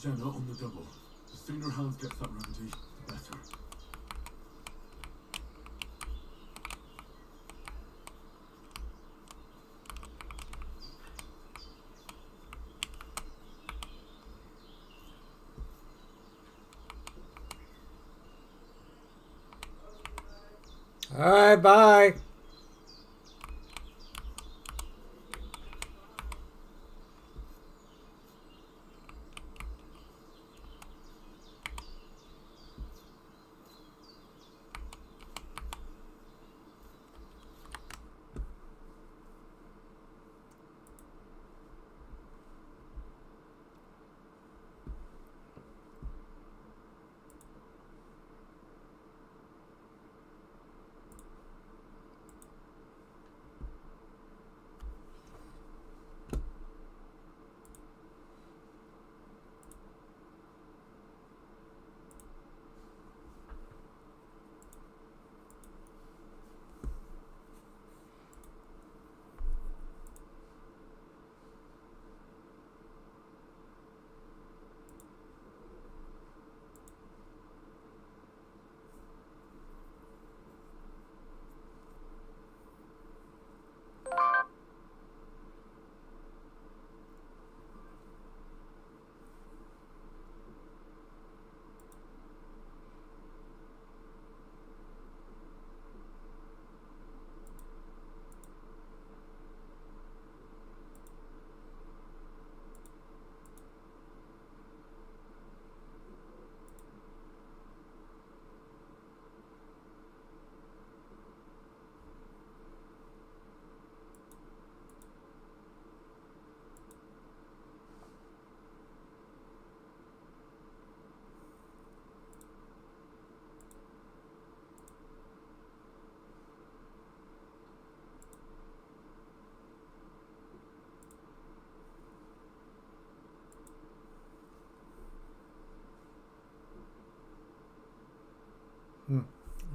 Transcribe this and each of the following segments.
Jenna on the double. The sooner Hans gets that remedy, the better. All right, bye.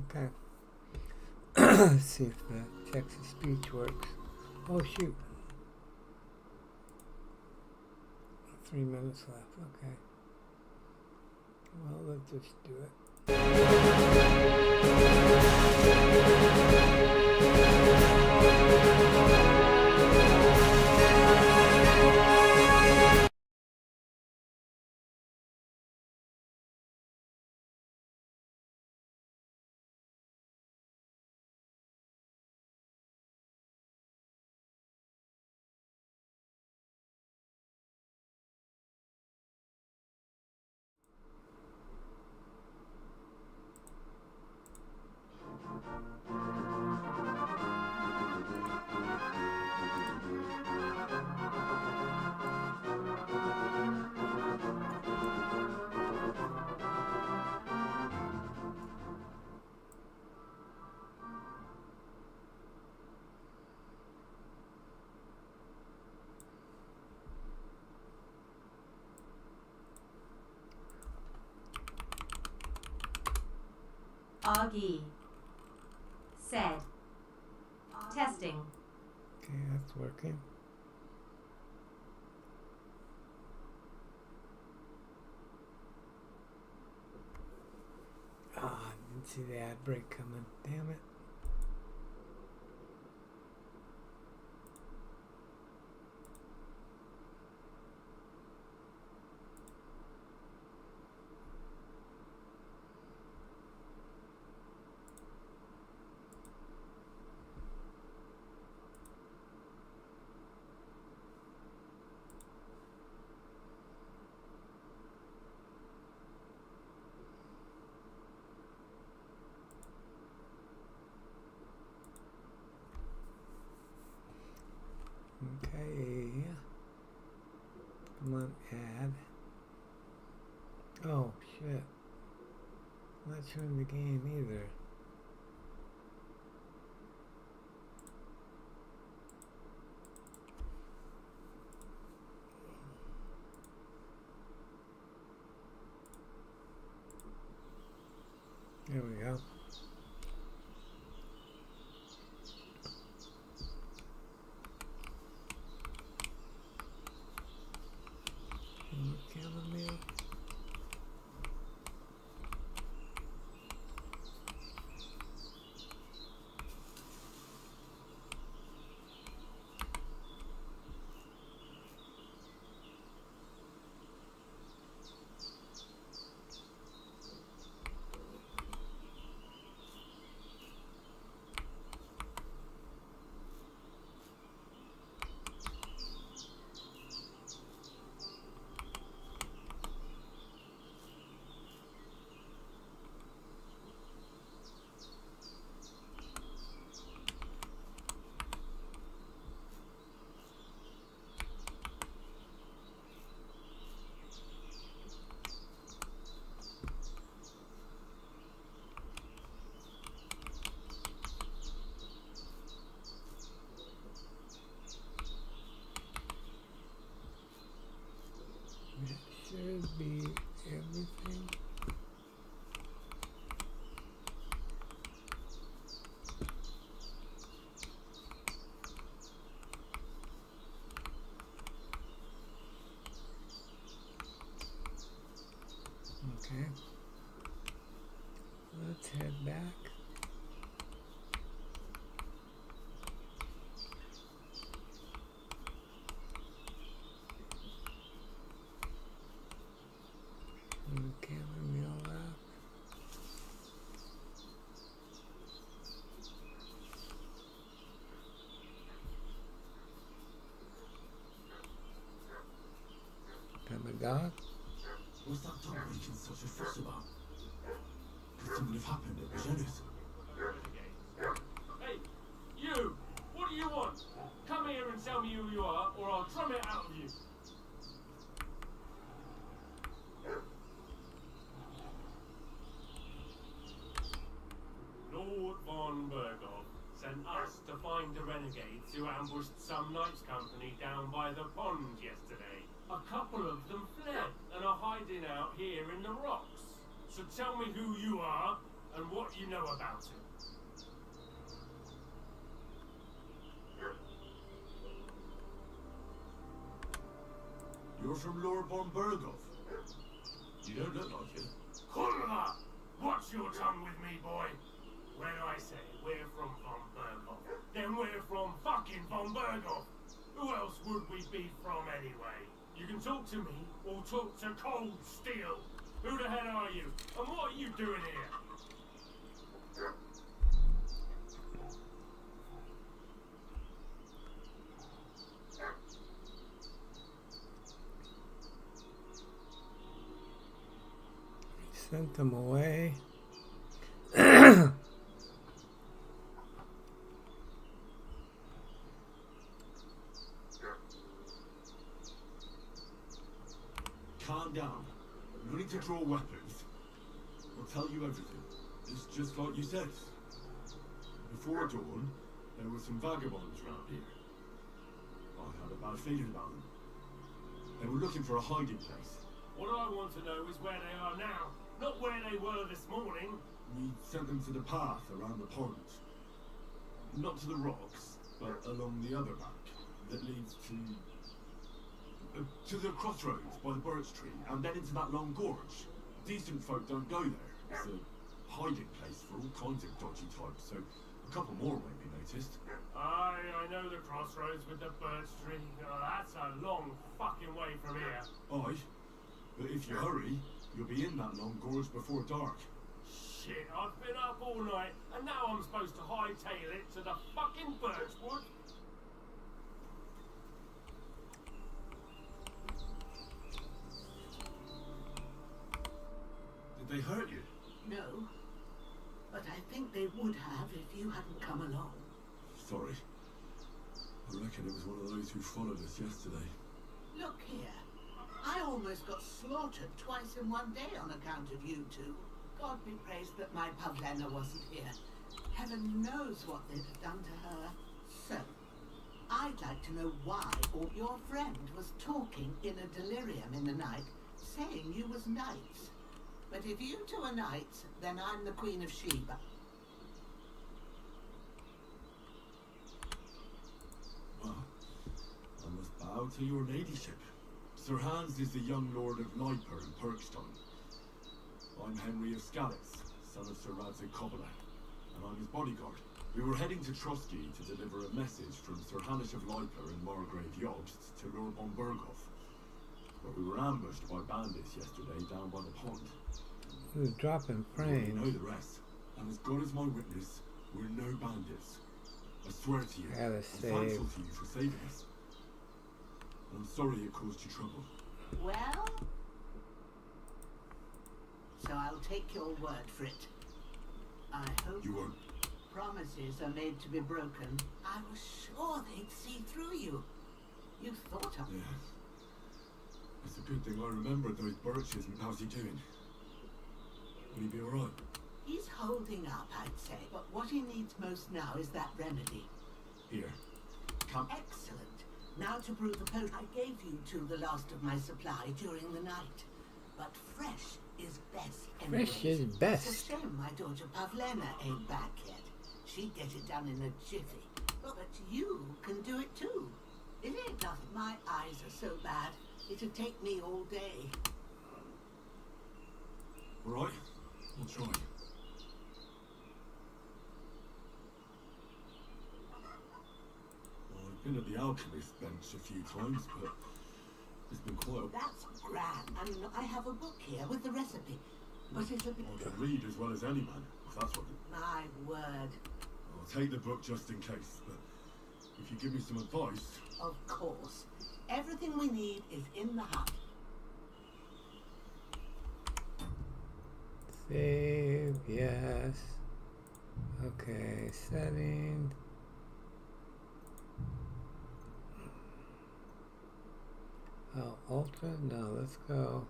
Okay. Let's see if the text-to-speech works. Oh, shoot. 3 minutes left. Okay. Well, let's just do it. Oggie said. Testing. Okay, that's working. Ah, didn't see the ad break coming. Damn it. Okay. Come on, add. Oh, shit. Not showing the game either. There we go. Chamomile. Let's head back. Okay, let me all that. God. What's that dog making such a fuss about? Could something have happened at Jenner's? Hey, you! What do you want? Come here and tell me who you are, or I'll drum it out of you. Lord von Berghoff sent us to find the renegades who ambushed some knights' company down by the pond yesterday. A couple of them fled and are hiding out here in the rocks. So tell me who you are and what you know about it. You're from Lord von Berghoff. You don't look like it. Hulma! Watch your tongue with me, boy. When I say we're from von Berghoff, then we're from fucking von Berghoff. Who else would we be from anyway? You can talk to me or talk to Cold Steel. Who the hell are you? And what are you doing here? Sent them away. Calm down. You need to draw weapons. I'll tell you everything. It's just like you said. Before dawn, there were some vagabonds around here. I had a bad feeling about them. They were looking for a hiding place. What I want to know is where they are now, not where they were this morning. We sent them to the path around the pond. Not to the rocks, but along the other bank that leads to the crossroads by the birch tree, and then into that long gorge. Decent folk don't go there. It's a hiding place for all kinds of dodgy types, so a couple more won't be noticed. Aye, I know the crossroads with the birch tree. Oh, that's a long fucking way from here. Aye, but if you hurry, you'll be in that long gorge before dark. Shit, I've been up all night, and now I'm supposed to hightail it to the fucking birchwood? Did they hurt you? No, but I think they would have if you hadn't come along. Sorry. I reckon it was one of those who followed us yesterday. Look here. I almost got slaughtered twice in one day on account of you two. God be praised that my Pavlena wasn't here. Heaven knows what they'd have done to her. So, I'd like to know why your friend was talking in a delirium in the night, saying you was knights. But if you two are knights, then I'm the Queen of Sheba. Well, I must bow to your ladyship. Sir Hans is the young lord of Leiper and Perkstein. I'm Henry of Skalitz, son of Sir Radzig Kobyla, and I'm his bodyguard. We were heading to Trotsky to deliver a message from Sir Hanish of Leiper and Margrave Jobst to Lord von Berghoff. But we were ambushed by bandits yesterday down by the pond. He was dropping frames. You know the rest. And as God is my witness, we're no bandits. I swear to you, Gotta I'm save. thankful to you for saving us. And I'm sorry it caused you trouble. Well, so I'll take your word for it. I hope You won't. promises are made to be broken. I was sure they'd see through you. You thought of Yeah. It's a good thing I remembered those birches. And how's he doing? Will he be alright? He's holding up, I'd say, but what he needs most now is that remedy. Here. Come. Excellent. Now to brew the potion. I gave you two the last of my supply during the night. But fresh is best anyways. Fresh is It's a best. shame my daughter Pavlena ain't back yet. She'd get it done in a jiffy. But you can do it too. It ain't nothing. My eyes are so bad, it'd take me all day. Alright? I'll try. Been at the alchemist bench a few times, but it's been quite a... That's grand. And I have a book here with the recipe. But it's a bit... I can read as well as any man, if that's what you... My word. I'll take the book just in case, but if you give me some advice... Of course. Everything we need is in the hut. Save, yes. Okay, setting. Oh, ultra? No, let's go.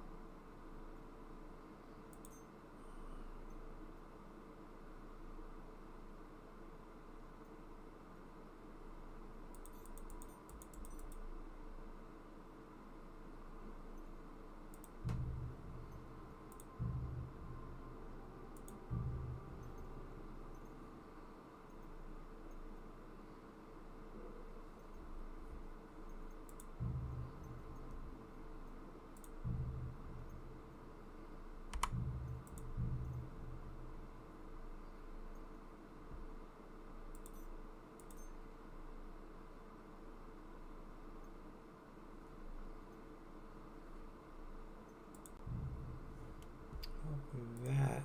That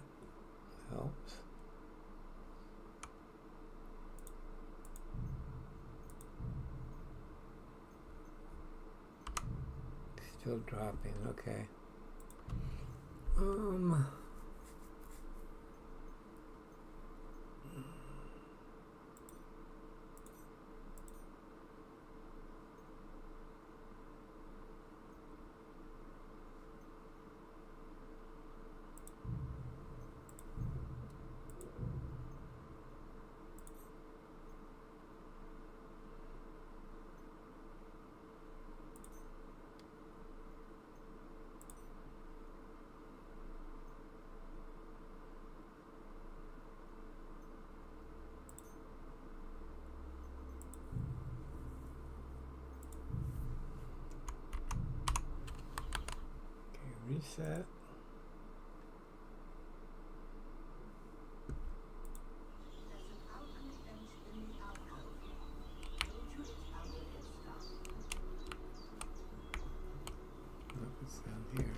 helps. Still dropping, okay. Reset. There's an alchemy bench in the alcove. Go to it and we'll get started. Nope, it's down here.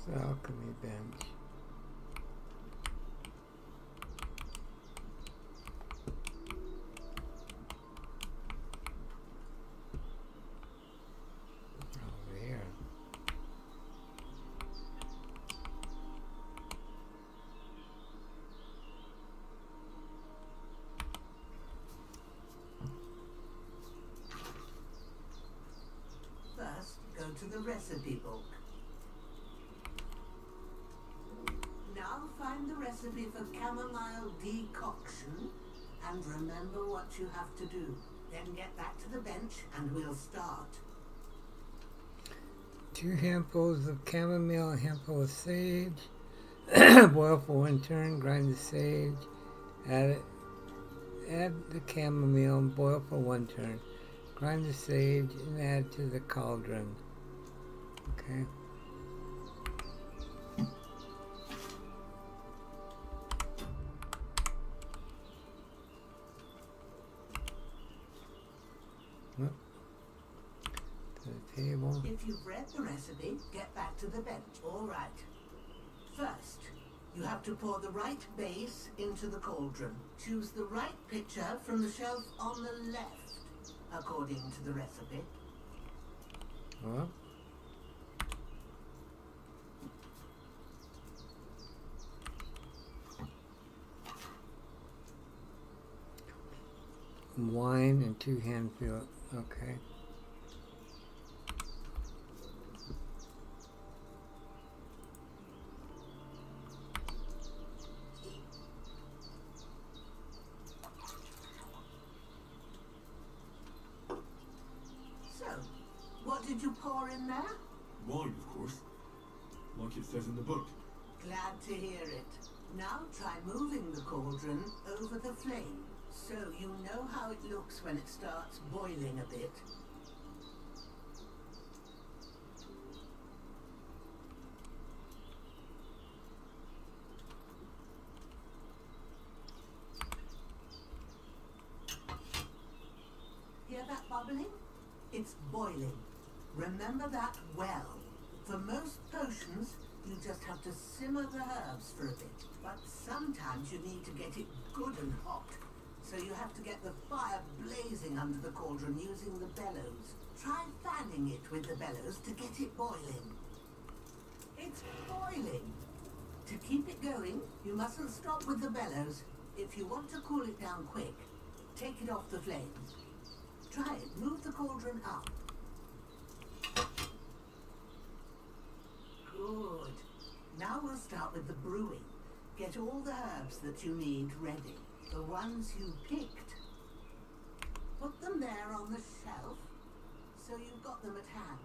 The alchemy bench. Over here. First, go to the recipe book. Now find the recipe for chamomile decoction and remember what you have to do. Then get back to the bench and we'll start. 2 handfuls of chamomile, a handful of sage. Boil for 1 turn, grind the sage. Add the chamomile and boil for 1 turn. Grind the sage and add to the cauldron. Okay. To the table. If you've read the recipe, get back to the bench. All right. First, you have to pour the right base into the cauldron. Choose the right pitcher from the shelf on the left, according to the recipe. Well. Wine and 2 handfuls. Okay. So, what did you pour in there? Wine, of course. Like it says in the book. Glad to hear it. Now try moving the cauldron over the flame, so you know how it looks when it starts boiling a bit. Hear that bubbling? It's boiling. Remember that well. For most potions, you just have to simmer the herbs for a bit. But sometimes you need to get it good and hot. So you have to get the fire blazing under the cauldron using the bellows. Try fanning it with the bellows to get it boiling. It's boiling. To keep it going, you mustn't stop with the bellows. If you want to cool it down quick, take it off the flames. Try it. Move the cauldron up. Good. Now we'll start with the brewing. Get all the herbs that you need ready. The ones you picked. Put them there on the shelf so you've got them at hand.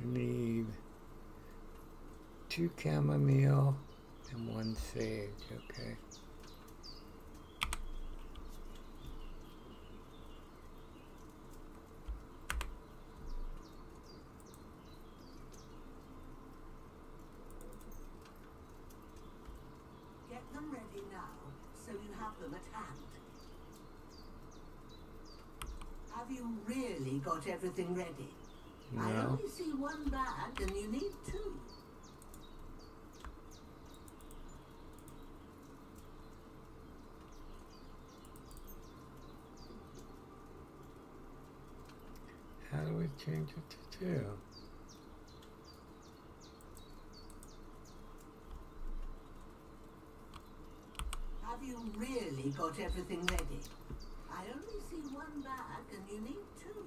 We need 2 chamomile and 1 sage, okay. Get them ready now so you have them at hand. Have you really got everything ready? No. I only see 1 bag and you need 2. How do we change it to 2? Have you really got everything ready? I only see 1 bag and you need 2.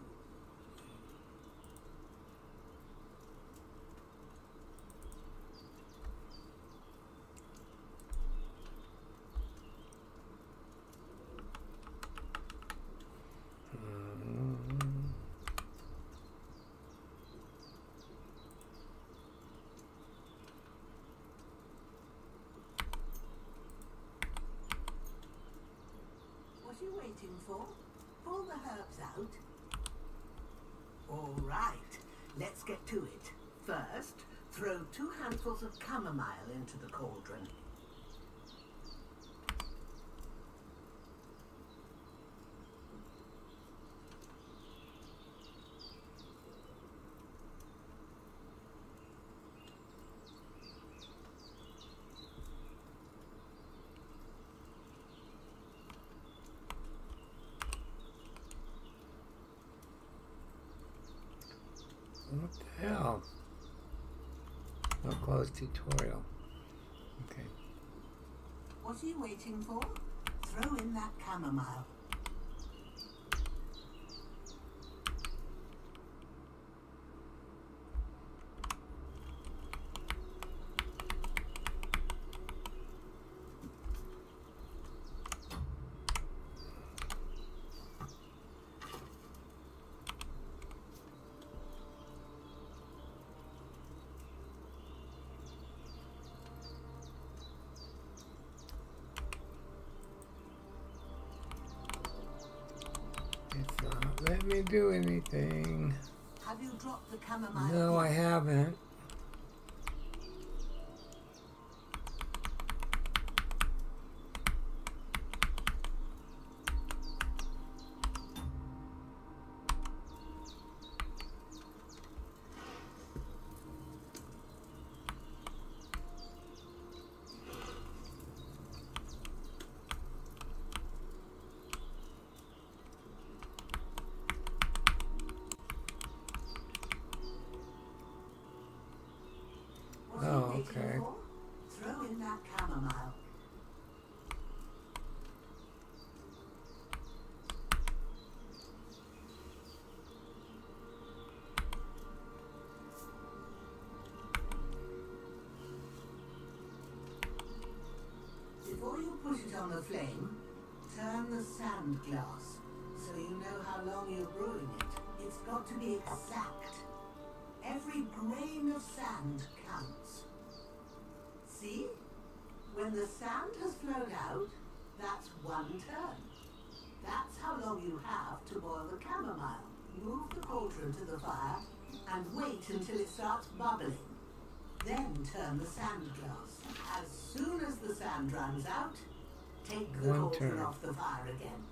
What are you waiting for? Pull the herbs out. All right, let's get to it. First, throw 2 handfuls of chamomile into the cauldron. What the hell? No close tutorial. Okay. What are you waiting for? Throw in that chamomile. It's not letting me do anything. Have you dropped the chamomile? No, I haven't. What are you Oh, waiting okay. for? Throw in that chamomile. Before you put it on the flame, turn run the sand glass so you know how long you're brewing it. It's got to be exact. Every grain of sand counts. See? When the sand has flowed out, that's 1 turn. That's how long you have to boil the chamomile. Move the cauldron to the fire and wait until it starts bubbling. Then turn the sand glass. As soon as the sand runs out, take the 1 cauldron turn. off the fire again.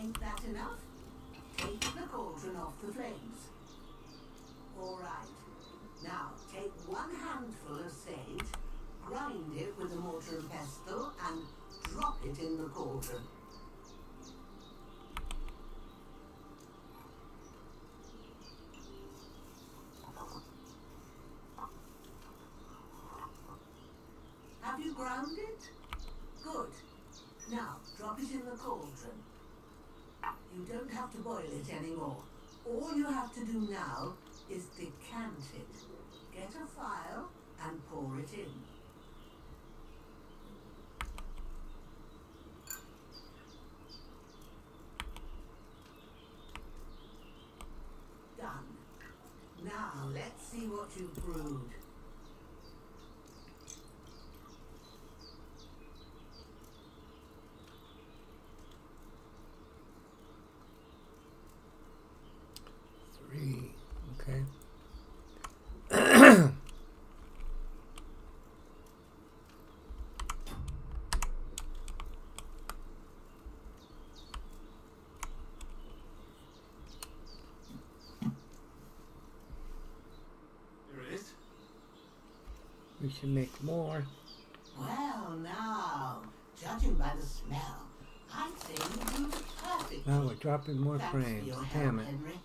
Ain't that enough? Take the cauldron off the flames. All right. Now take 1 handful of sage, grind it with a mortar and pestle, and drop it in the cauldron. Have you ground it? Good. Now drop it in the cauldron. You don't have to boil it anymore. All you have to do now is decant it. Get a phial and pour it in. Done. Now let's see what you've brewed. Okay. There it is. We should make more. Well, now, judging by the smell, I'd say you brewed it perfectly. Now we're dropping more Thanks for frames. your help, Damn it. Henry.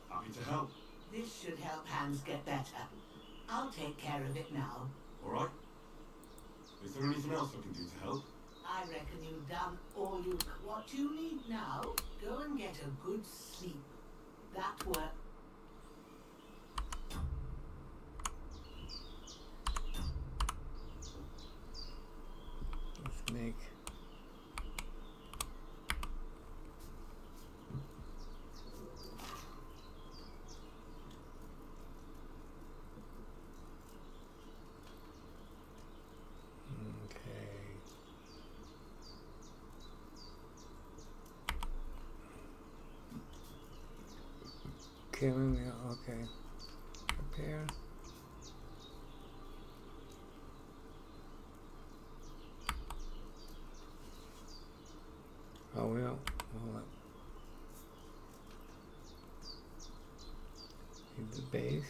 Happy to help. This should help Hans get better. I'll take care of it now. All right. Is there anything else I can do to help? I reckon you've done all you... What you need now, go and get a good sleep. That work. Let's make. Okay. Chamomile, okay. Prepare. Oh, well, hold up. Need the base.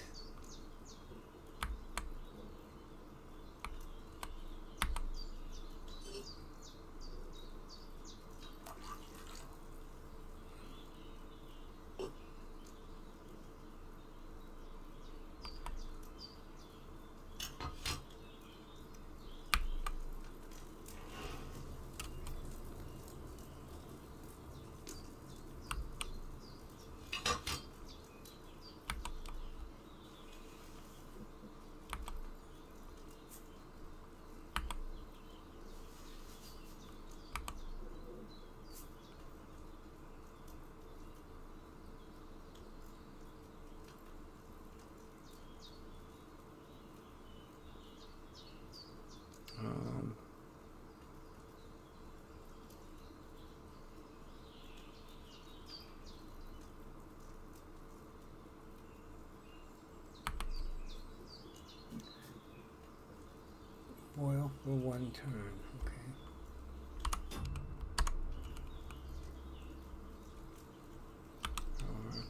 Boil for 1 turn, okay. Alright.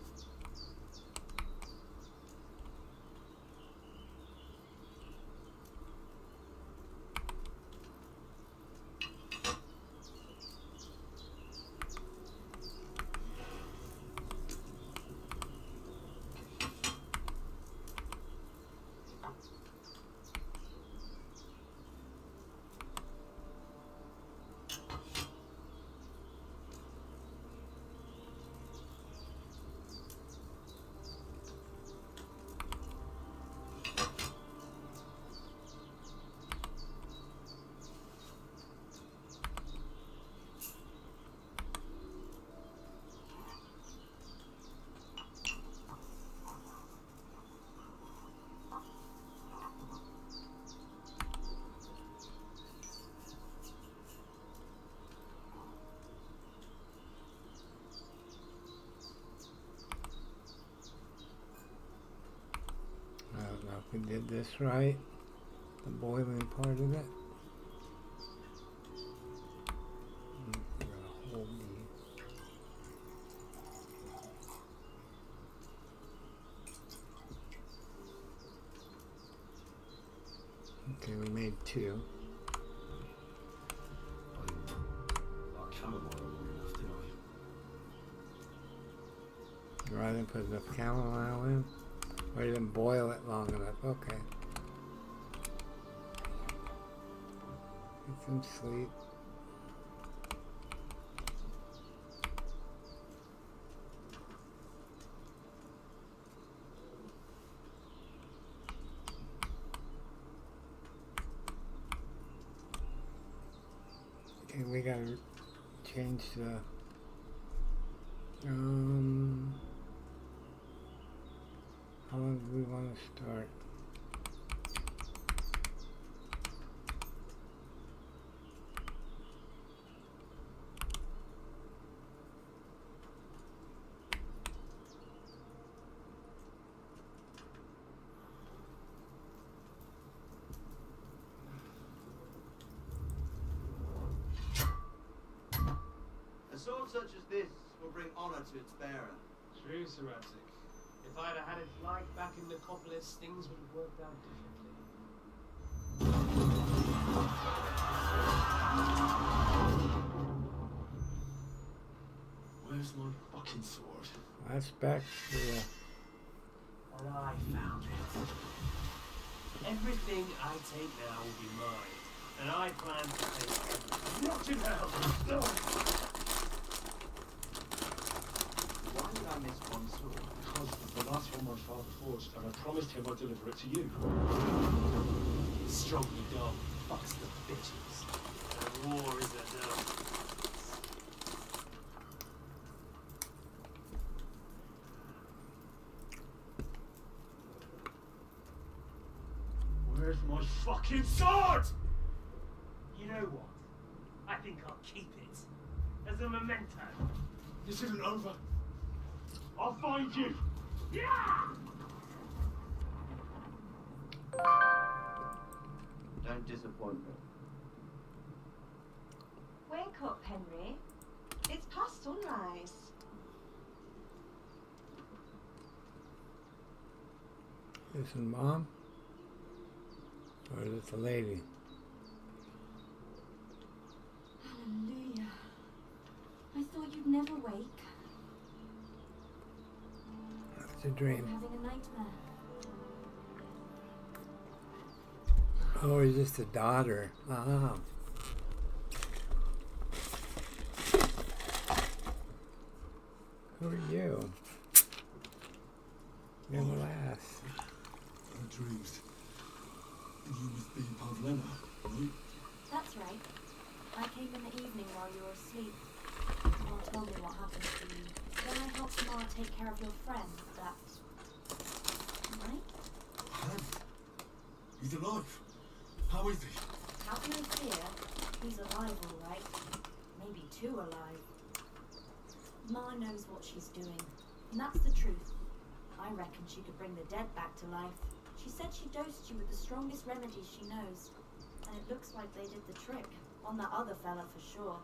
don't know if we did this right. The boiling part of it. We're gonna hold these. Okay, we made 2. I didn't got chamomile long enough, did I? Rather than put enough chamomile in? Or you didn't boil it long enough? Okay. Get some sleep. Okay, we gotta change the how long do we want to start? A sword such as this will bring honor to its bearer. True, Sir Isaac. If I'd have had it like back in Nicopolis, things would have worked out differently. Where's my fucking sword? That's back to And I found it. Everything I take now will be mine. And I plan to take everything. Not in hell! No! Why did I miss one sword? Because it's the last one my father forged, and I promised him I'd deliver it to you. Strongly dumb. Fucks the bitches. And war is a dumb. Where's my fucking sword? You know what? I think I'll keep it. As a memento. This isn't over. I'll find you. Yeah! Don't disappoint me. Wake up, Henry. It's past sunrise. Listen, Mom? Or is it the lady? Hallelujah. I thought you'd never wake. It's a I'm dream. having a nightmare. Oh, he's just a daughter. Ah. Who are you? You're the last. I dreamed. You must be Pavlena, right? That's right. I came in the evening while you were asleep. Ma told me what happened to you. Then I helped Ma take care of your friend, that... Right? Hans. He's alive. How is he? Have no fear. He's alive, all right. Maybe too alive. Ma knows what she's doing. And that's the truth. I reckon she could bring the dead back to life. She said she dosed you with the strongest remedies she knows. And it looks like they did the trick. On that other fella for sure.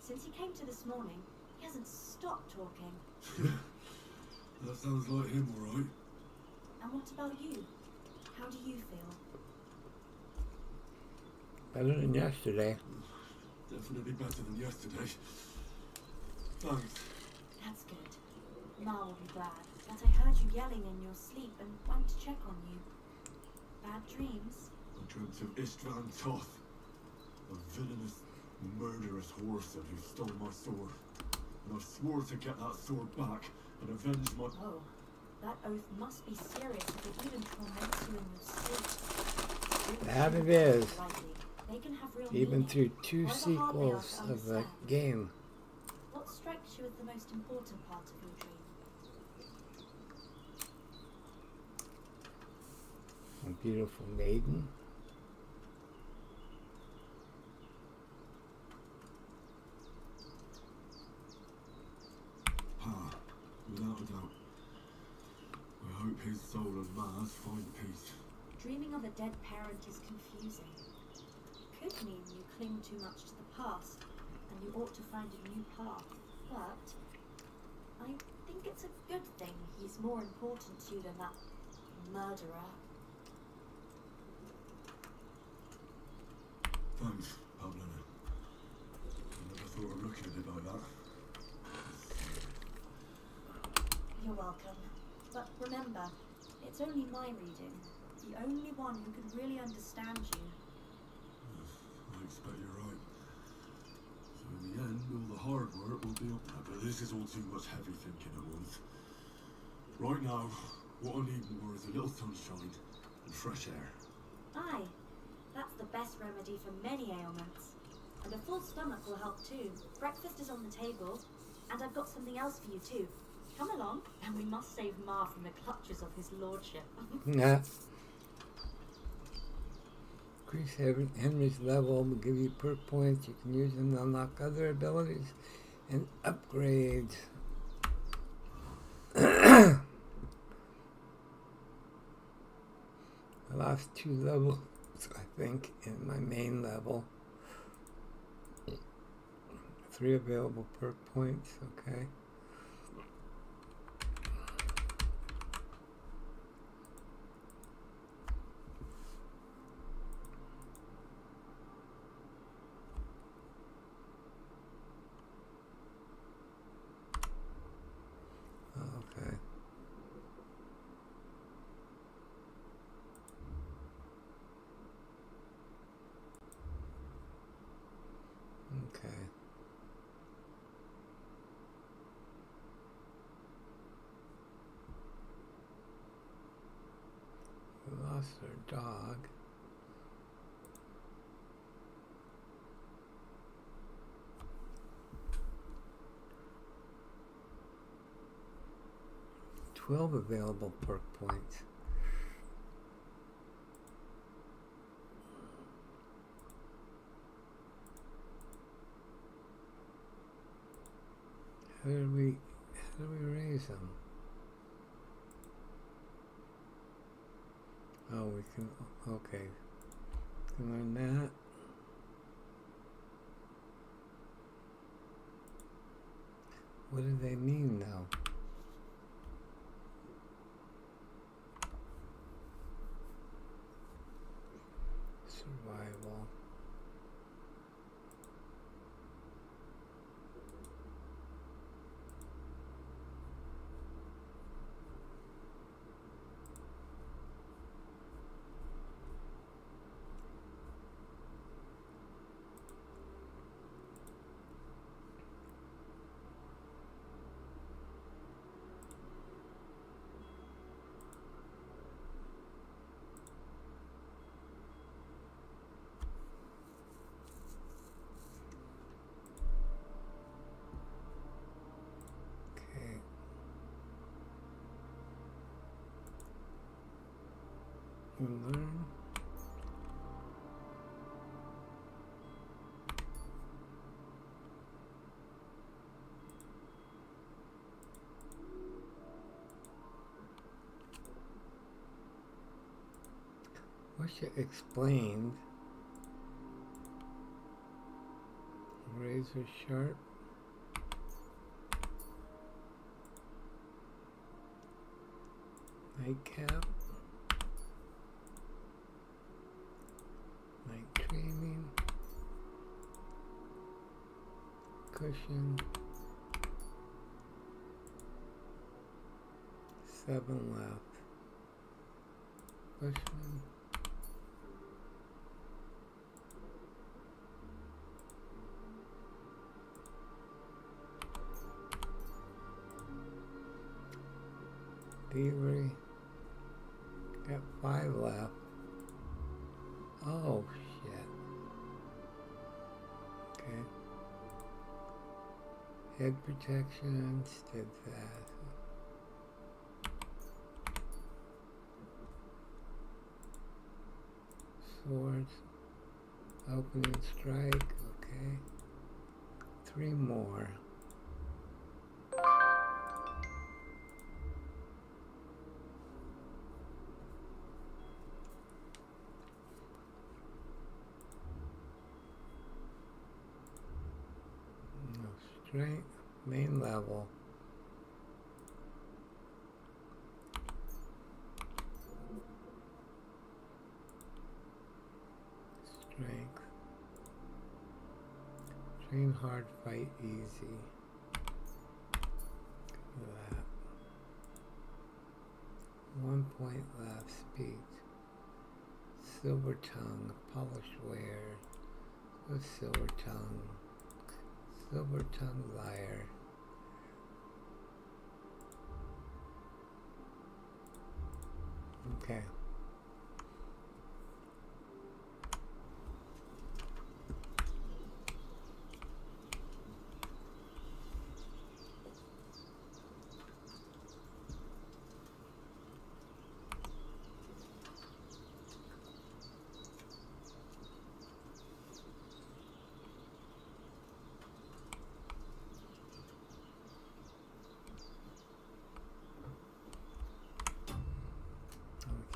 Since he came to this morning, he hasn't stopped talking. That sounds like him, all right. And what about you? How do you feel? Better than yesterday. Definitely better than yesterday. Thanks. That's good. Ma will be glad. But I heard you yelling in your sleep and went to check on you. Bad dreams? I dreamt of Istvan Toth, a villainous, murderous horseman who stole my sword. And I swore to get that sword back and avenge my... Oh, that oath must be serious if it even torments you in your sleep. That it is. Lightly. They can have real Even meaning. through 2 However hard they are sequels to of the understand. game. What strikes you as the most important part of your dream? A beautiful maiden. Ah, without a doubt. I hope hope his soul and Ma's find peace. Dreaming of a dead parent is confusing. Could mean you cling too much to the past, and you ought to find a new path. But I think it's a good thing he's more important to you than that murderer. Thanks, Paulina. I never thought of looking at it like that. You're welcome. But remember, it's only my reading. The only one who can really understand you. Yes, I expect you're right. So in the end, all the hard work will be up there, but this is all too much heavy thinking at once. Right now, what I need more is a little sunshine and fresh air. Aye, that's the best remedy for many ailments. And a full stomach will help too. Breakfast is on the table, and I've got something else for you too. Come along, and we must save Ma from the clutches of his lordship. Nah. Increase Henry's level will give you perk points. You can use them to unlock other abilities and upgrades. I lost 2 levels, I think, in my main level. 3 available perk points, okay. Okay. Okay. We lost our dog. $12 available perk points. How do we raise them? Oh, we can, okay. Can learn that. What do they mean now? Survival. Learn. Wish it explained. Razor sharp. Nightcap. Night dreaming. Cushion. 7 left. Bushman. Thievery. Got 5 left. Oh, shit. Okay. Head protection, steadfast. Swords. Opening strike, okay. 3 more. Strength, main level. Strength. Train hard, fight easy. Look at that. 1 point left, speed. Silver tongue, polished wear. What's silver tongue? Silver tongue liar. Okay.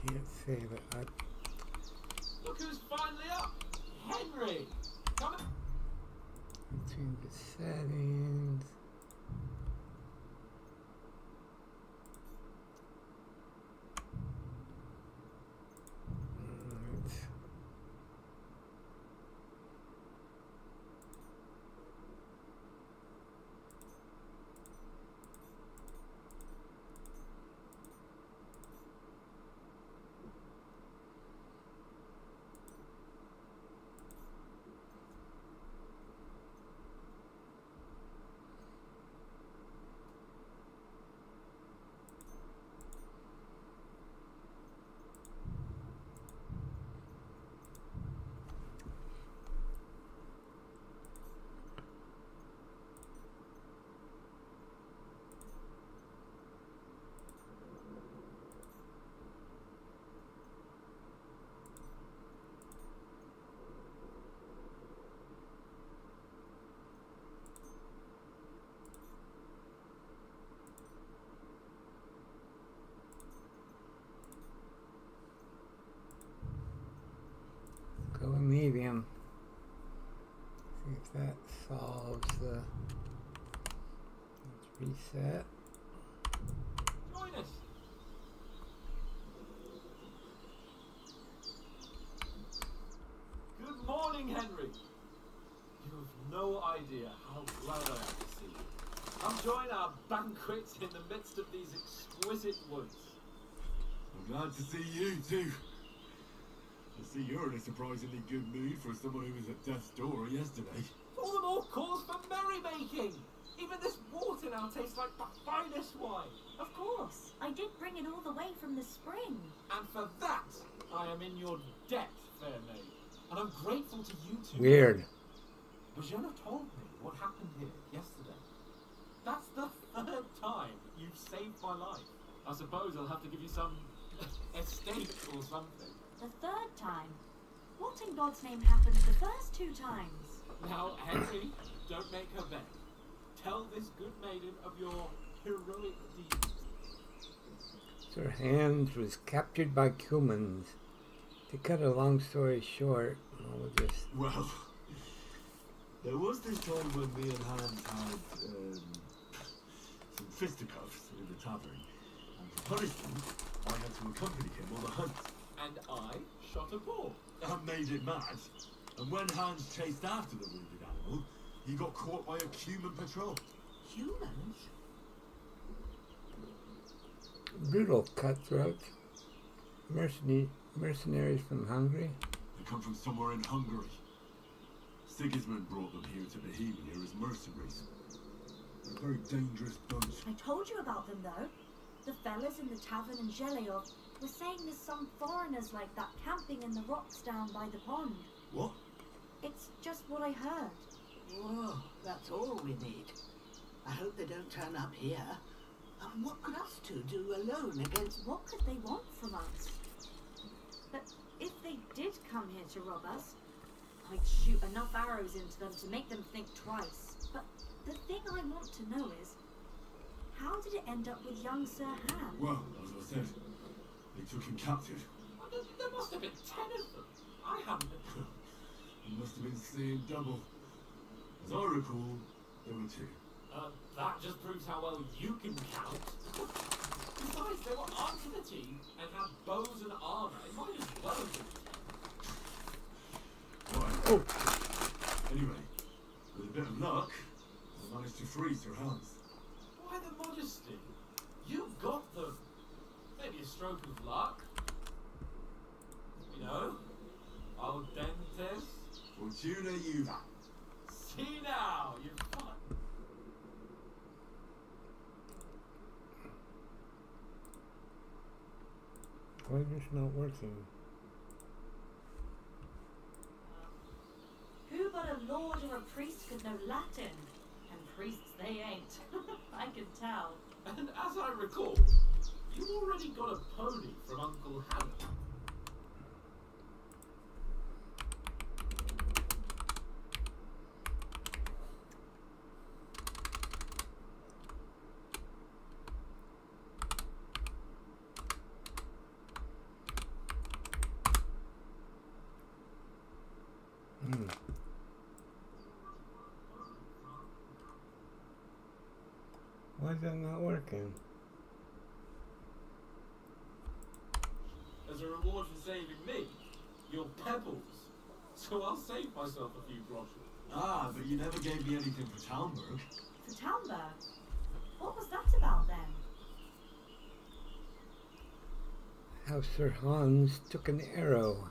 Can't save it. Look who's finally up! Henry! Come on! Change the settings. Right. Go with medium. See if that solves the. Let's reset. Join us! Good morning, Henry! You've no idea how glad I am to see you. Come join our banquet in the midst of these exquisite woods. I'm glad to see you too. I see you're in a surprisingly good mood for someone who was at death's door yesterday. All the more cause for merrymaking! Even this water now tastes like the finest wine. Of course. I did bring it all the way from the spring. And for that, I am in your debt, fair maid. And I'm grateful to you two. Weird. Bojana told me what happened here yesterday. That's the third time you've saved my life. I suppose I'll have to give you some estate or something. The third time? What in God's name happened the first 2 times? Now, Henry, don't make her beg. Tell this good maiden of your heroic deeds. Sir Hans was captured by Cumans. To cut a long story short, we'll just... Well, there was this time when me and Hans had some fisticuffs in the tavern, and for punishment, I had to accompany him on the hunt. And I shot a ball. That made it mad, and when Hans chased after the wounded animal, he got caught by a Cuman patrol. Humans? Brutal cutthroats. Mercenaries from Hungary. They come from somewhere in Hungary. Sigismund brought them here to Bohemia as mercenaries. They're a very dangerous bunch. I told you about them though. The fellas in the tavern in Zheleov were saying there's some foreigners like that camping in the rocks down by the pond. What? It's just what I heard. Whoa, that's all we need. I hope they don't turn up here. And what could us two do alone against... What could they want from us? But if they did come here to rob us, I'd shoot enough arrows into them to make them think twice. But the thing I want to know is, how did it end up with young Sir Han? Well, as I said, they took him captive. Well, there must have been 10 of them. I haven't been. He must have been seeing double. As I recall, there were 2. That just proves how well you can count. Besides, they were armed to the teeth and had bows and armor. It might as well have been. Right. Oh. Anyway, with a bit of luck, I managed to free Sir Hans. Why the modesty? You got them. Maybe a stroke of luck. You know, old dentist. Fortuna Juva. See now, you've got. Why is this not working? Who but a lord or a priest could know Latin? And priests they ain't. I can tell. And as I recall, you already got a pony from Uncle Hannah. Why is that not working? As a reward for saving me, your pebbles. So I'll save myself a few groschen. Ah, but you never gave me anything for Talmberg. For Talmberg? What was that about then? How Sir Hans took an arrow.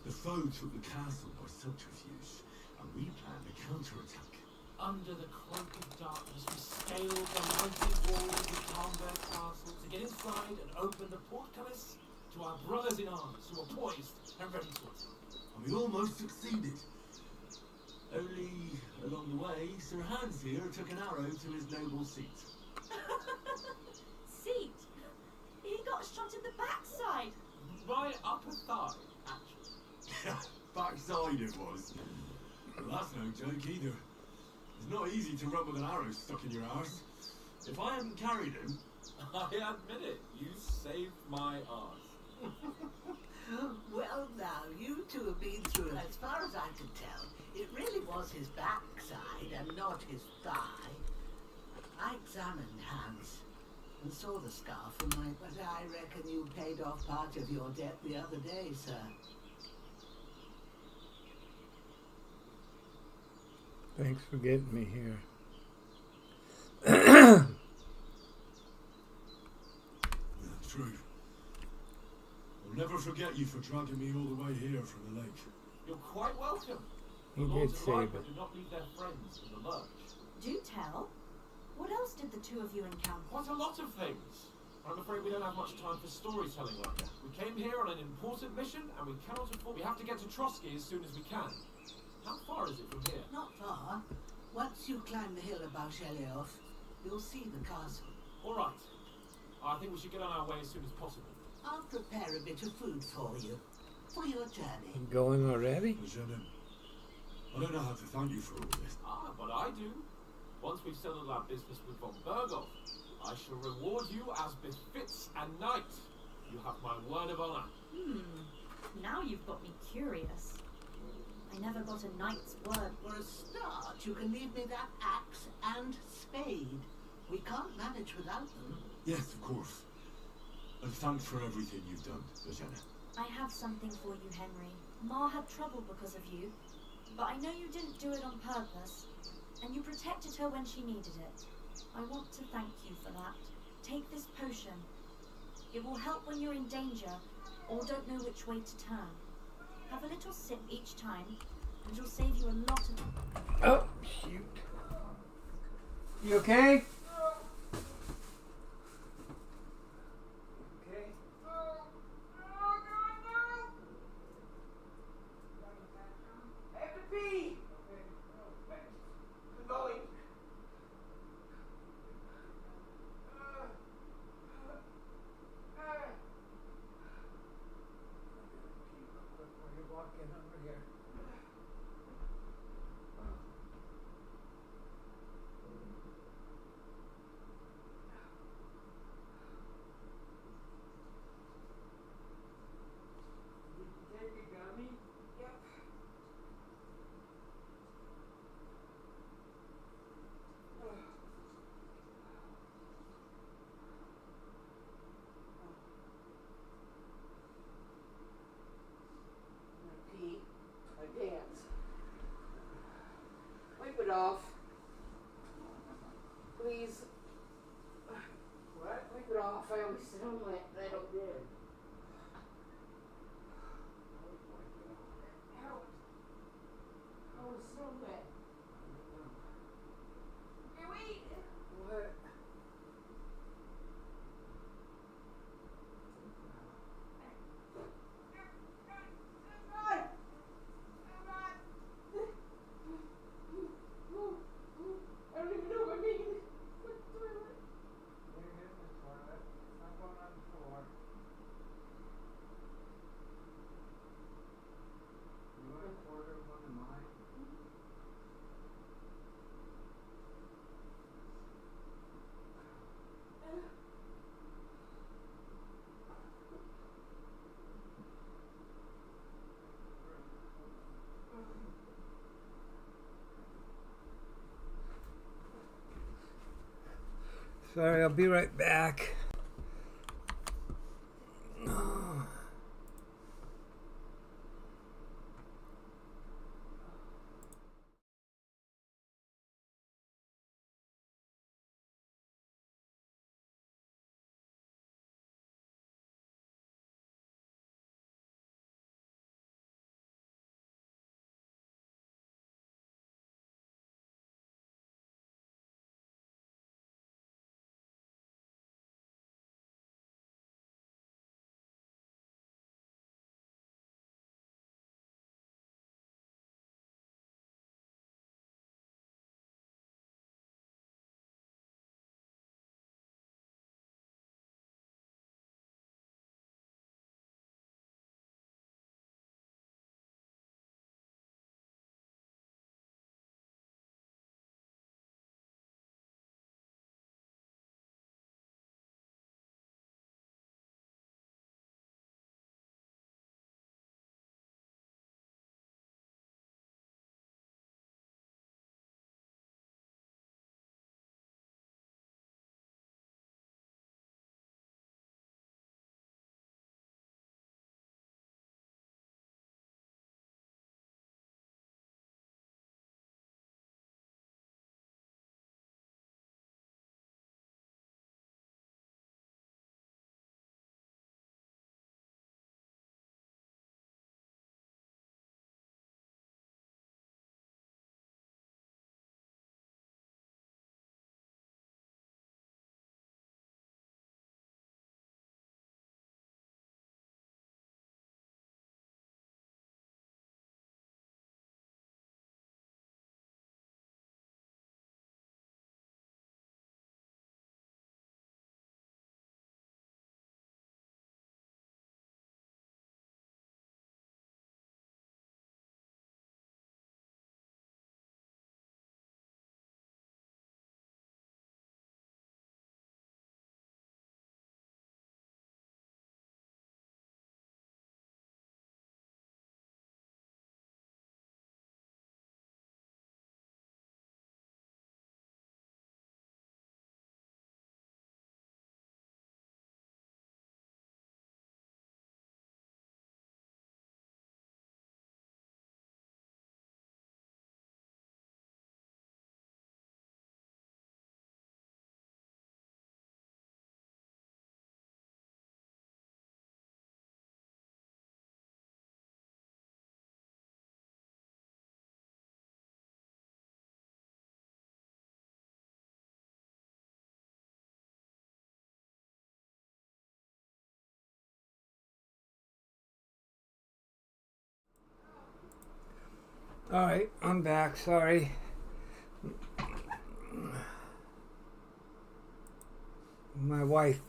The foe took the castle by subterfuge, and we planned a counterattack. Under the cloak of darkness, we scaled the mighty walls of Talmberg Castle to get inside and open the portcullis to our brothers in arms who were poised and ready to attack. And we almost succeeded. Only, along the way, Sir Hans here took an arrow to his noble seat. Seat? He got shot in the backside. My upper thigh, actually. Backside it was. Well, that's no joke either. It's not easy to run with an arrow stuck in your arse. If I hadn't carried him... I admit it, you saved my arse. Well, now, you two have been through, as far as I could tell, it really was his backside and not his thigh. I examined Hans and saw the scar from my... But I reckon you paid off part of your debt the other day, sir. Thanks for getting me here. True. I'll never forget you for dragging me all the way here from the lake. You're quite welcome. He The did Lords of save Library it. do not leave their friends in the lurch. Do tell. What else did the two of you encounter? Quite a lot of things. I'm afraid we don't have much time for storytelling right now. We came here on an important mission, and we cannot afford... We have to get to Trotsky as soon as we can. How far is it from here? Not far. Once you climb the hill above Shelioff, you'll see the castle. All right. I think we should get on our way as soon as possible. I'll prepare a bit of food for you, for your journey. Going already? Eugène, I don't know how to thank you for all this. Ah, but I do. Once we've settled our business with von Berghoff, I shall reward you as befits a knight. You have my word of honor. Now you've got me curious. I never got a knight's word. For a start, you can leave me that axe and spade. We can't manage without them. Yes, of course. And thanks for everything you've done, Eugène. I have something for you, Henry. Ma had trouble because of you, but I know you didn't do it on purpose, and you protected her when she needed it. I want to thank you for that. Take this potion. It will help when you're in danger or don't know which way to turn. Have a little sip each time, and it'll save you a lot of... Oh, shoot. You okay? Sorry, I'll be right back. Alright, I'm back, sorry. My wife,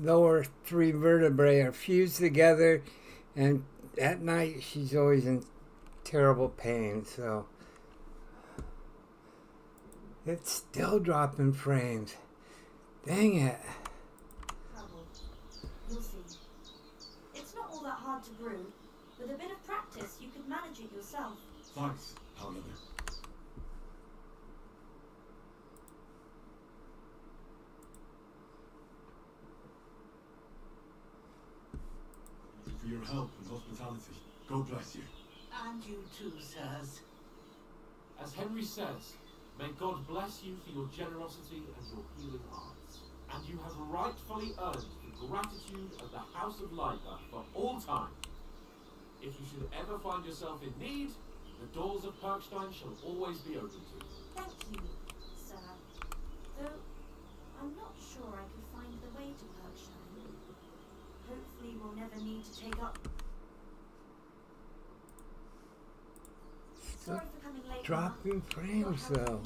lower 3 vertebrae are fused together, and at night she's always in terrible pain, so it's still dropping frames. Dang it. Trouble. You'll see. It's not all that hard to brew. With a bit of practice, you could manage it yourself. Thanks, Paladin. Thank you for your help and hospitality. God bless you. And you too, sirs. As Henry says, may God bless you for your generosity and your healing arts. And you have rightfully earned the gratitude of the House of Liper for all time. If you should ever find yourself in need, the doors of Perkstein shall always be open to you. Thank you, sir. Though I'm not sure I could find the way to Perkstein. Hopefully we'll never need to take up... Sorry for coming late. Dropping frames though.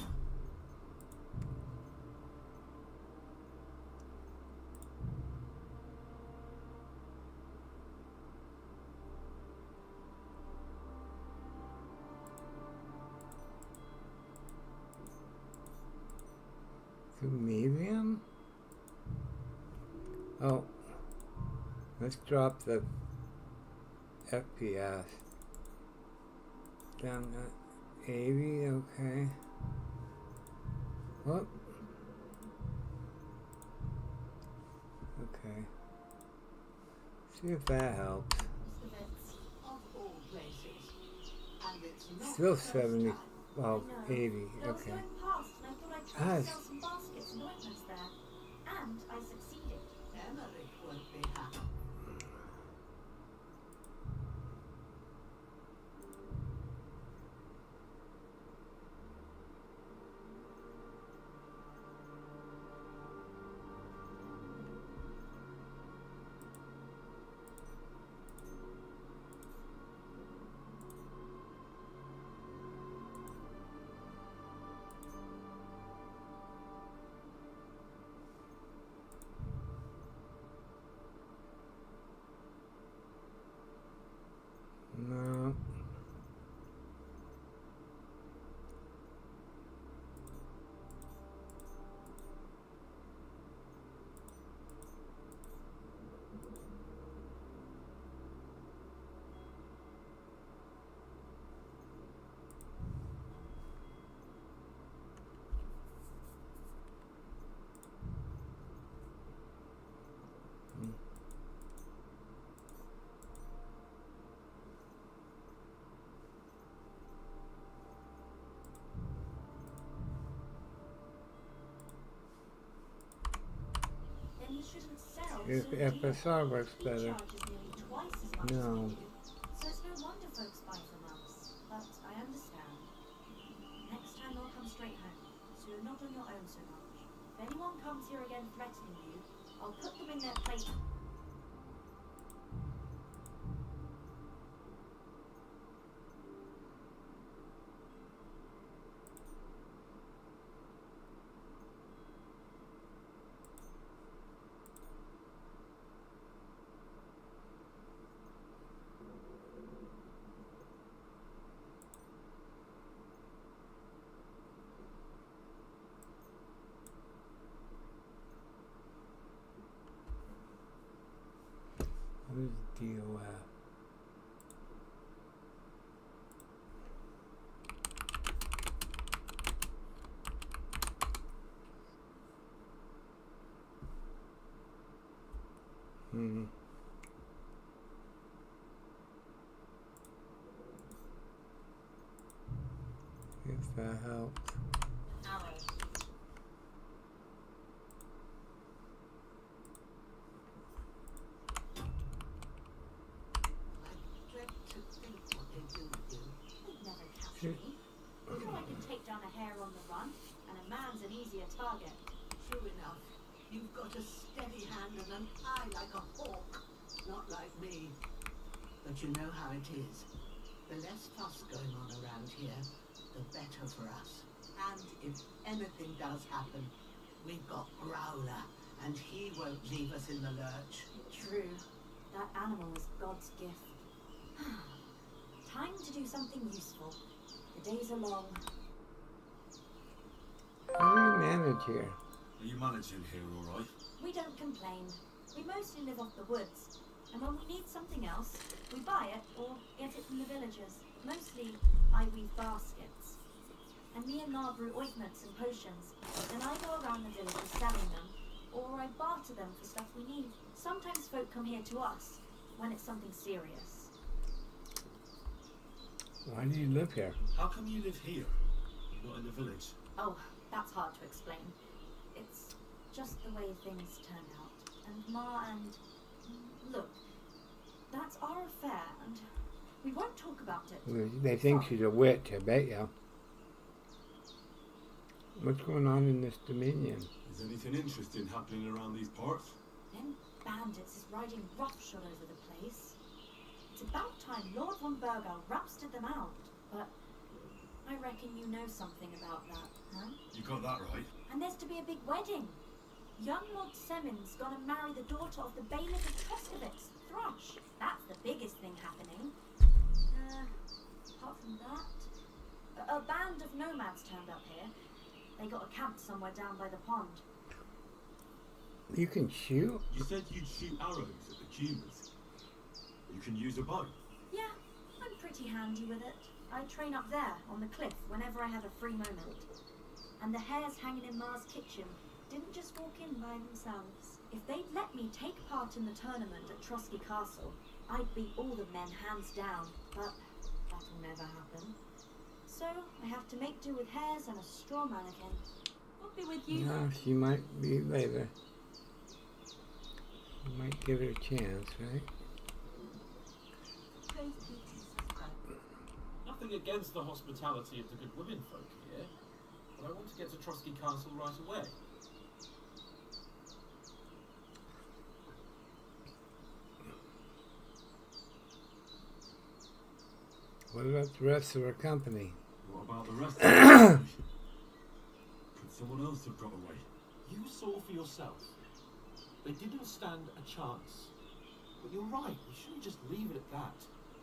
To medium? Oh, let's drop the FPS down to 80, okay. Whoop. Okay. See if that helps. Of all places. And it's not Still the first 70, time. well, 80, I was okay. going past and I thought I'd try to sell some baskets and ointments there. And I succeeded. Emmerich won't be happy. No. Then you shouldn't sell. If so dear. FSR works He better. charges nearly twice as much No. as we do. So it's no wonder folks buy from us. But I understand. Next time I'll come straight home, so you're not on your own so much. If anyone comes here again threatening you, I'll put them in their place. What is DOF? If that helps. Arrow. I dread to think what they do with you. They'd never catch me. Before I can take down a hare on the run, and a man's an easier target. True enough. You've got a steady hand and an eye like a hawk. Not like me. But you know how it is. The less fuss going on around here, the better for us. And if anything does happen, we've got Growler, and he won't leave us in the lurch. True. That animal is God's gift. Time to do something useful. The days are long. How do you manage here? Are you managing here all right? We don't complain. We mostly live off the woods. And when we need something else, we buy it or get it from the villagers. Mostly, I weave baskets. And me and Ma brew ointments and potions. And I go around the villages selling them, or I barter them for stuff we need. Sometimes folk come here to us, when it's something serious. Why do you live here? How come you live here? Not in the village? Oh, that's hard to explain. It's just the way things turn out. and Ma and... Look, that's our affair, and we won't talk about it. They think she's a witch, I bet ya. What's going on in this Dominion? Is anything interesting happening around these parts? Them bandits is riding roughshod over the place. It's about time Lord von Burgau rapsted them out, but I reckon you know something about that, huh? You got that right. And there's to be a big wedding. Young Lord Semon's gonna marry the daughter of the Bailiff of Troskovitz, Thrush. That's the biggest thing happening. Apart from that, a band of nomads turned up here. They got a camp somewhere down by the pond. You can shoot? You said you'd shoot arrows at the tumors. You can use a bow. Yeah, I'm pretty handy with it. I train up there on the cliff whenever I have a free moment. And the hares hanging in Ma's kitchen didn't just walk in by themselves. If they'd let me take part in the tournament at Trotsky Castle, I'd beat all the men hands down, but that'll never happen. So I have to make do with hares and a straw mannequin. I'll be with you. No, she might be later. You might give her a chance, right? Nothing against the hospitality of the good women folk here, but I want to get to Trotsky Castle right away. What about the rest of her company? What about the rest of the family? Could someone else have got away? You saw for yourself. They didn't stand a chance. But you're right, we shouldn't just leave it at that.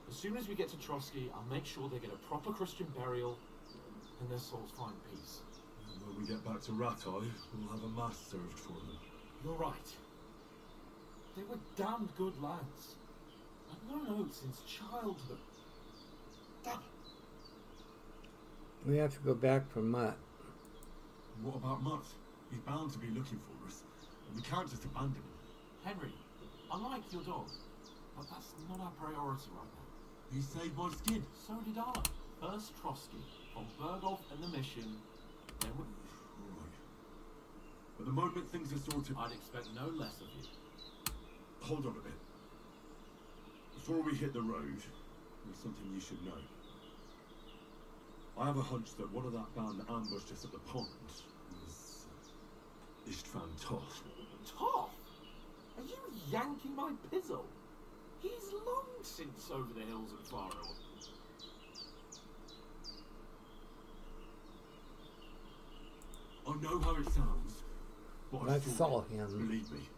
As soon as we get to Trotsky, I'll make sure they get a proper Christian burial and their souls find peace. And when we get back to Ratai, we'll have a mass served for them. You're right. They were damned good lads. I've known oath since childhood. Damn it. We have to go back for Mutt. What about Mutt? He's bound to be looking for us. And we can't just abandon him. Henry, I like your dog, but that's not our priority right now. He saved my skin. So did I. First Trotsky, von Burgov and the mission, then we... Right. But the moment things are sorted... I'd expect no less of you. Hold on a bit. Before we hit the road, there's something you should know. I have a hunch that one of that band that ambushed us at the pond was Istvan Toth. Toth? Are you yanking my pizzle? He's long since over the hills and far away. I know how it sounds, but I That's saw all it. him. Believe me,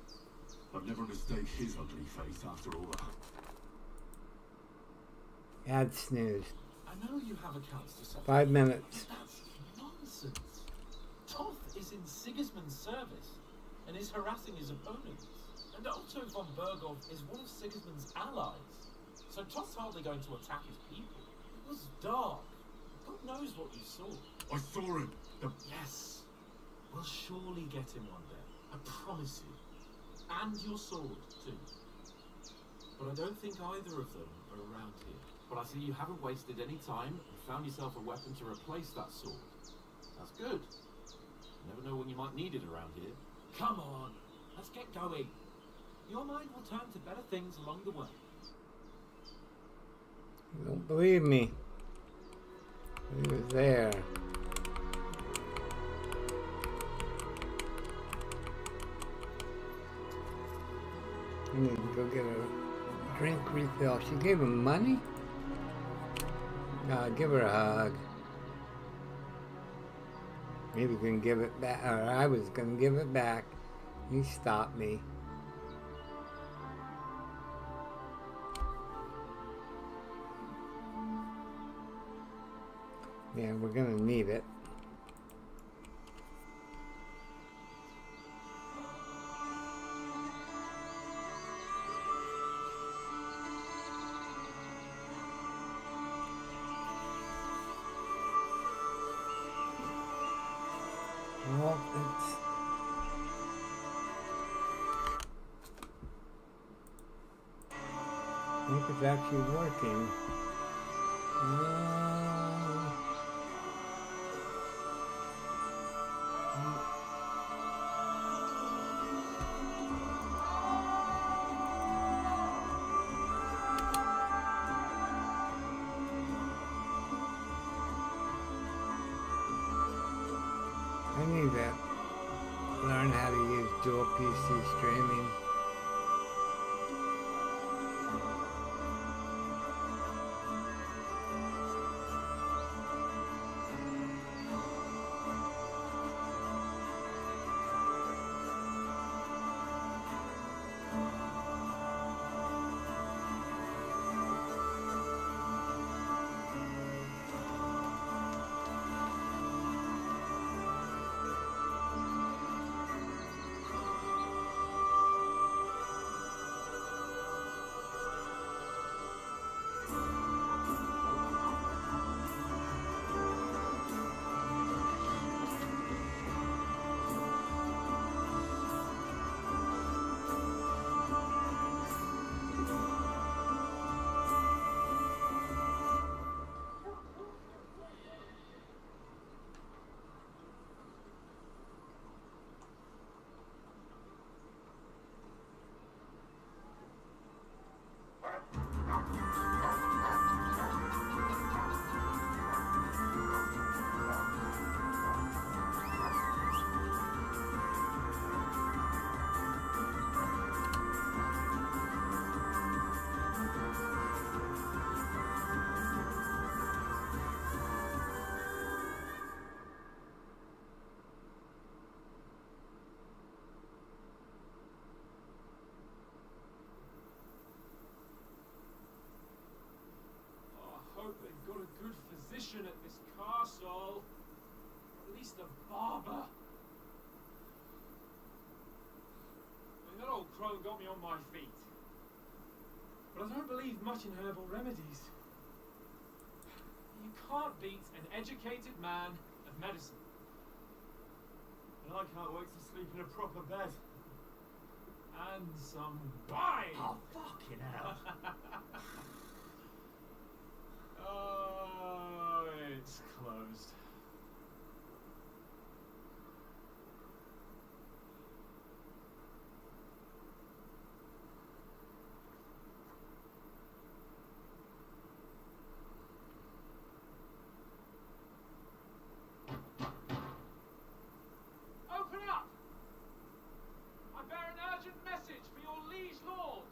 I've never mistaken his ugly face after all that. Add snooze. I know you have accounts to settle. 5 minutes. That's nonsense. Toth is in Sigismund's service and is harassing his opponents. And Otto von Burgov is one of Sigismund's allies. So Toth's hardly going to attack his people. It was dark. God knows what you saw. I saw him. Yes. We'll surely get him one day. I promise you. And your sword, too. But I don't think either of them are around here. But I see you haven't wasted any time and found yourself a weapon to replace that sword. That's good. You never know when you might need it around here. Come on, let's get going. Your mind will turn to better things along the way. You don't believe me. He was there. I need to go get a drink refill. She gave him money? Give her a hug. Maybe we can give it back. Or I was going to give it back. You stopped me. Yeah, we're going to need it. Well, I think it's actually working. good physician at this castle. At least a barber. That old crone got me on my feet. But I don't believe much in herbal remedies. You can't beat an educated man of medicine. And I can't wait to sleep in a proper bed. And some wine! Oh, fucking hell. Oh, it's closed. Open up! I bear an urgent message for your liege lord.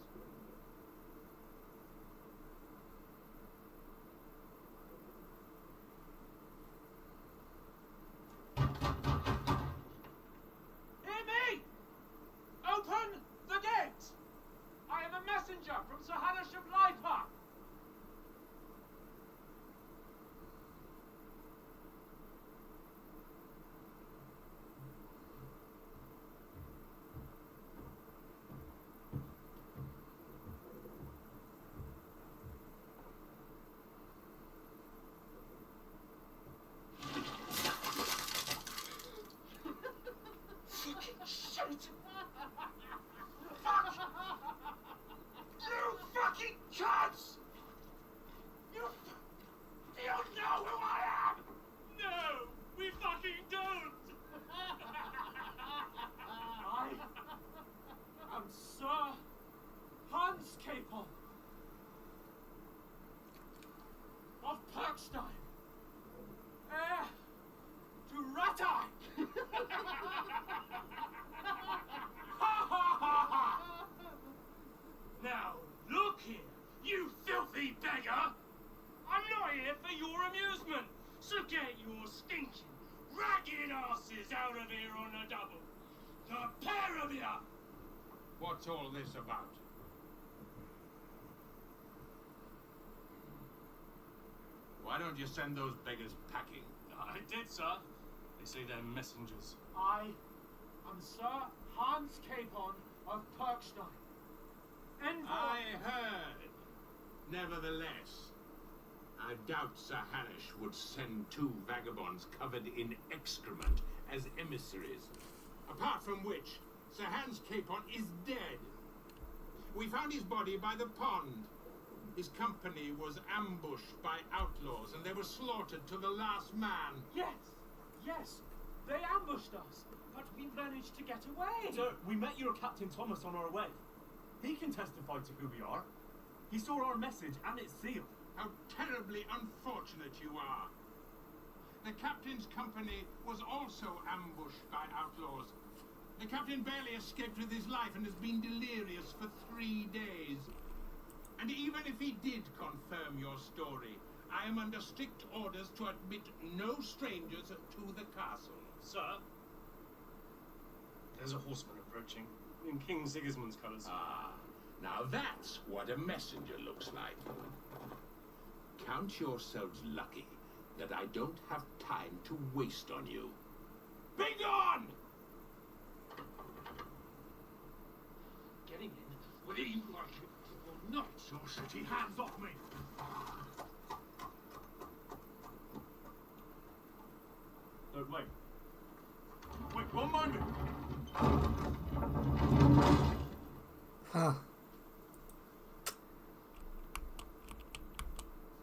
Hear me! Open the gate! I am a messenger from Sir Hanish of Lipa. Shit! Fuck! You fucking cunts! You know who I am? No, we fucking don't! I am Sir Hans Capon of Perkstein, heir to Ratai! Now, look here, you filthy beggar! I'm not here for your amusement, so get your stinking, ragged asses out of here on the double. The pair of you! What's all this about? Why don't you send those beggars packing? I did, sir. They say they're messengers. I am Sir Hans Capon of Perkstein. I heard. Nevertheless, I doubt Sir Hanish would send two vagabonds covered in excrement as emissaries. Apart from which, Sir Hans Capon is dead. We found his body by the pond. His company was ambushed by outlaws and they were slaughtered to the last man. Yes, they ambushed us, but we managed to get away. Sir, we met your Captain Thomas on our way. He can testify to who we are. He saw our message and it's sealed. How terribly unfortunate you are. The captain's company was also ambushed by outlaws. The captain barely escaped with his life and has been delirious for 3 days. And even if he did confirm your story, I am under strict orders to admit no strangers to the castle. Sir, there's a horseman approaching in King Sigismund's colours. Ah, now that's what a messenger looks like. Count yourselves lucky that I don't have time to waste on you. Be gone! Getting in with evil like you will not your city. Hands off me! No, wait. Wait, one moment! Huh.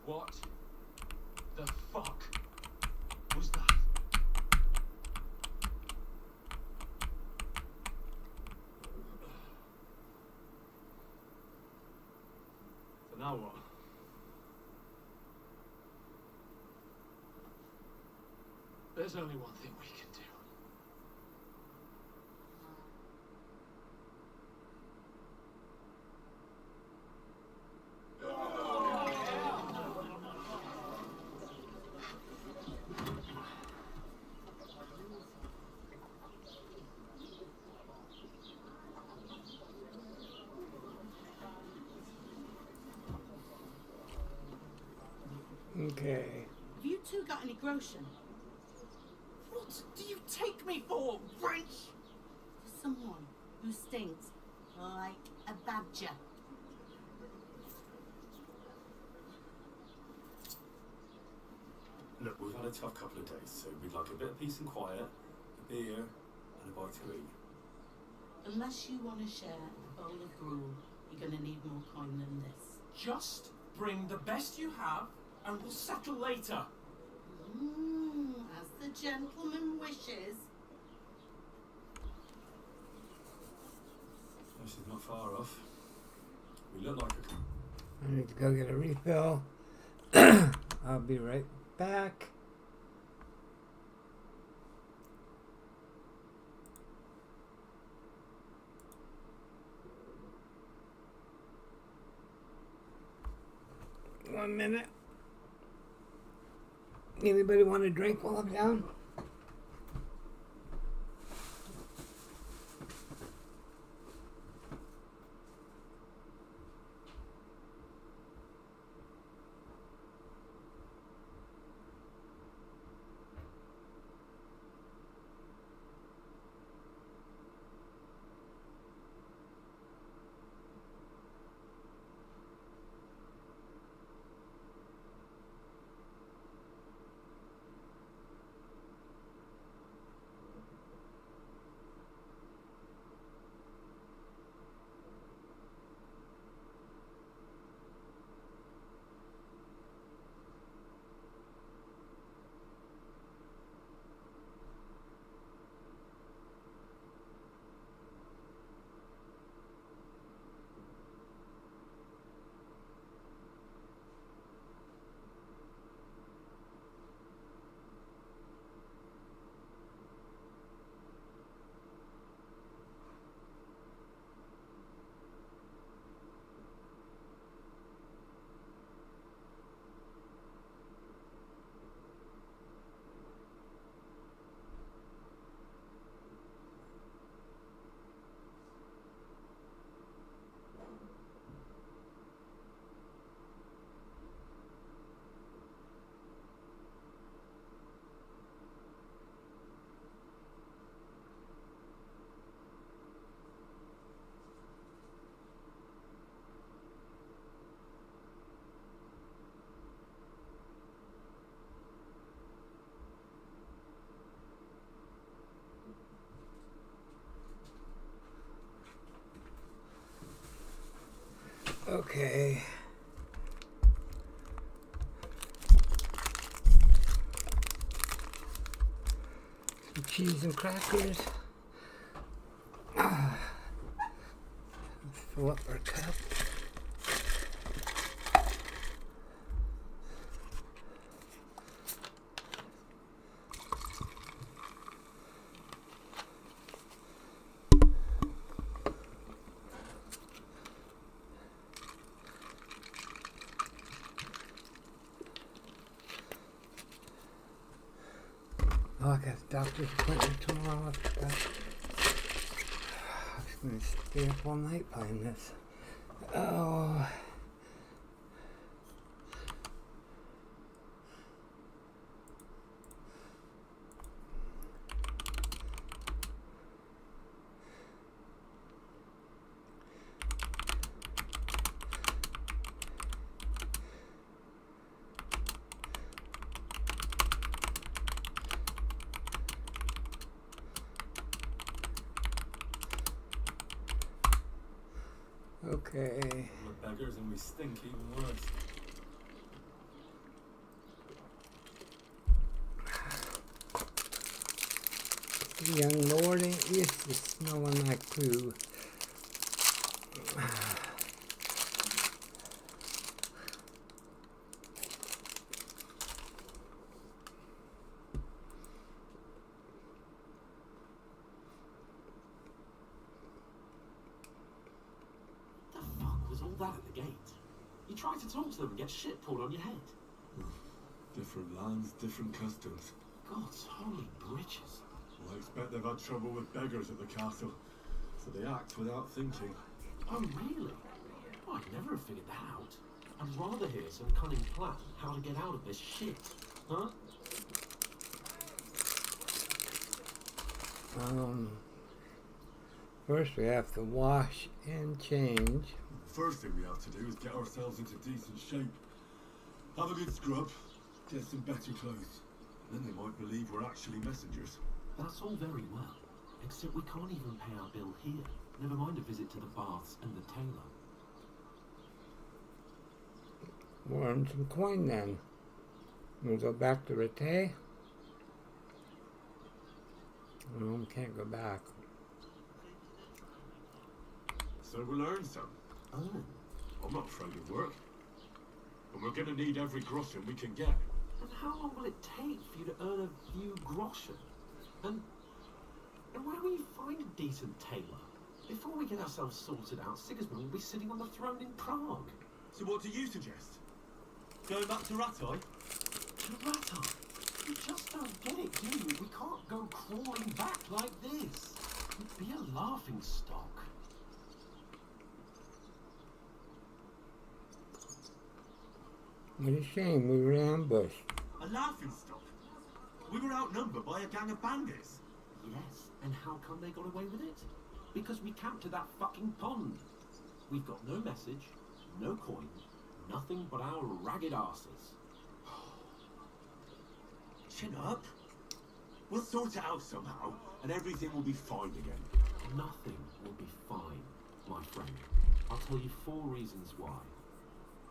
What the fuck was that? So now what? There's only one thing we can do. Okay. Have you two got any groschen? What do you take me for, wench? For someone who stinks like a badger. Look, we've had a tough couple of days, so we'd like a bit of peace and quiet, a beer, and a bite to eat. Unless you want to share a bowl of gruel, you're going to need more coin than this. Just bring the best you have, and we'll settle later. As the gentleman wishes. This is not far off. We look like a... I need to go get a refill. I'll be right back. One minute. Anybody want a drink while I'm down? Okay. Some cheese and crackers. Fill up our cup. Oh, I got a doctor's appointment tomorrow. I forgot. I was going to stay up all night playing this. Oh. Okay. We're beggars and we stink even worse. The young lord ain't used to smelling like poo. That at the gate. You try to talk to them and get shit pulled on your head. Different lands, different customs. God's holy britches. Well, I expect they've had trouble with beggars at the castle, so they act without thinking. Oh, really? Oh, I'd never have figured that out. I'd rather hear some cunning plan how to get out of this shit, huh? First we have to wash and change. First thing we have to do is get ourselves into decent shape. Have a good scrub, get some better clothes. Then they might believe we're actually messengers. That's all very well, except we can't even pay our bill here. Never mind a visit to the baths and the tailor. We'll earn some coin then. We'll go back to Rete. No, can't go back. So we'll earn some. Oh. I'm not afraid of work. And we're gonna need every groschen we can get. And how long will it take for you to earn a few groschen? And where will you find a decent tailor? Before we get ourselves sorted out, Sigismund will be sitting on the throne in Prague. So what do you suggest? Going back to Ratai? To Ratai? You just don't get it, do you? We can't go crawling back like this. It'd be a laughing stock. What a shame, we were ambushed. A laughing stock? We were outnumbered by a gang of bandits. Yes, and how come they got away with it? Because we camped at that fucking pond. We've got no message, no coin, nothing but our ragged arses. Chin up. We'll sort it out somehow, and everything will be fine again. Nothing will be fine, my friend. I'll tell you 4 reasons why.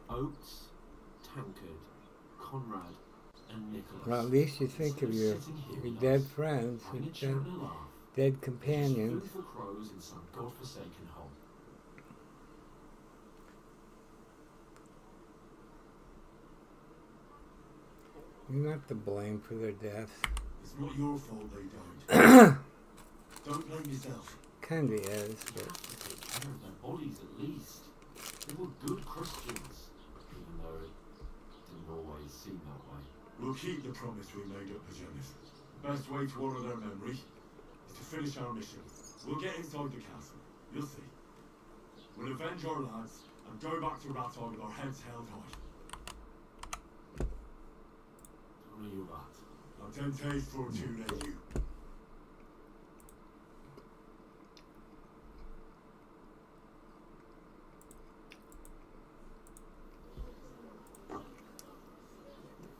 Oates, Tankard, Conrad, and Nicholas. Well, at least you think of your dead friends, your dead companions. Food for crows in some godforsaken hole. You're not to blame for their deaths. It's not your fault they died. Don't blame yourself. Kinda is, but... You have to take care of their bodies at least. They were good Christians, even though it didn't always seem that way. We'll keep the promise we made at Pajamas. The best way to honour their memory is to finish our mission. We'll get inside the castle. You'll see. We'll avenge our lads and go back to Ratai with our heads held high. Only you that. Attente fortune you.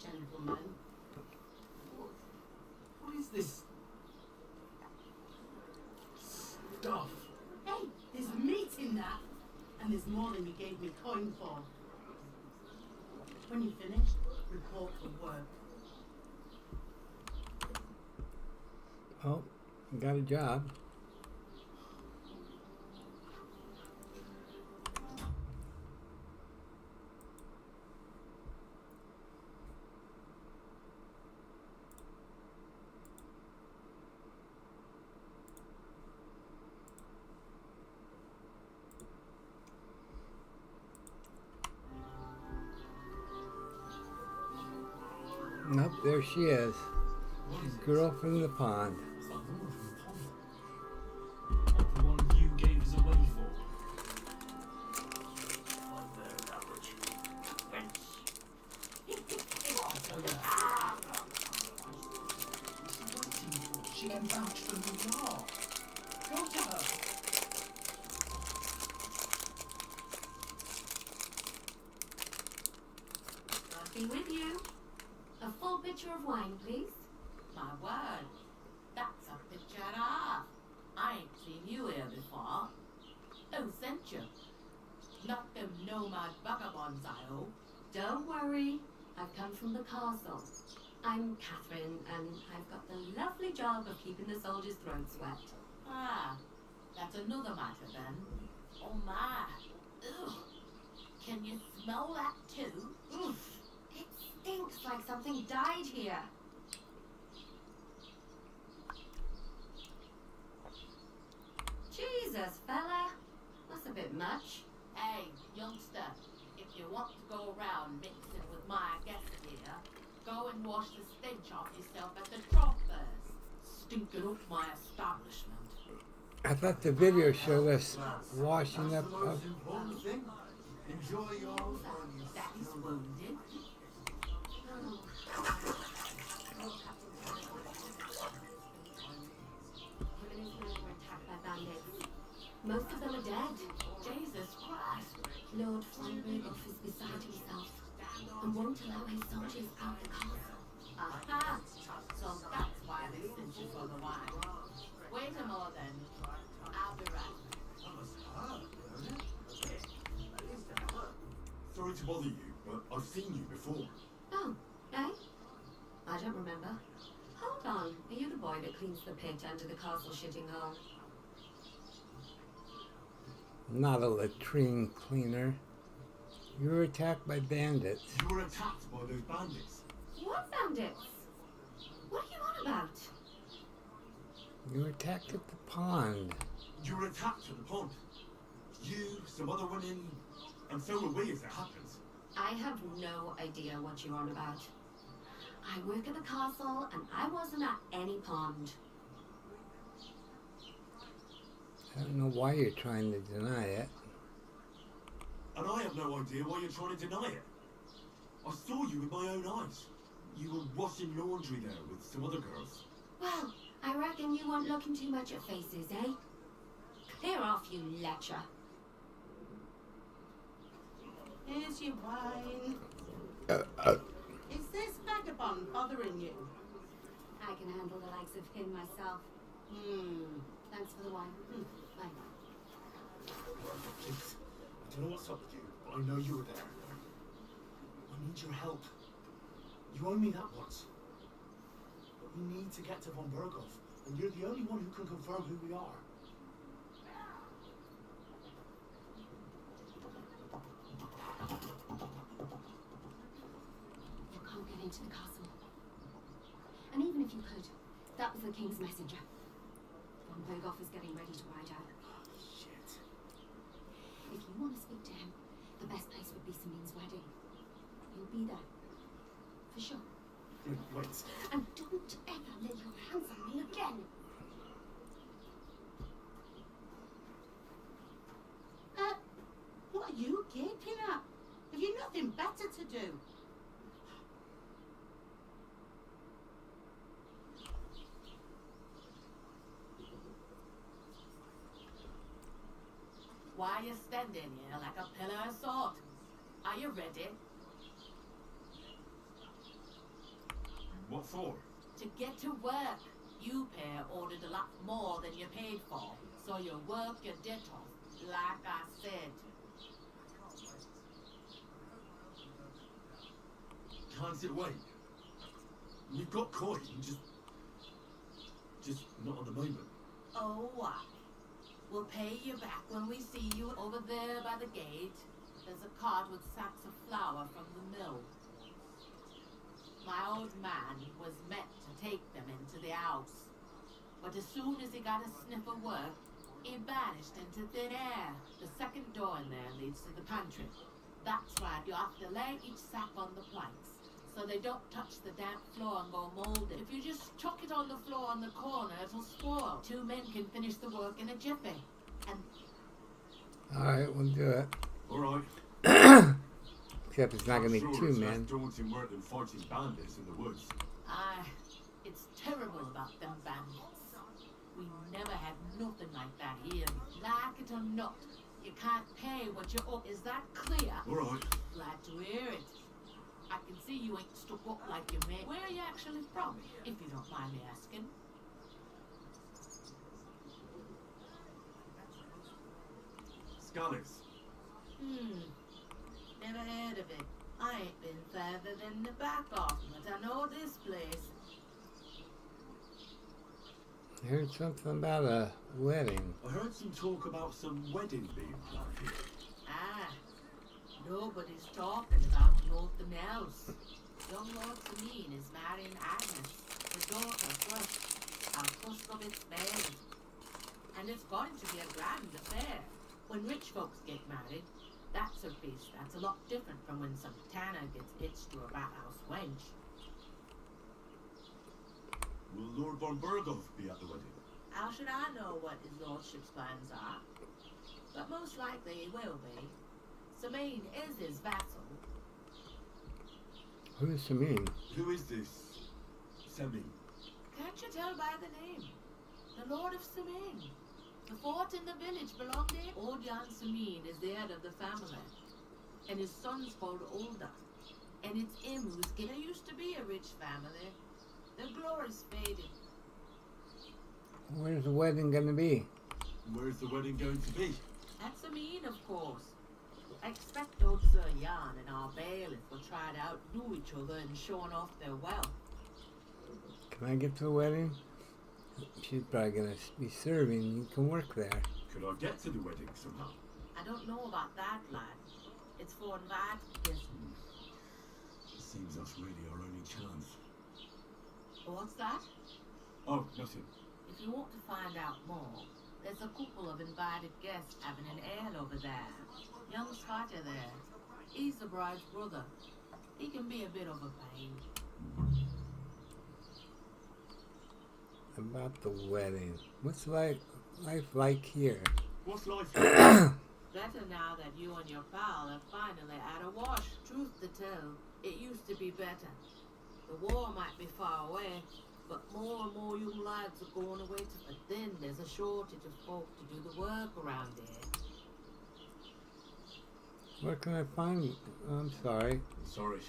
Gentlemen. What is this stuff? Hey, there's meat in that. And there's more than you gave me coin for. When you finish, report for work. Oh, got a job. Nope, there she is. Girl from the pond. Like the one you gave us away for. Thanks. She can vouch for New York. Go to her. I'll be with you. A full pitcher of wine, please. My word. That's a picture and a half. I ain't seen you here before. Who sent you? Not them nomad vagabonds, I hope. Don't worry. I've come from the castle. I'm Catherine, and I've got the lovely job of keeping the soldiers' throats wet. Ah, that's another matter then. Oh my. Ugh. Can you smell that too? Oof. It stinks like something died here. Jesus, fella. That's a bit much. Hey, youngster, if you want to go around mixing with my guests here, go and wash the stench off yourself at the trough first. Stinking up my establishment. I thought the video showed us washing up. Important thing. Enjoy Enjoy your fun. That is wounded. Him and his men were attacked by bandits. Most of them are dead. Jesus Christ. Lord Flybergoff is beside himself and won't allow his soldiers out the castle. Aha! So that's why they sent you for the wine. Wait a moment then. I'll be right. Sorry to bother you, but I've seen you before. Oh, eh? I don't remember. Hold on. Are you the boy that cleans the pit under the castle shitting hole? Not a latrine cleaner. You were attacked by bandits. You were attacked by those bandits. What bandits? What are you on about? You were attacked at the pond. You were attacked at the pond. You, some other women, and so were we as it happens. I have no idea what you're on about. I work at the castle and I wasn't at any pond. I don't know why you're trying to deny it. And I have no idea why you're trying to deny it. I saw you with my own eyes. You were washing laundry there with some other girls. Well, I reckon you weren't looking too much at faces, eh? Clear off, you lecher. Here's your wine. Is this vagabond bothering you? I can handle the likes of him myself. Thanks for the wine. Bye. Please, I don't know what's up with you, but I know you were there. I need your help. You owe me that once. But we need to get to von Berghoff, and you're the only one who can confirm who we are. You can't get into the castle. And even if you could, that was the king's messenger. Von Berghoff is getting ready to ride out. Shit. If you want to speak to him, the best place would be Samin's wedding. You'll be there. For sure. Wait. And don't ever lay your hands on me again. What are you gaping at? Have you nothing better to do? Why are you standing here like a pillar of salt? Are you ready? What for? To get to work. You pair ordered a lot more than you paid for, so you work your debt off, like I said. Can't it wait? We've got coin, just not at the moment. Oh, what? We'll pay you back when we see you over there by the gate. There's a cart with sacks of flour from the mill. My old man was meant to take them into the house. But as soon as he got a sniff of work, he vanished into thin air. The second door in there leads to the pantry. That's right, you have to lay each sack on the planks, so they don't touch the damp floor and go molded. If you just chuck it on the floor on the corner, it'll spoil. 2 men can finish the work in a jiffy. And Alright, we'll do it. Alright. Except it's not going to be I'm 2 sure it's men. less daunting work than fighting bandits in the woods. it's terrible about them bandits. We never had nothing like that here. Like it or not, you can't pay what you owe. Is that clear? Alright. Glad to hear it. I can see you ain't stuck up like you made. Where are you actually from, if you don't mind me asking? Scallies. Never heard of it. I ain't been further than the back off, but I know this place. I heard something about a wedding. I heard some talk about some wedding being planned here. Nobody's talking about nothing else. Young Lord Samin is marrying Agnes, his daughter first, and first of its married. And it's going to be a grand affair. When rich folks get married, that's a feast that's a lot different from when some tanner gets hitched to a rat-house wench. Will Lord von Berghoff be at the wedding? How should I know what his lordship's plans are? But most likely he will be. Sameen is his vassal. Who's Sameen? Who is this Semi? Can't you tell by the name? The Lord of Sameen. The fort in the village belonged to him. Old Jan Sameen is the head of the family, and his son's called Olda. And it's him who's there used to be a rich family. The glory's faded. Where's the wedding gonna be? Where's the wedding going to be? At Sameen, of course. I expect old Sir Jan and our bailiff will try to outdo each other in showing off their wealth. Can I get to the wedding? She's probably gonna be serving. You can work there. Could I get to the wedding somehow? I don't know about that, lad. It's for invited guests. It seems that's really our only chance. What's that? Oh, nothing. If you want to find out more, there's a couple of invited guests having an ale over there. Young Spider there. He's the bride's brother. He can be a bit of a pain. About the wedding. What's life like here? What's life like? Better now that you and your pal are finally at a wash. Truth to tell, it used to be better. The war might be far away, but more and more young lads are going away to... But then there's a shortage of folk to do the work around here. Where can I find? I'm sorry. Sorry.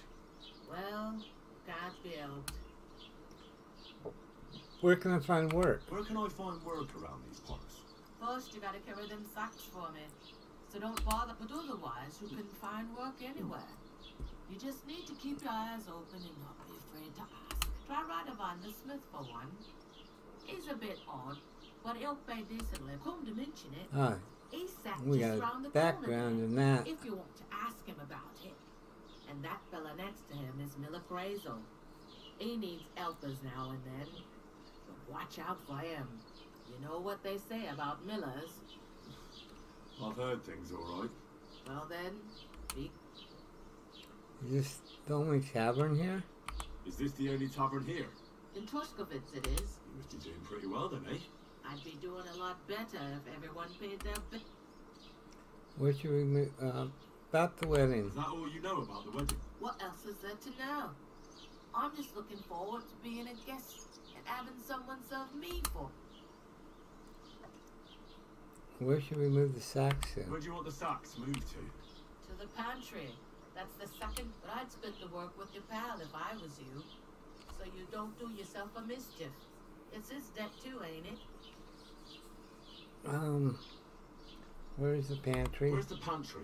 Well, can't be helped. Where can I find work? Where can I find work around these parts? First, you gotta carry them sacks for me. So don't bother, but otherwise, you can find work anywhere. You just need to keep your eyes open and not be afraid to ask. Try Radovan the Smith for one. He's a bit odd, but he'll pay decently. Come to mention it. Ah, He's sat we just got round a the corner background there, in that. if you want to ask him about it. And that fella next to him is Miller Crazel. He needs helpers now and then. But watch out for him. You know what they say about Millers. I've heard things all right. Well then, be... Is this the only tavern here? Is this the only tavern here? In Tuskovitz it is. You must be doing pretty well then, eh? I'd be doing a lot better if everyone paid their bill. Where should we move? About the wedding. Is that all you know about the wedding? What else is there to know? I'm just looking forward to being a guest and having someone serve me for. Where should we move the sacks to? Where do you want the sacks moved to? To the pantry. That's the second, but I'd split the work with your pal if I was you. So you don't do yourself a mischief. It's his debt too, ain't it? Where's the pantry? Where's the pantry?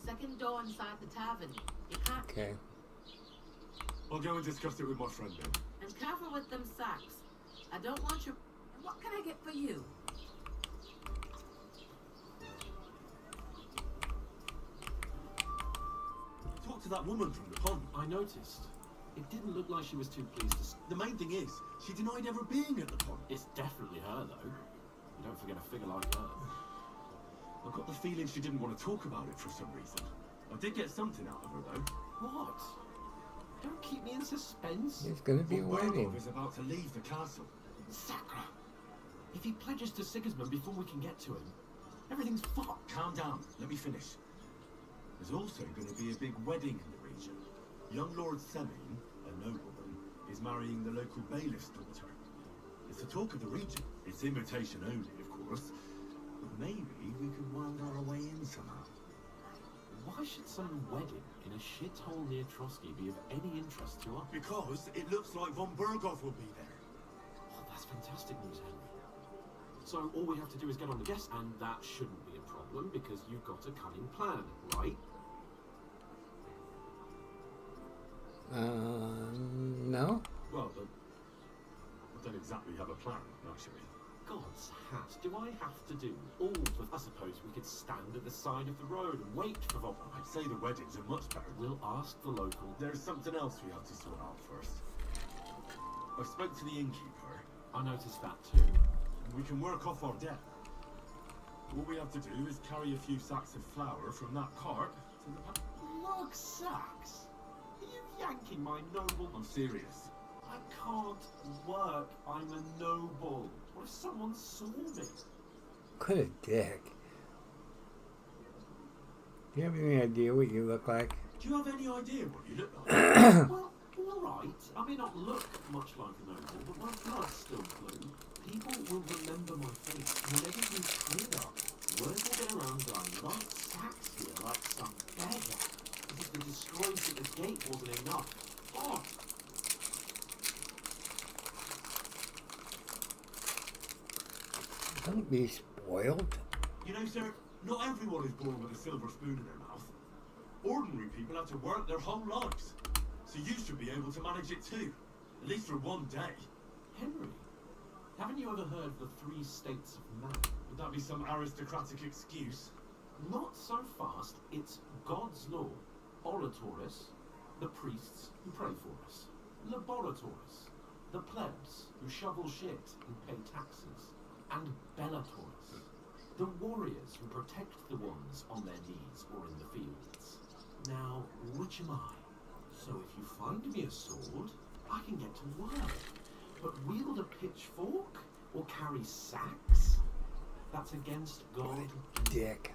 Second door inside the tavern. You can't... Okay. I'll go and discuss it with my friend then. And careful with them sacks. I don't want you... What can I get for you? Talk to that woman from the pond. I noticed. It didn't look like she was too pleased to... The main thing is, she denied ever being at the pond. It's definitely her, though. You don't forget a figure like her. I got the feeling she didn't want to talk about it for some reason. I did get something out of her, though. What? Don't keep me in suspense. It's gonna be a wedding. Borgov is about to leave the castle. Sacra! If he pledges to Sigismund before we can get to him, everything's fucked. Calm down. Let me finish. There's also going to be a big wedding in the region. Young Lord Semin, a nobleman, is marrying the local bailiff's daughter. It's the talk of the region. It's invitation only, of course. But maybe we could wind our way in somehow. Why should some wedding in a shithole near Trotsky be of any interest to us? Because it looks like von Berghoff will be there. Oh, that's fantastic news, Henry. So all we have to do is get on the guest, and that shouldn't be a problem because you've got a cunning plan, right? No? Well, I don't exactly have a plan, actually. God's hat, do I have to do all the... I suppose we could stand at the side of the road and wait for Bob. I'd say the weddings are much better. We'll ask the local... There's something else we have to sort out first. I spoke to the innkeeper. I noticed that too. We can work off our debt. All we have to do is carry a few sacks of flour from that cart to the... Look, sacks! Are you yanking my noble... I'm serious. I can't work. I'm a noble. What if someone saw me? What a dick. Do you have any idea what you look like? Do you have any idea what you look like? Well, alright. I may not look much like a noble, but my blood's still blue. People will remember my face. Whenever you cleared up, word will get around that I lost sacks here like some beggar. As if the disgrace at the gate wasn't enough. Oh! Don't be spoiled. You know, sir, not everyone is born with a silver spoon in their mouth. Ordinary people have to work their whole lives. So you should be able to manage it too. At least for one day. Henry, haven't you ever heard of the 3 states of man? Would that be some aristocratic excuse? Not so fast. It's God's law. Oratoris, the priests who pray for us. Laboratoris, the plebs who shovel shit and pay taxes. And Bellatoris, the warriors who protect the ones on their knees or in the fields. Now, which am I? So if you find me a sword, I can get to work. But wield a pitchfork or carry sacks? That's against God. Dick.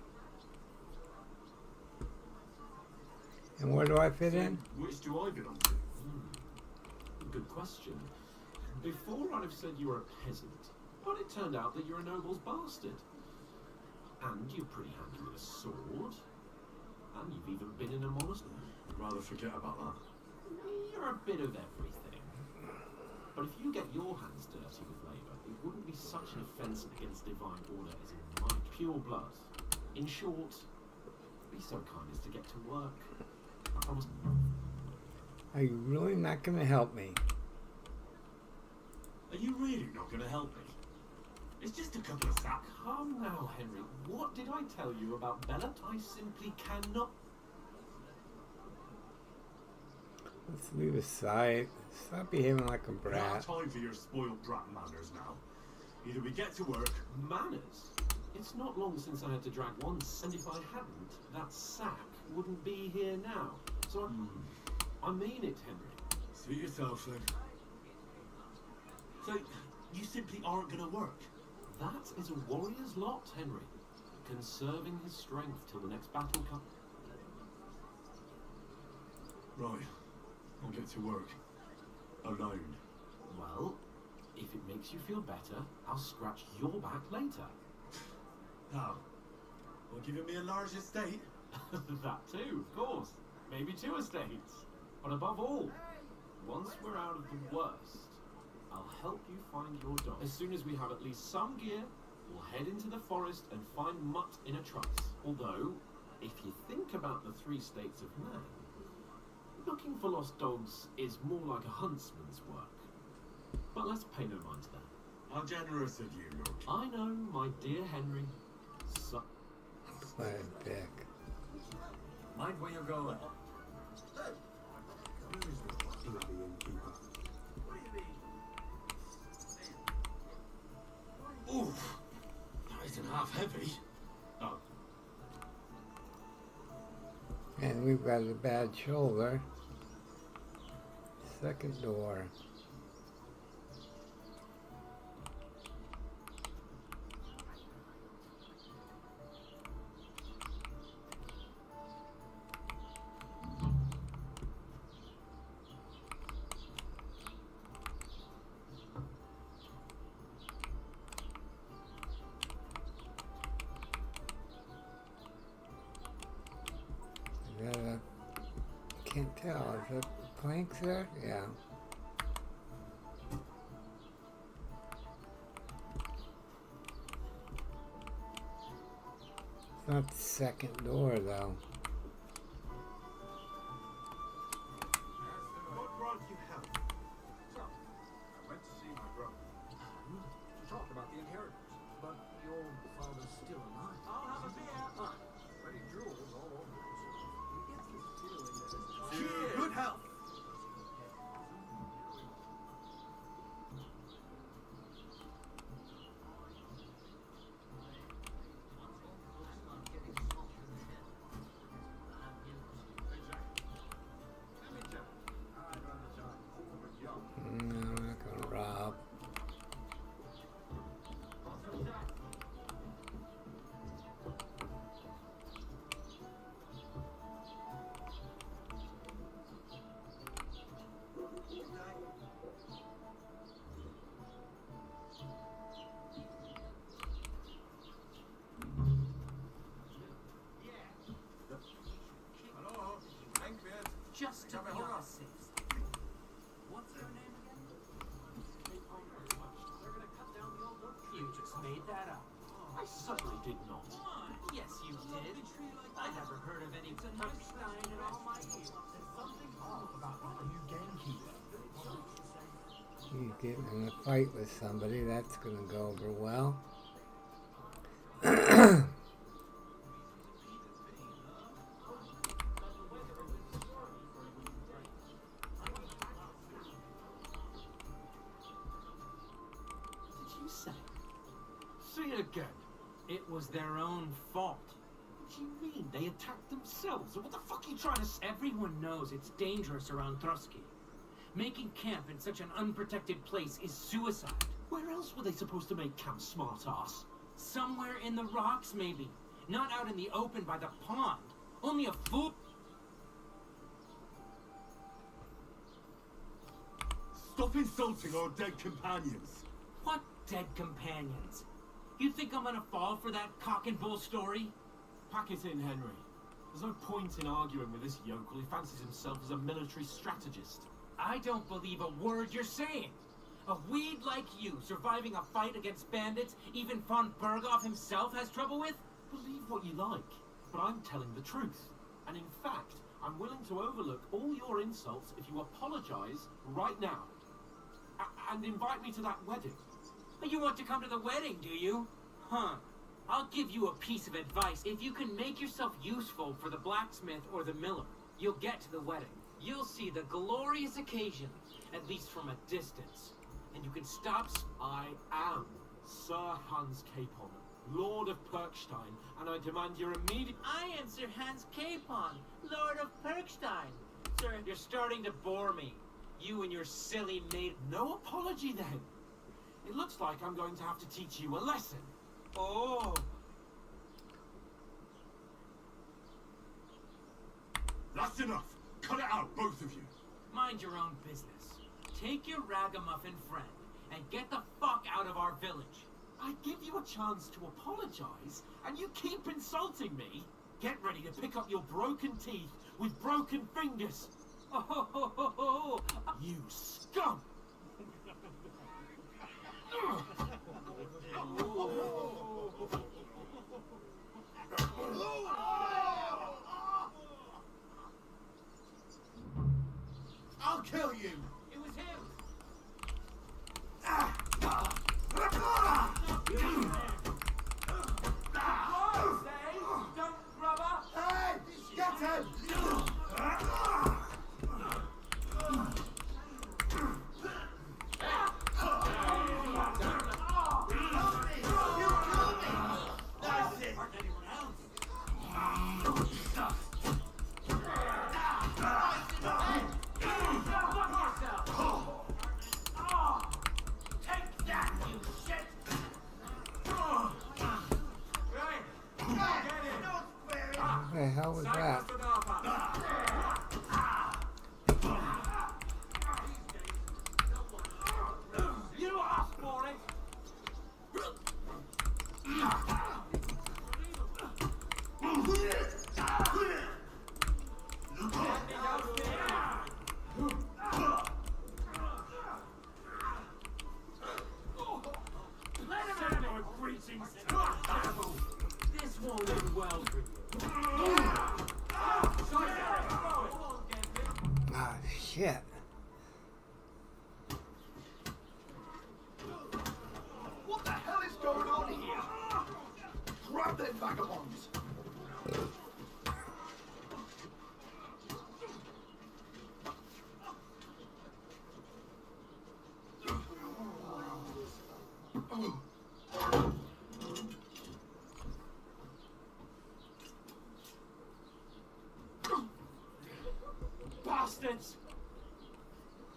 And where do I fit in? Which do I belong to? Good question. Before I'd have said you were a peasant, but it turned out that you're a noble's bastard. And you're pretty handy with a sword. And you've even been in a monastery. I'd rather forget about that. You're a bit of everything. But if you get your hands dirty with labour, it wouldn't be such an offence against divine order as in my pure blood. In short, be so kind as to get to work. I promise. Are you really not going to help me? Are you really not going to help me? It's just a couple of sacks. Come now, Henry. What did I tell you about Bella? I simply cannot. Let's leave aside. Stop behaving like a Not brat. time for your spoiled brat manners now. Either we get to work. Manners? It's not long since I had to drag one, and if I hadn't, that sack wouldn't be here now. So I mean it, Henry. Suit yourself, then. So, you simply aren't going to work? That is a warrior's lot, Henry. Conserving his strength till the next battle comes. Right. I'll get to work. Alone. Well, if it makes you feel better, I'll scratch your back later. How? Well, giving me a large estate? That too, of course. Maybe 2 estates. But above all, once we're out of the worst, I'll help you find your dog. As soon as we have at least some gear, we'll head into the forest and find Mutt in a trice. Although, if you think about the 3 states of man, looking for lost dogs is more like a huntsman's work. But let's pay no mind to that. How generous of you, Lord. I know, my dear Henry. What a dick. Mind where you're going. Oof. That isn't half heavy. Oh. And we've got a bad shoulder. Second door. Can't tell. Is there planks there? Yeah. It's not the second door, though. What brought you help? So, I went to see my brother. To talk about the inheritance. But your father's still alive. I'll have a beer. Ready jewels all over him. Cheers. Good health. just to be on the safe side. What's your name again? They're gonna cut down the old oak tree. You just made that up. I certainly did not. Yes, you did. I never heard of any Perkstein in all my years. There's something off about the new gamekeeper. You get in a fight with somebody, that's going to go over well. Say it again. It was their own fault. What do you mean? They attacked themselves? What the fuck are you trying to say? Everyone knows it's dangerous around Trotsky. Making camp in such an unprotected place is suicide. Where else were they supposed to make camp, smart-ass? Somewhere in the rocks, maybe. Not out in the open by the pond. Only a fool... Stop insulting our dead companions. What dead companions? You think I'm gonna fall for that cock and bull story? Pack it in, Henry. There's no point in arguing with this yokel who fancies himself as a military strategist. I don't believe a word you're saying. A weed like you surviving a fight against bandits even von Berghoff himself has trouble with? Believe what you like, but I'm telling the truth. And in fact, I'm willing to overlook all your insults if you apologize right now. And invite me to that wedding. You want to come to the wedding, do you? Huh. I'll give you a piece of advice. If you can make yourself useful for the blacksmith or the miller, you'll get to the wedding. You'll see the glorious occasion, at least from a distance. And you can stop... I am Sir Hans Capon, Lord of Perkstein, and I demand your immediate... I am Sir Hans Capon, Lord of Perkstein. Sir, you're starting to bore me. You and your silly maid... No apology, then. It looks like I'm going to have to teach you a lesson. Oh. That's enough. Cut it out, both of you. Mind your own business. Take your ragamuffin friend and get the fuck out of our village. I give you a chance to apologize, and you keep insulting me. Get ready to pick up your broken teeth with broken fingers. Oh, you scum! I'll kill you! It was him! Don't rubber! Hey! Get him! What the hell was that? You asked for it! This won't end well for you. Ah, shit. What the hell is going on here? Grab them vagabonds! Bastards!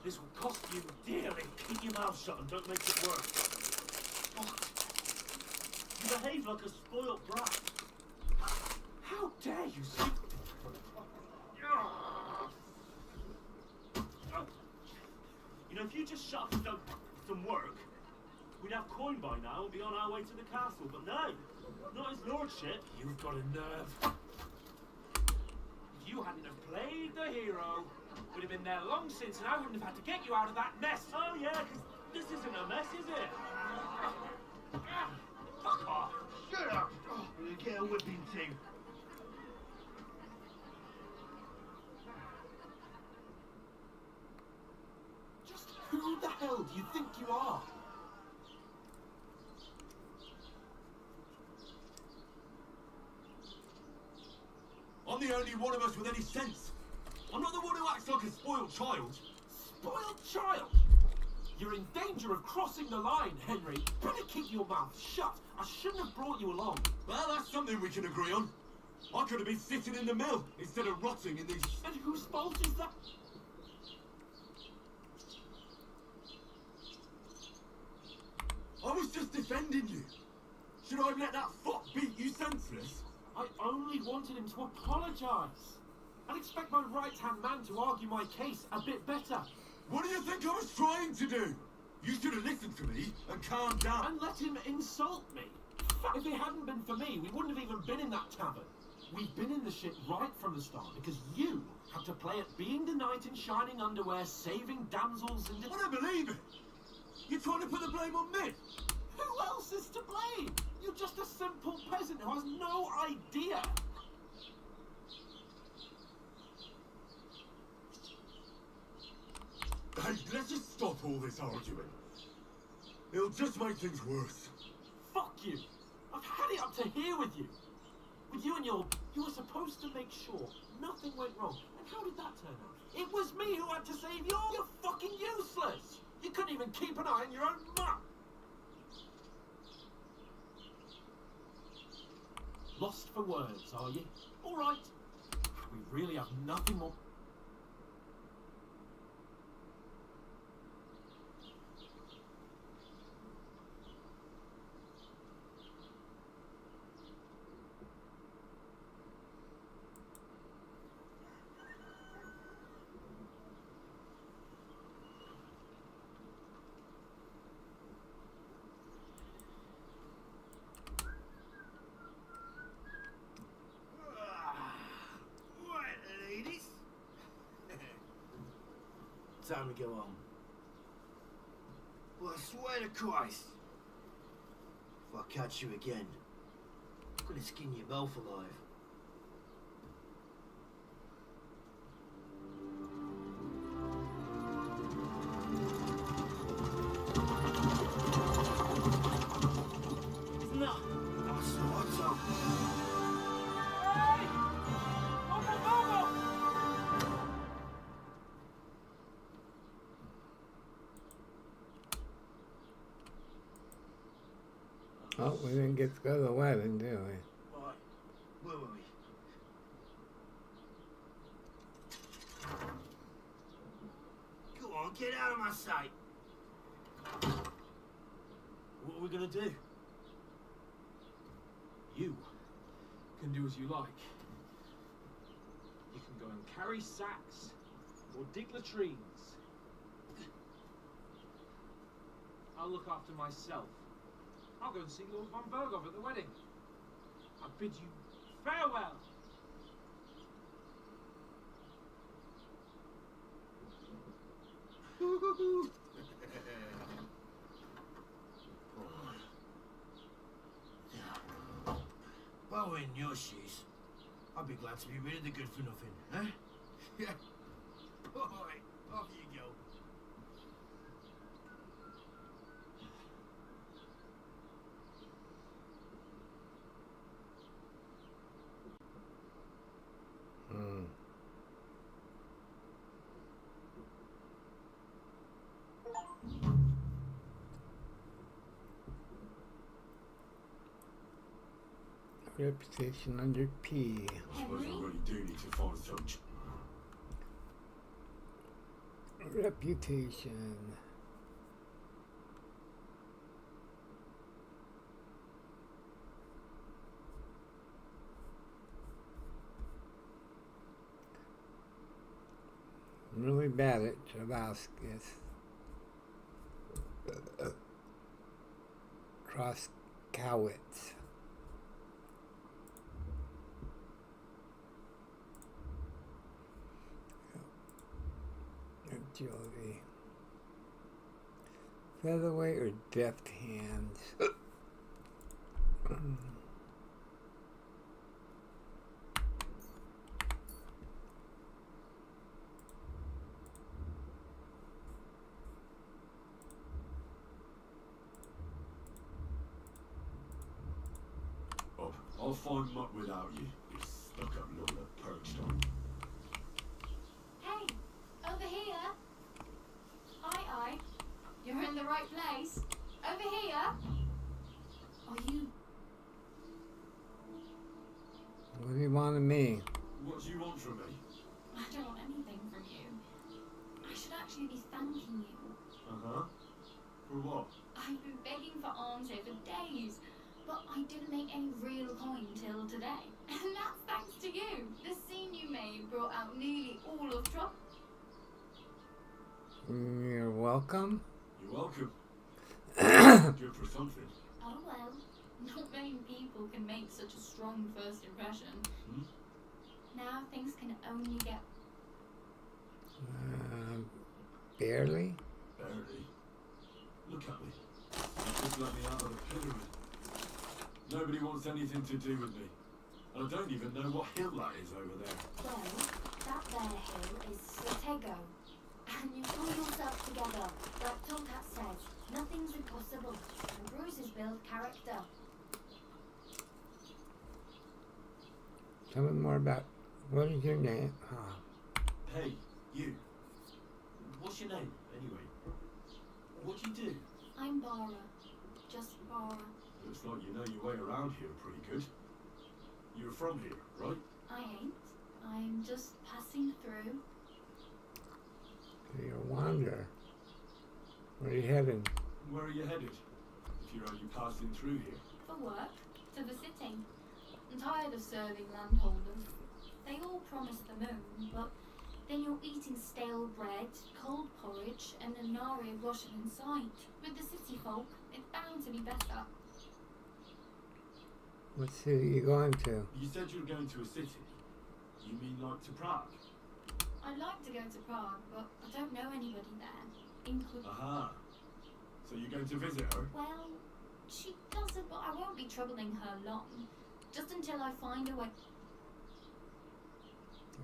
This will cost you dearly. Keep your mouth shut and don't make it work. You behave like a spoiled brat. How dare you, sir? You know, if you just shut up and done some work, we'd have coin by now and be on our way to the castle. But no, not his lordship. You've got a nerve. If you hadn't have played the hero, We'd have been there long since, and I wouldn't have had to get you out of that mess. Oh yeah, 'cause this isn't a mess, is it? Fuck off! Shut up! You get a whipping too. Just who the hell do you think you are? I'm the only one of us with any sense. I'm not the one who acts like a spoiled child. Spoiled child? You're in danger of crossing the line, Henry. Better keep your mouth shut. I shouldn't have brought you along. Well, that's something we can agree on. I could have been sitting in the mill instead of rotting in these... And whose fault is that? I was just defending you. Should I have let that fuck beat you senseless? I only wanted him to apologise. I'd expect my right-hand man to argue my case a bit better. What do you think I was trying to do? You should have listened to me and calmed down. And let him insult me. If it hadn't been for me, we wouldn't have even been in that tavern. We've been in the shit right from the start because you had to play at being the knight in shining underwear, saving damsels and... I don't believe it. You're trying to put the blame on me. Who else is to blame? You're just a simple peasant who has no idea. Hey, let's just stop all this arguing. It'll just make things worse. Fuck you. I've had it up to here with you. With you and your... You were supposed to make sure nothing went wrong. And how did that turn out? It was me who had to save you. You're fucking useless. You couldn't even keep an eye on your own mutt. Lost for words, are you? All right. We really have nothing more... Time to go home. Well, I swear to Christ, if I catch you again, I'm gonna skin you both alive. No. What's up? Hey! Bobo! Oh, we didn't get to go to the wedding, did we? Right. Where were we? Go on, get out of my sight. What are we gonna do? You can do as you like. You can go and carry sacks or dig latrines. I'll look after myself. I'll go and see Lord von Berghoff at the wedding. I bid you farewell. If I were in your shoes, I'd be glad to be rid of the good for nothing, huh? Yeah. Alright, off you go. Reputation under P. I suppose I really do need to find some... Reputation. I'm really bad at Trabowskis. Kroskowitz. agility. Featherweight or deft hands? I'll find muck without you, you stuck-up lord of Perkstone. Hey, over here. Aye. You're in the right place. Over here. Are you? What do you want of me? What do you want from me? I don't want anything from you. I should actually be thanking you. Uh-huh. For what? I've been begging for alms here for days, but I didn't make any real coin till today. And that's thanks to you. The scene you made brought out nearly all of trouble. You're welcome. You're welcome. Good for something. Oh well, not many people can make such a strong first impression. Hmm? Now things can only get... Barely? Barely? Look at me. You just let me out of the pillory. Nobody wants anything to do with me. And I don't even know what hill that is over there. Well, that there hill is Stratego. And you pull yourself together. Like TeknoAxe says, nothing's impossible. And bruises build character. Tell me more about, what is your name? Hey, you. What's your name, anyway? What do you do? I'm Bara. Just Bara. Looks like you know your way around here pretty good. You're from here, right? I ain't. I'm just passing through. You're a wanderer. Where are you heading? Where are you headed? If you're only passing through here. For work. To the city. I'm tired of serving landholders. They all promise the moon, but then you're eating stale bread, cold porridge, and a nari of Russian in sight. With the city folk, it's bound to be better. What city are you going to? You said you were going to a city. You mean like to Prague? I'd like to go to Prague, but I don't know anybody there. Aha. So you're going to visit her? Well, she doesn't, but I won't be troubling her long. Just until I find a way.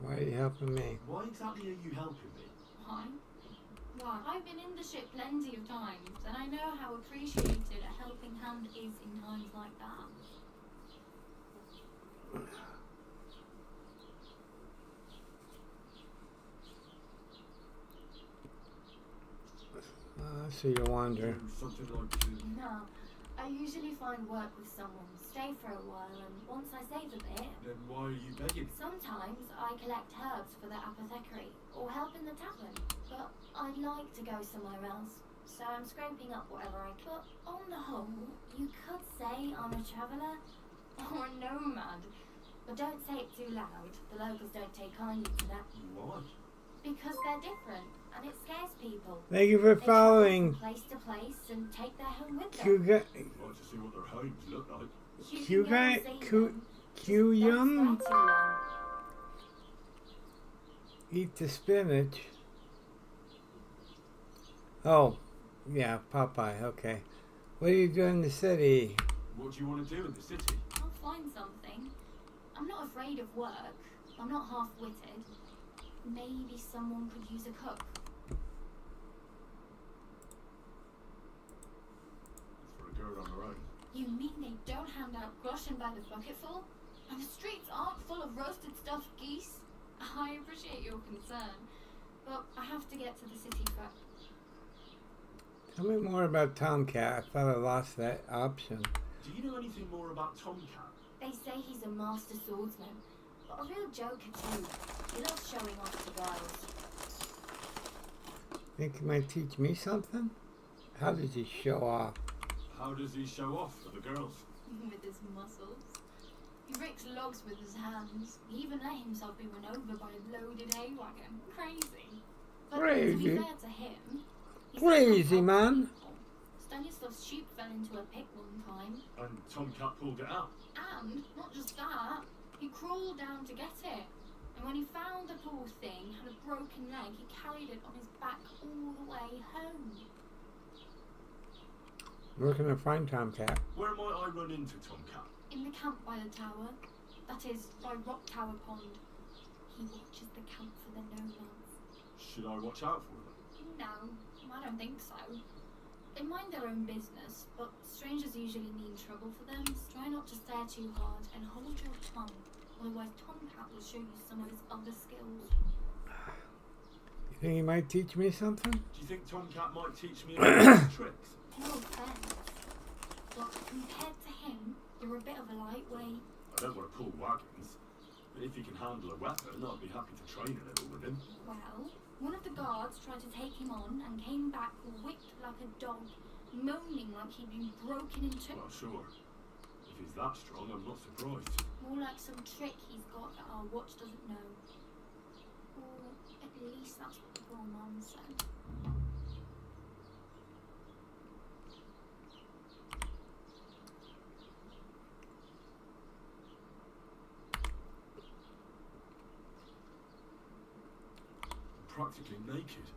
Why are you helping me? Why exactly are you helping me? Why? Why? I've been in the ship plenty of times, and I know how appreciated a helping hand is in times like that. So you wander. Something like No. I usually find work with someone, stay for a while, and once I save a bit... Then why are you begging? Sometimes I collect herbs for the apothecary, or help in the tavern, but I'd like to go somewhere else, so I'm scraping up whatever I can. But on the whole, you could say I'm a traveller, or a nomad, but don't say it too loud, the locals don't take kindly to that. Why? Because they're different, and it scares people. Thank you for They following. travel from place to place and take their home with them. Q-Yum. Like to see what their homes look like. Q-Yum. Eat the spinach. Oh, yeah, Popeye, okay. What are you doing in the city? What do you want to do in the city? I'll find something. I'm not afraid of work. I'm not half-witted. Maybe someone could use a cook. It's for a girl on her own. You mean they don't hand out groschen by the bucketful? And the streets aren't full of roasted stuffed geese? I appreciate your concern, but I have to get to the city first. Tell me more about Tomcat. I thought I lost that option. Do you know anything more about Tomcat? They say he's a master swordsman, but a real joker too. He loves showing off to girls. Think you might teach me something? How does he show off? How does he show off for the girls? With his muscles. He rakes logs with his hands. He even let himself be run over by a loaded hay wagon. Crazy. But to Crazy. be fair to him, he's Crazy, man. Stanislav's sheep fell into a pit one time. And Tomcat pulled it out. And, not just that, he crawled down to get it. And when he found the poor thing had a broken leg, he carried it on his back all the way home. Where can I find Tomcat? Where might I run into Tomcat? In the camp by the tower. That is, by Rock Tower Pond. He watches the camp for the nomads. Should I watch out for them? No, I don't think so. They mind their own business, but strangers usually mean trouble for them. So try not to stare too hard and hold your tongue. Otherwise, Tomcat will show you some of his other skills. You think he might teach me something? Do you think Tomcat might teach me any tricks? No offense. But compared to him, you're a bit of a lightweight. I don't want to pull wagons, but if he can handle a weapon, I'd be happy to train a little with him. Well, one of the guards tried to take him on and came back whipped like a dog, moaning like he'd been broken in two. Well, sure. If he's that strong, I'm not surprised. More like some trick he's got that our watch doesn't know. Or at least that's what the poor mum said. Practically naked.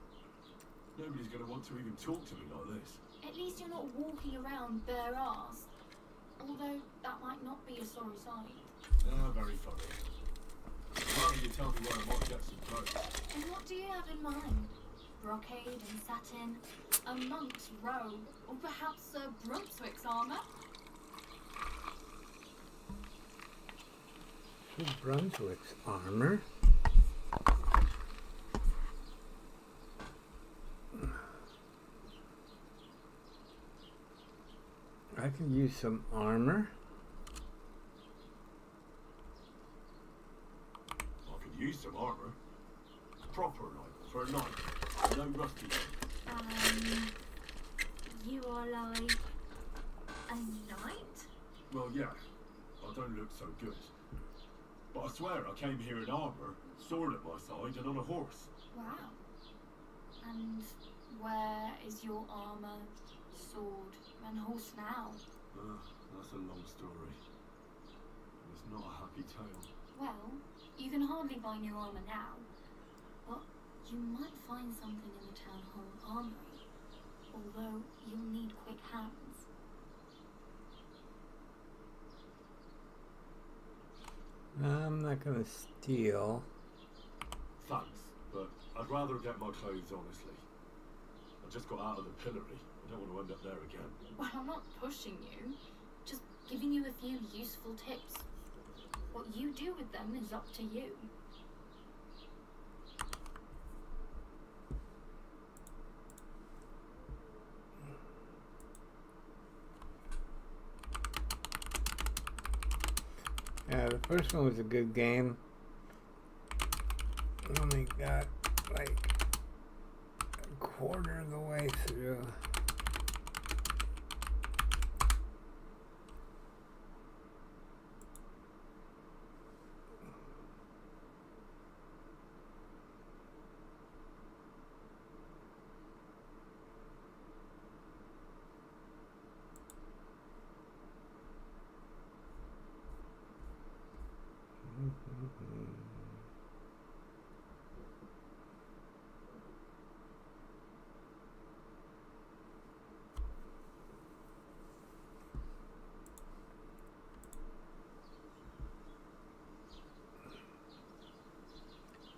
Nobody's going to want to even talk to me like this. At least you're not walking around bare-assed. Although that might not be a sorry sight. Ah, very funny. Why don't you tell me where I might get some clothes? And what do you have in mind? Brocade and satin, a monk's robe, or perhaps Sir Brunswick's armour? Sir Brunswick's armor? I could use some armor. I could use some armor. Proper, like, for a night. No rusty. You are like a knight? Well, yeah. I don't look so good. But I swear I came here in armor, sword at my side, and on a horse. Wow. And where is your armor, sword, and horse now? That's a long story. It's not a happy tale. Well, you can hardly buy new armor now, but you might find something in the town hall armory, although you'll need quick hands. I'm not gonna steal. Thanks, but I'd rather get my clothes honestly. I just got out of the pillory. I don't want to end up there again. Well, I'm not pushing you, just giving you a few useful tips. What you do with them is up to you. Yeah, the first one was a good game. I only got like a quarter of the way through.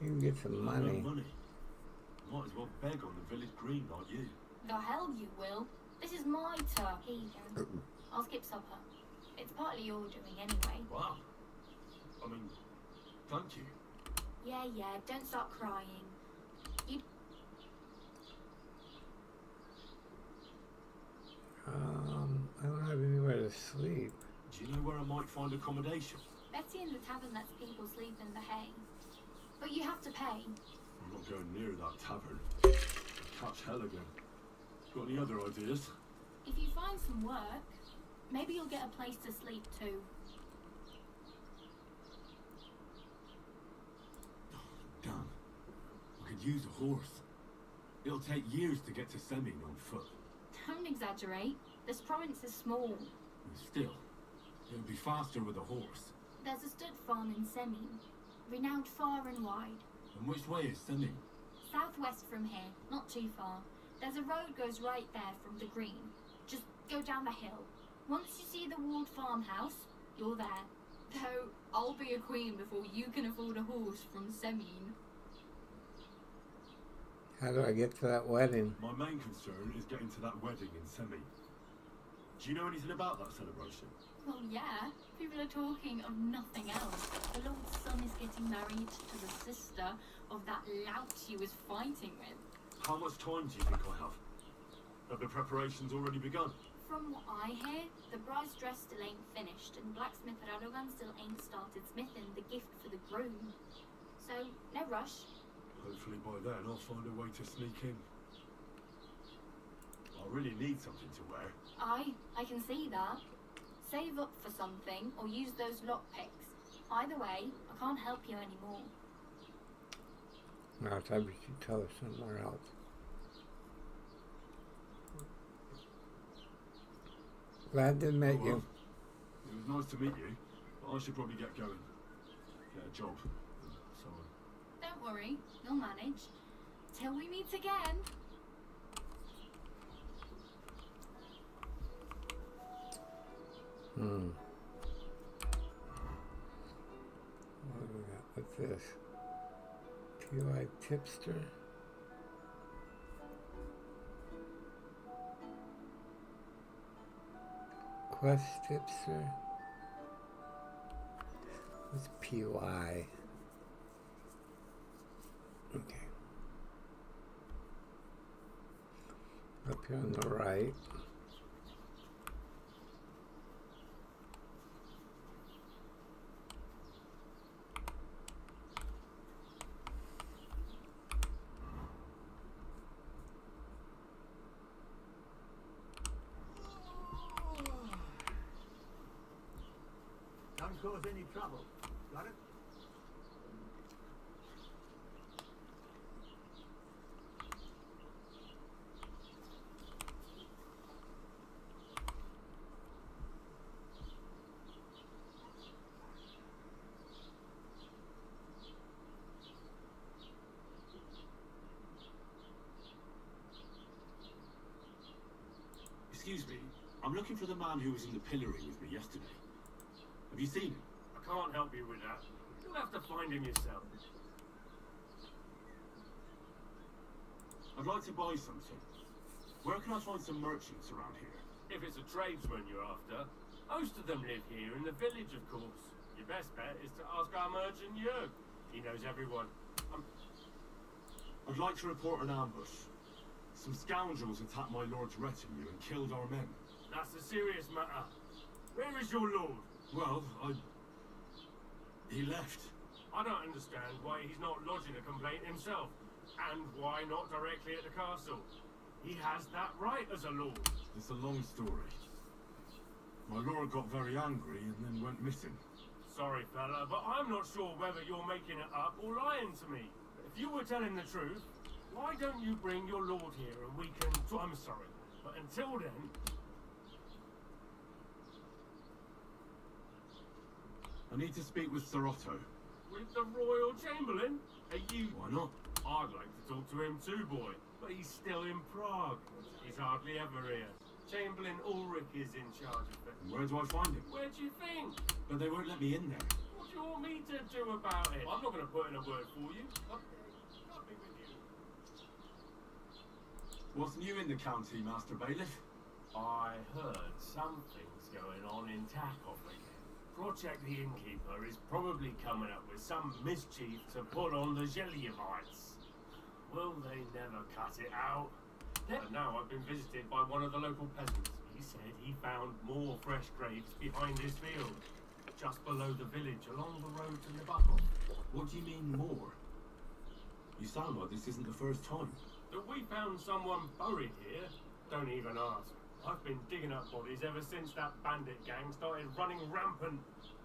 You can get some money. No money. Might as well beg on the village green like you. The hell you will. This is my turn. Here you go. I'll skip supper. It's partly your doing anyway. Wow. I mean, thank you. Yeah, don't start crying. You... I don't have anywhere to sleep. Do you know where I might find accommodation? Betty in the tavern lets people sleep in the hay. But you have to pay. I'm not going near that tavern. I'll catch hell again. Got any other ideas? If you find some work, maybe you'll get a place to sleep too. Damn. I could use a horse. It'll take years to get to Semin on foot. Don't exaggerate. This province is small. Still, it'll be faster with a horse. There's a stud farm in Semin. Renowned far and wide. And which way is Semi? Southwest from here, not too far. There's a road goes right there from the green. Just go down the hill. Once you see the walled farmhouse, you're there. Though, I'll be a queen before you can afford a horse from Semine. How do I get to that wedding? My main concern is getting to that wedding in Semi. Do you know anything about that celebration? Well, yeah. People are talking of nothing else. The Lord's son is getting married to the sister of that lout he was fighting with. How much time do you think I have? Have the preparations already begun? From what I hear, the bride's dress still ain't finished, and blacksmith Radovan still ain't started smithing the gift for the groom. So, no rush. Hopefully by then I'll find a way to sneak in. I really need something to wear. I can see that. Save up for something, or use those lockpicks. Either way, I can't help you anymore. No, I thought we should tell her somewhere else. Glad to meet you. It was nice to meet you, but I should probably get going. Get a job. So Don't worry, you'll manage. Till we meet again. What do we got? What's this? TY Tipster? Quest Tipster? What's PY? Okay. Up here on the right. Don't cause any trouble. Got it? excuse me, I'm looking for the man who was in the pillory with me yesterday. Have you seen him? I can't help you with that. You'll have to find him yourself. I'd like to buy something. Where can I find some merchants around here? If it's a tradesman you're after, most of them live here in the village, of course. Your best bet is to ask our merchant Jörg. He knows everyone. I'd like to report an ambush. Some scoundrels attacked my lord's retinue and killed our men. That's a serious matter. Where is your lord? Well, he left. I don't understand why he's not lodging a complaint himself. And why not directly at the castle? He has that right as a lord. It's a long story. My lord got very angry and then went missing. Sorry, fella, but I'm not sure whether you're making it up or lying to me. If you were telling the truth, why don't you bring your lord here and we can... I'm sorry, but until then... I need to speak with Sir Otto. With the Royal Chamberlain? Are you... Why not? I'd like to talk to him too, boy. But he's still in Prague. He's hardly ever here. Chamberlain Ulrich is in charge of it. And where do I find him? Where do you think? But they won't let me in there. What do you want me to do about it? I'm not going to put in a word for you. I'll be with you. What's new in the county, Master Bailiff? I heard something's going on in Takov again. Project the Innkeeper is probably coming up with some mischief to put on the Zelievites. Will they never cut it out? And now I've been visited by one of the local peasants. He said he found more fresh graves behind this field, just below the village, along the road to Nabokov. What do you mean more? You sound like this isn't the first time. That we found someone buried here? Don't even ask. I've been digging up bodies ever since that bandit gang started running rampant.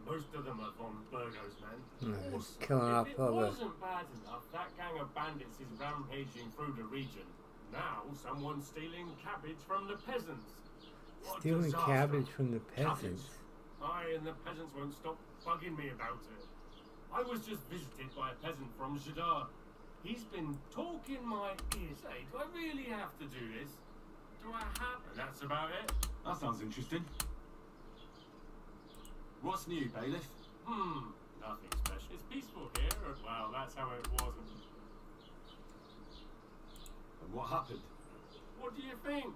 Most of them are von Burgo's men. Just killing off If it all the... wasn't bad enough, that gang of bandits is rampaging through the region. Now someone's stealing cabbage from the peasants. What Stealing disaster. cabbage from the peasants. Aye, and the peasants won't stop bugging me about it. I was just visited by a peasant from Jadar. He's been talking my ears. Say, do I really have to do this? Do I have? And that's about it. That sounds interesting. What's new, bailiff? Nothing special. It's peaceful here. Well, that's how it wasn't. And what happened? What do you think?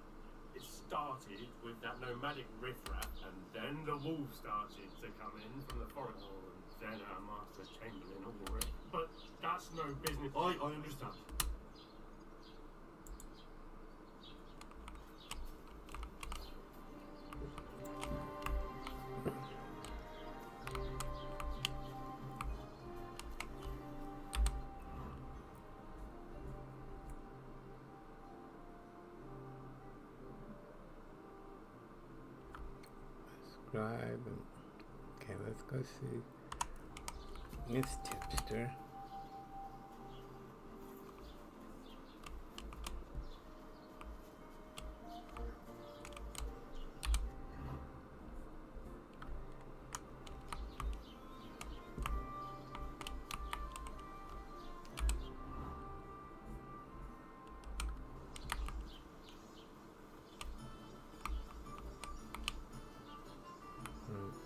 It started with that nomadic riffraff, and then the wolves started to come in from the forest. And then our master chamberlain over it. But that's no business. I understand. Scribe. Okay, let's go see Miss Tipster.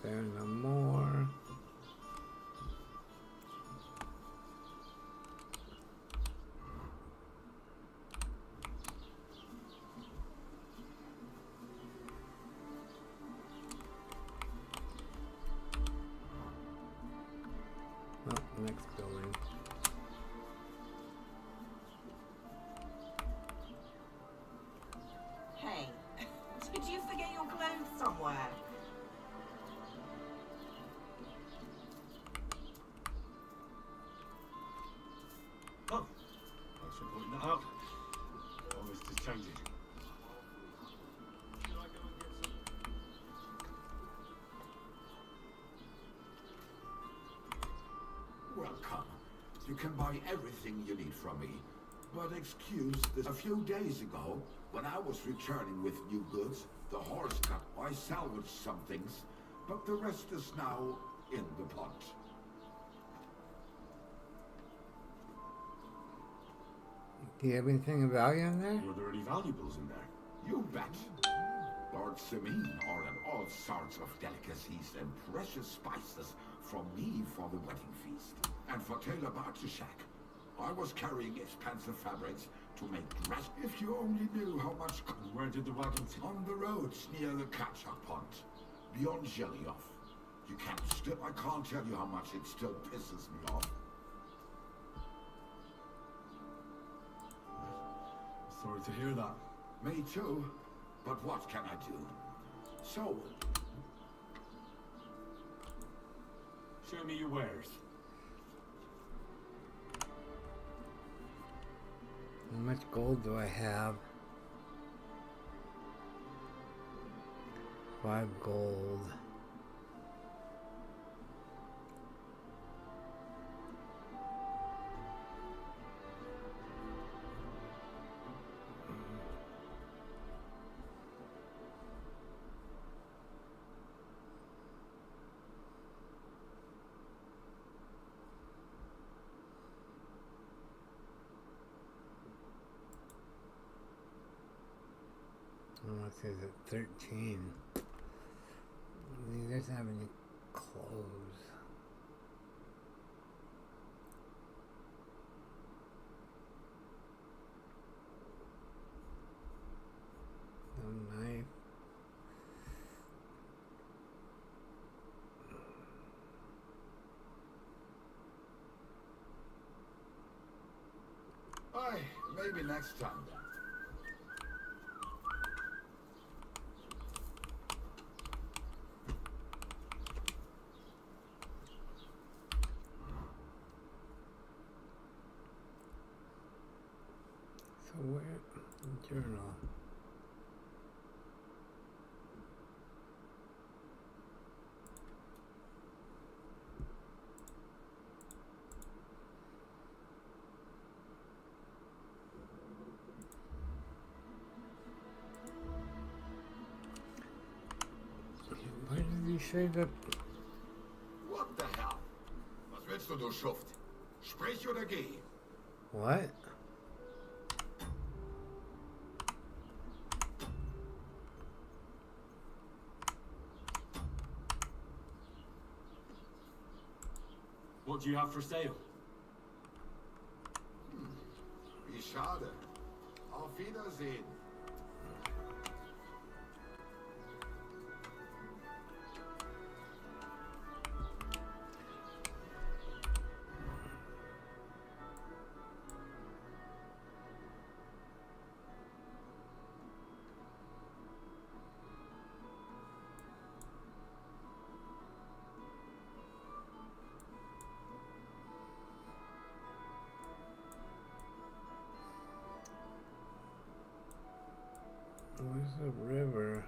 There no more. Oh, next building. Hey, did you forget your clothes somewhere? Oh, thanks for pointing that out. Always just change it. Welcome. You can buy everything you need from me. But excuse this. A few days ago, when I was returning with new goods, the horse got. I salvaged some things, but the rest is now in the pot. Do you have anything of value in there? Were there any valuables in there? You bet. Lord Simeon ordered all sorts of delicacies and precious spices from me for the wedding feast. And for Taylor Bartishak, I was carrying expensive fabrics to make dress. If you only knew how much... Where did the wagon... On the roads near the catch-up pond, beyond Jelly-Off. You can't still... I can't tell you how much it still pisses me off. Sorry to hear that. Me too, but what can I do? So... Show me your wares. How much gold do I have? 5 gold. Oh, it says at 13. He doesn't have any clothes. No knife. Aye, maybe next time then. So where? Journal. Why did you say that? What the hell? Was willst du Schuft? Sprich oder geh. What? What do you have for sale? Wie schade. Auf Wiedersehen. Where's the river?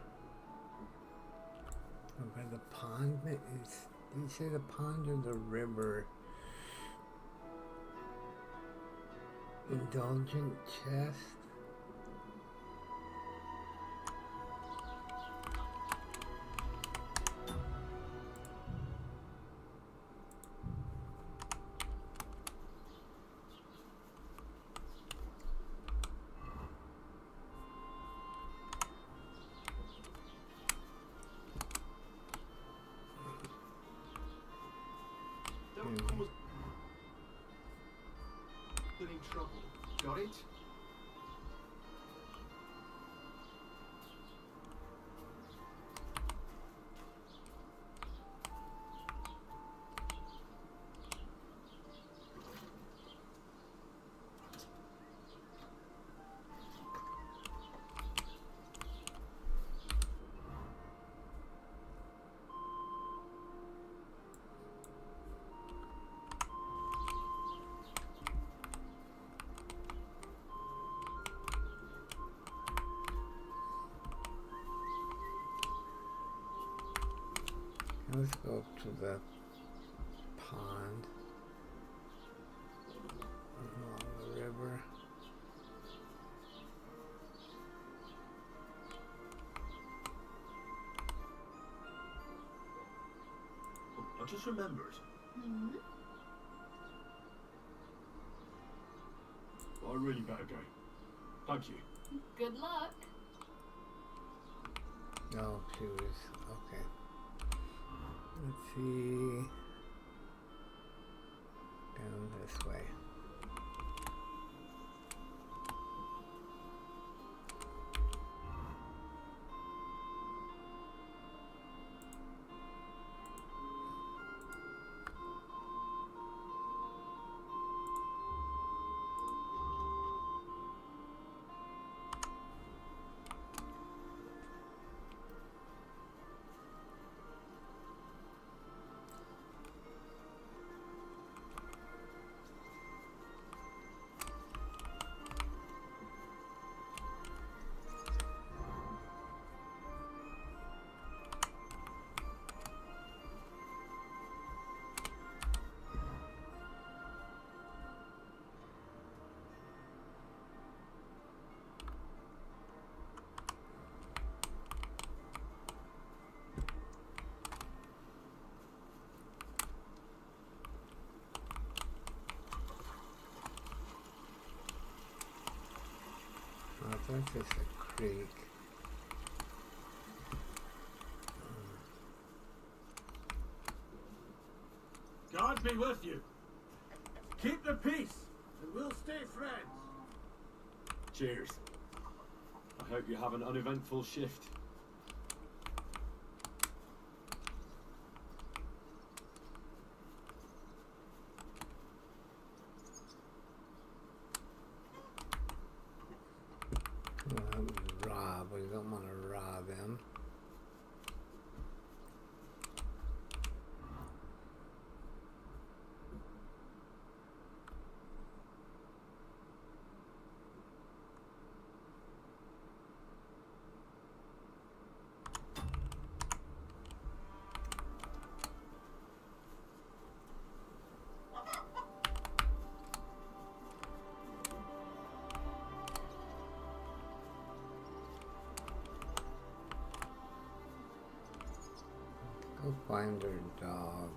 Oh, by the pond? Did you say the pond or the river? Indulgent chest? Any trouble? Got it? Let's go up to the pond along the river. I just remembered. I really better go. Thank you. Good luck. No, she was okay. Let's see. Down this way. I think it's a creek. God be with you. Keep the peace, and we'll stay friends. Cheers. I hope you have an uneventful shift. Rob, we don't want to rob him. Go find her dog.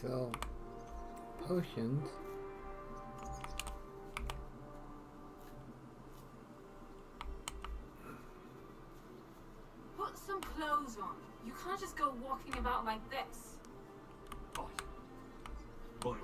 sell potions. Put some clothes on. You can't just go walking about like this. By the way.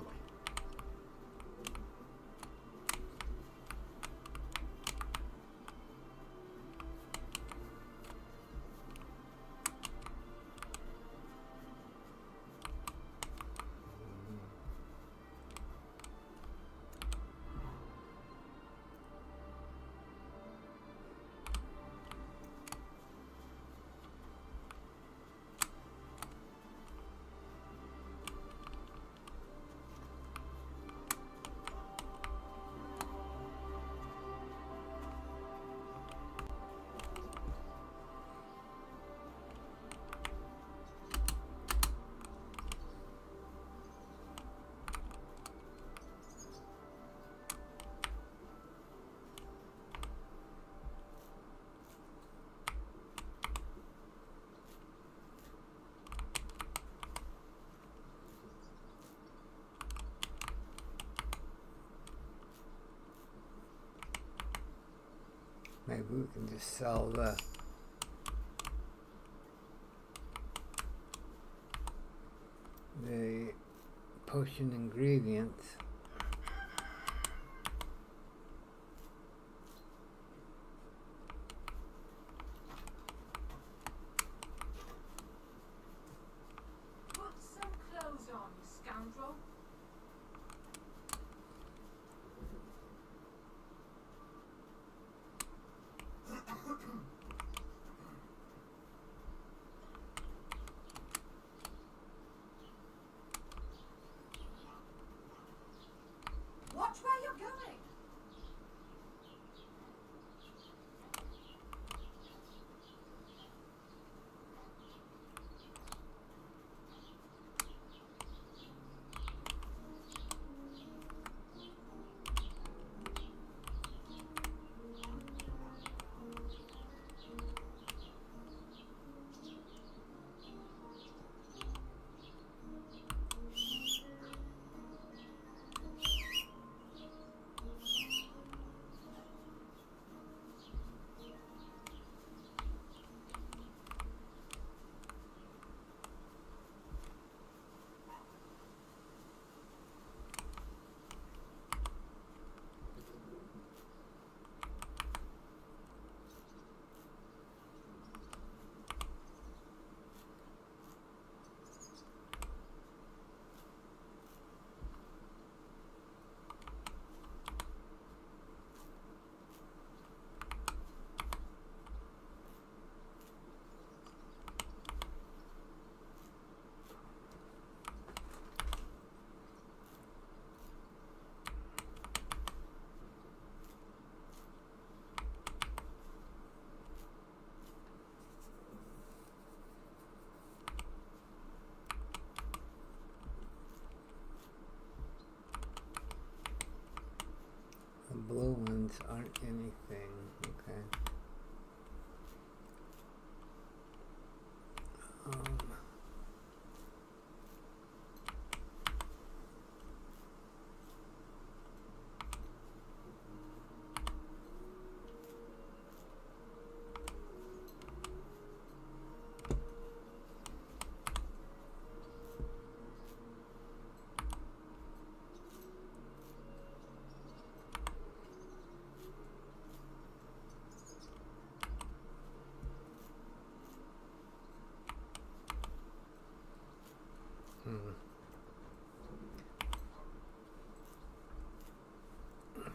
Maybe we can just sell the potion ingredients. Put some clothes on, you scoundrel. Watch where you're going. The blue ones aren't anything, okay.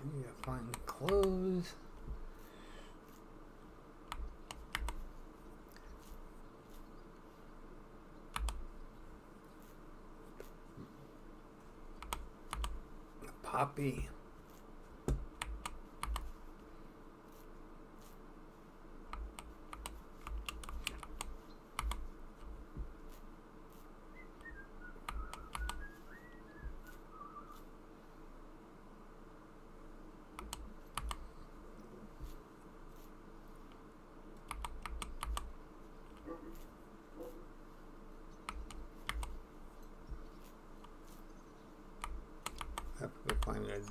You gotta find clothes. Poppy.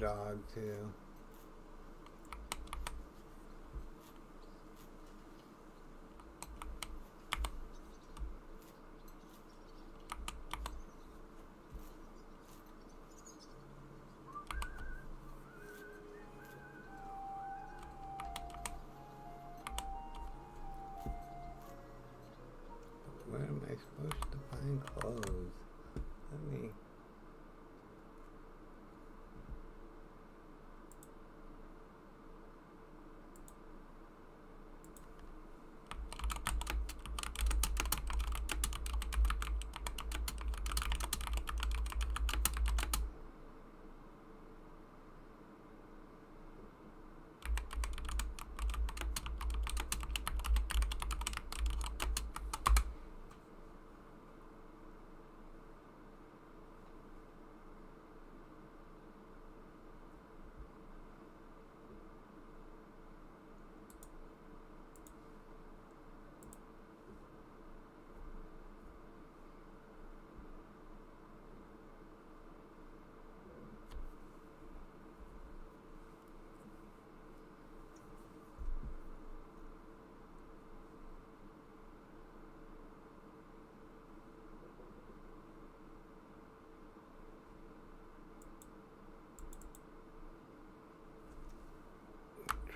dog too. Where am I supposed to find clothes? Let me...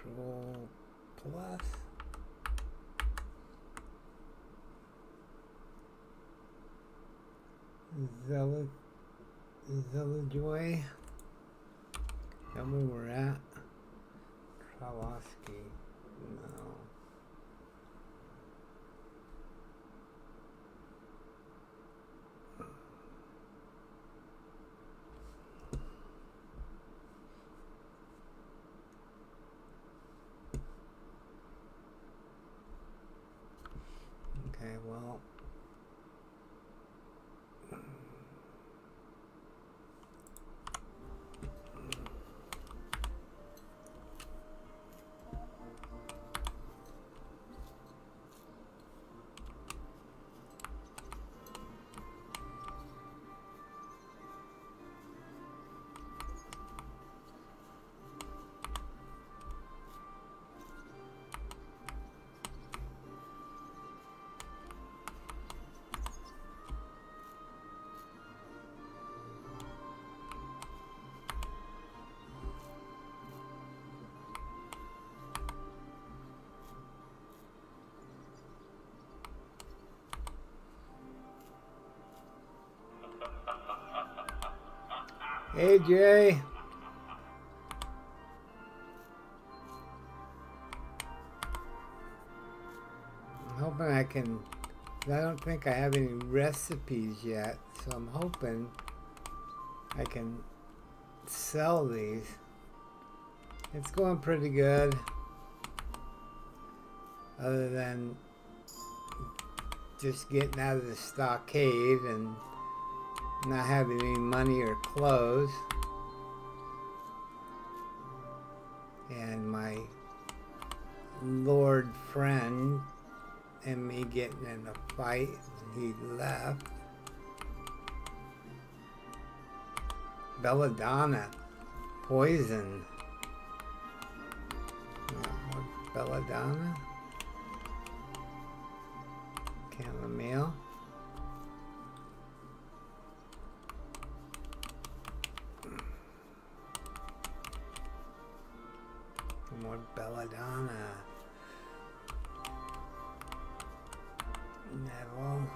Control plus. Zella Joy. Tell me where we're at. Tralowski. No. Okay, well. Hey, Jay. I'm hoping I can... I don't think I have any recipes yet, so I'm hoping I can sell these. It's going pretty good. Other than just getting out of the stockade and not having any money or clothes, and my lord friend and me getting in a fight, he left. Belladonna, poison. Belladonna, chamomile. More belladonna. Neville.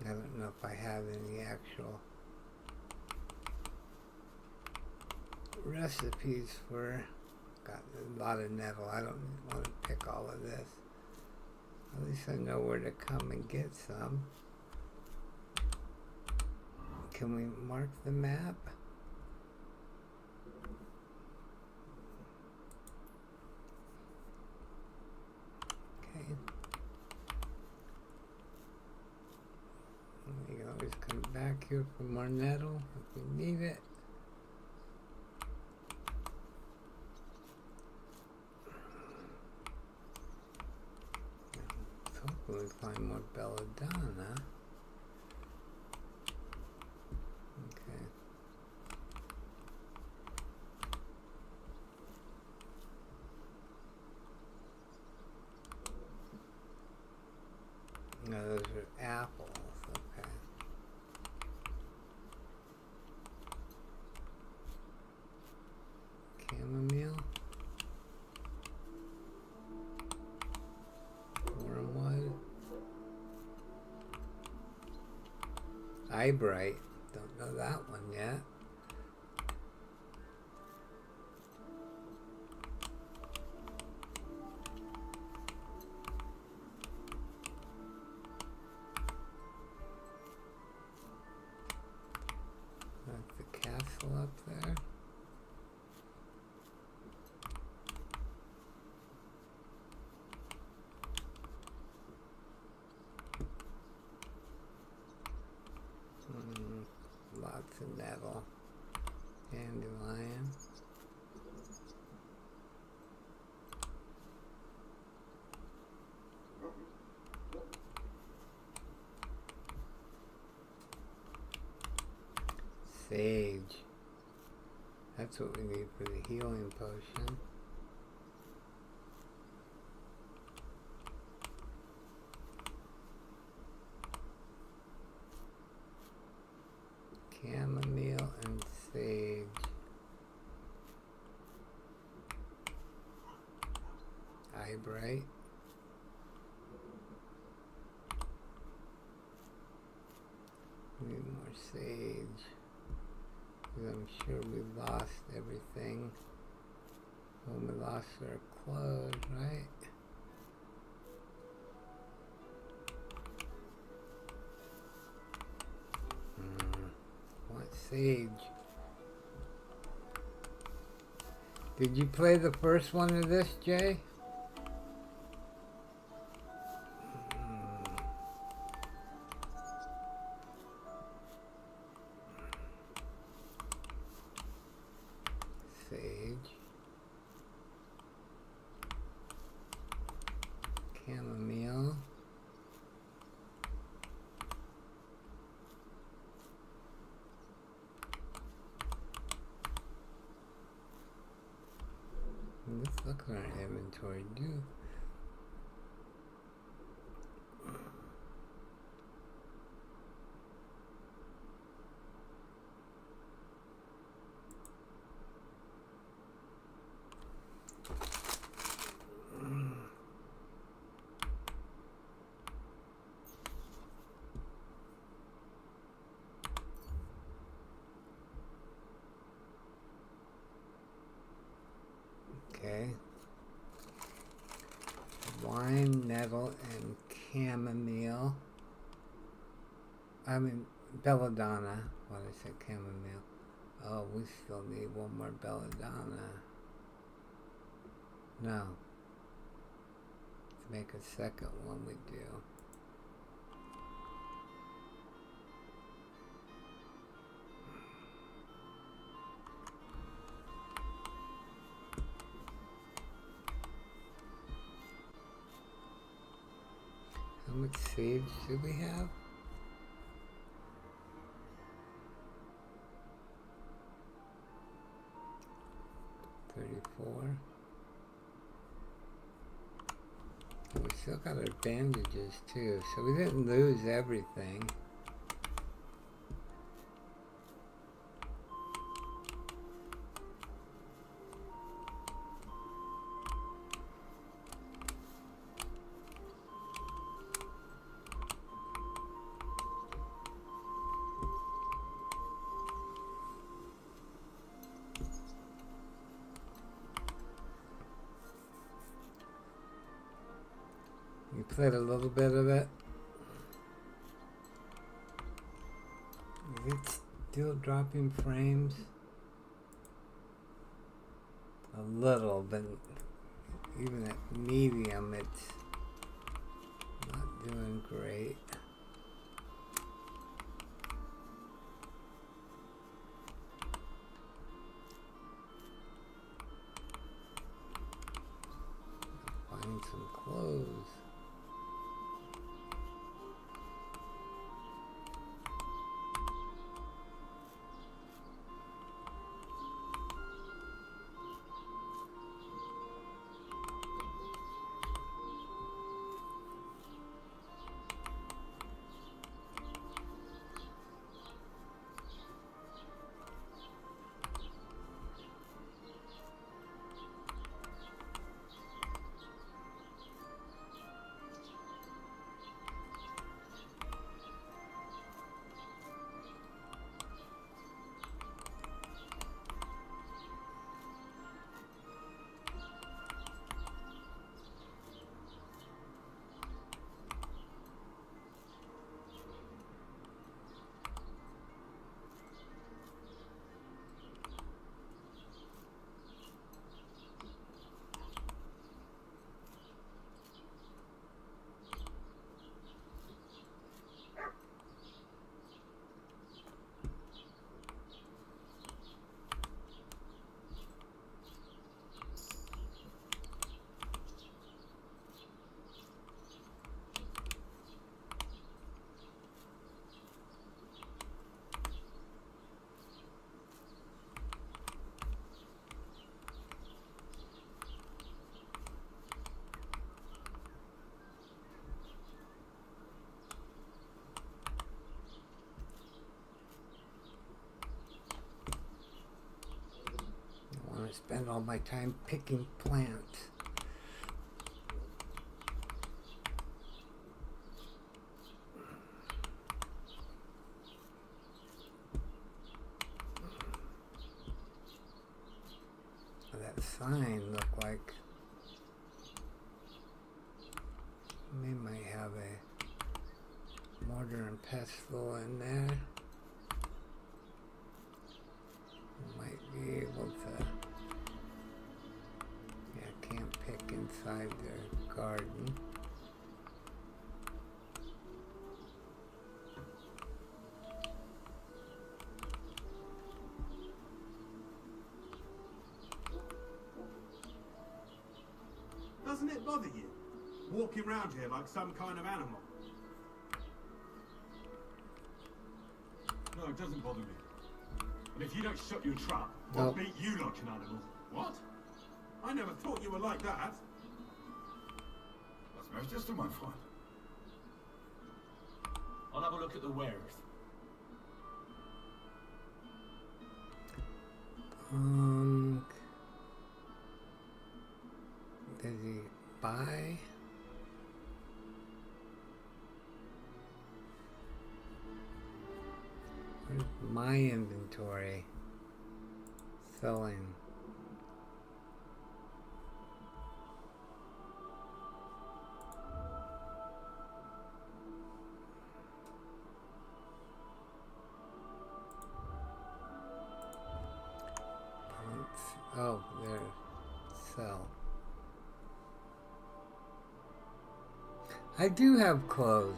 I don't know if I have any actual recipes for... Got a lot of Neville. I don't want to pick all of this. At least I know where to come and get some. Can we mark the map? Okay. We can always come back here for more nettle if we need it. we find more belladonna. Okay. No, those are apples. Okay. Chamomile. Wormwood. Eyebright. Don't know that one yet. That's the castle up there. Lots of nettle. Dandelion. Sage. That's what we need for the healing potion. Chamomile and sage. Eyebright. Need more sage. I'm sure we lost everything when we lost our clothes, right? What sage? Did you play the first one of this, Jay? Sage. Chamomile. Let's look at our inventory, do. Okay. Wine, nettle, and chamomile. I mean, belladonna. What I said, chamomile. Oh, we still need one more belladonna. No. To make a second one, we do. How much sage do we have? $34. We still got our bandages too, so we didn't lose everything. You played a little bit of it. Is it still dropping frames? A little, but even at medium, it's not doing great. Find some clothes. to spend all my time picking plants. That sign looked like they might have a mortar and pestle in there. Might be able to, yeah, can't pick inside their garden. Doesn't it bother you, walking around here like some kind of animal? No, it doesn't bother me. And if you don't shut your trap, I'll beat you like an animal. What? I never thought you were like that. Was möchtest du, mein Freund? I'll have a look at the wares. Did he buy? Where's my inventory? Selling. Oh, there. Sell. I do have clothes.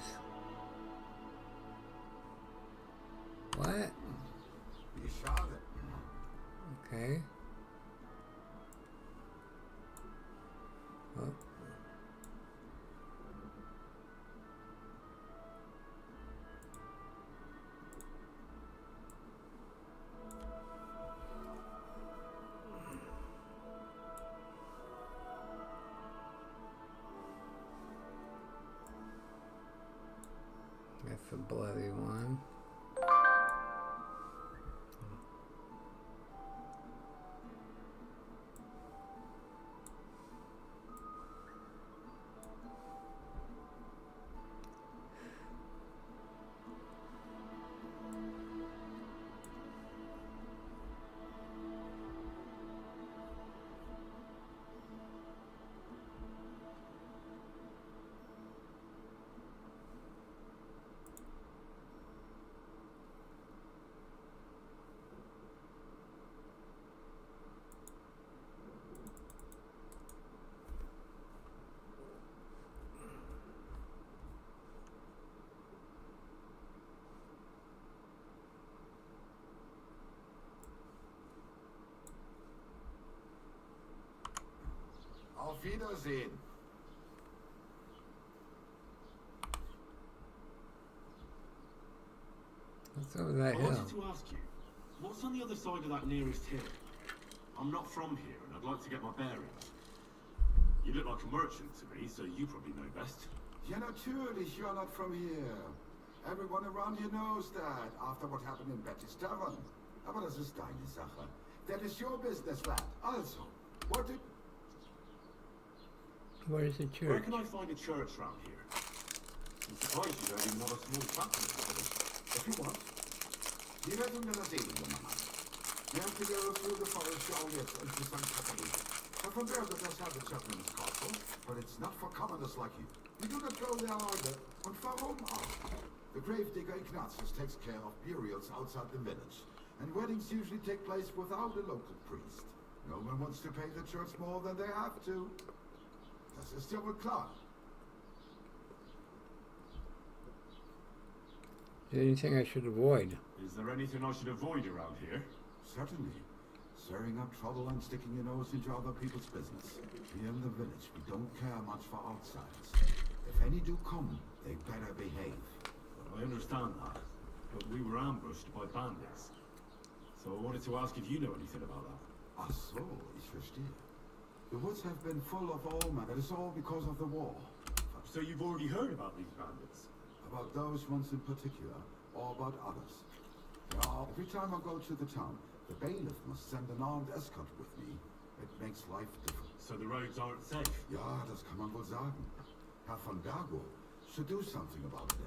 What? Wie schade. Okay. Oh. That's a bloody one. Auf Wiedersehen. What's over that I hill? wanted to ask you, what's on the other side of that nearest hill? I'm not from here, and I'd like to get my bearings. You look like a merchant to me, so you probably know best. Ja, natürlich, you're not from here. Everyone around here knows that, after what happened in Betty's Tavern. Aber das ist deine Sache. That is your business, lad. Also, what did... Where's the church? Where can I find a church round here? I'm surprised you don't even have a small chapel in the village. If you want. Die Rettung der Seelen, junger Mann. We have to go through the forest yet into St. Catholic. So from there, that does have a Chapman's castle, but it's not for commoners like you. You do not go there either. Und warum auch? The gravedigger Ignatius takes care of burials outside the village, and weddings usually take place without a local priest. No one wants to pay the church more than they have to. Das ist ja wohl klar. Is there anything I should avoid? Is there anything I should avoid around here? Certainly. Stirring up trouble and sticking your nose into other people's business. Here in the village, we don't care much for outsiders. If any do come, they better behave. Well, I understand that, but we were ambushed by bandits. So I wanted to ask if you know anything about that. Ach so, ich verstehe. The woods have been full of all men. It is all because of the war. So you've already heard about these bandits? About those ones in particular, or about others? Yeah, every time I go to the town, The bailiff must send an armed escort with me. It makes life difficult. So the roads aren't safe? Ja, das kann man wohl sagen. Herr von Bergo should do something about it.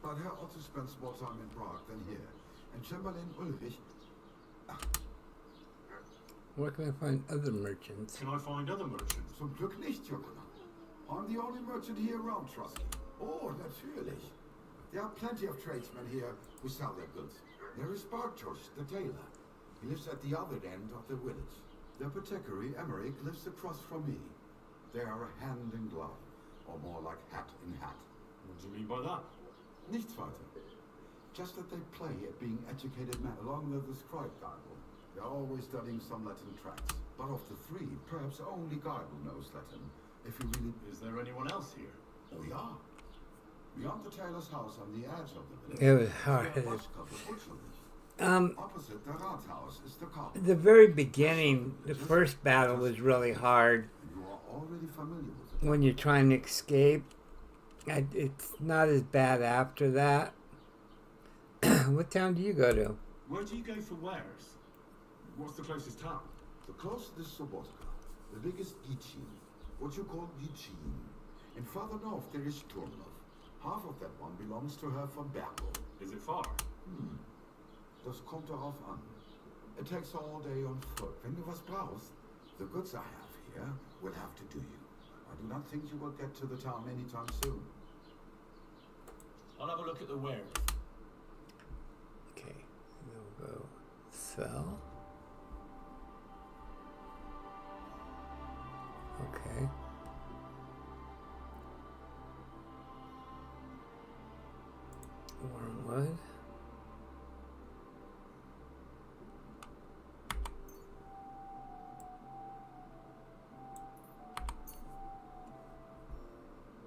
But Herr Otto spends more time in Prague than here. And Chamberlain Ulrich... Where can I find other merchants? Can I find other merchants? Zum Glück nicht, Johanna. I'm the only merchant here around, trust me. Oh, natürlich. There are plenty of tradesmen here who sell their goods. There is Bartosz, the tailor. He lives at the other end of the village. The apothecary, Emmerich, lives across from me. They are hand in glove, or more like hat in hat. What do you mean by that? Nichts weiter. Just that they play at being educated men along with the scribe Geibel. They're always studying some Latin tracts. But of the three, perhaps only Geibel knows Latin. If he really... Is there anyone else here? Oh, yeah. Beyond the tailor's house on the edge of the village. It was hard. Opposite the Rathaus is the carpenter. The very beginning, the first battle was really hard. You are already familiar with it. When you're trying to escape. It's not as bad after that. What town do you go to? Where do you go for wares? What's the closest town? The closest is Sobotka. The biggest Gichin. What you call Gichin. And farther north there is Turmlov. Half of that one belongs to Herr von Bergo. Is it far? Das kommt darauf an. It takes all day on foot. Wenn du was brauchst, the goods I have here will have to do you. I do not think you will get to the town anytime soon. I'll have a look at the wares. Okay, we'll go sell. Okay. Wormwood.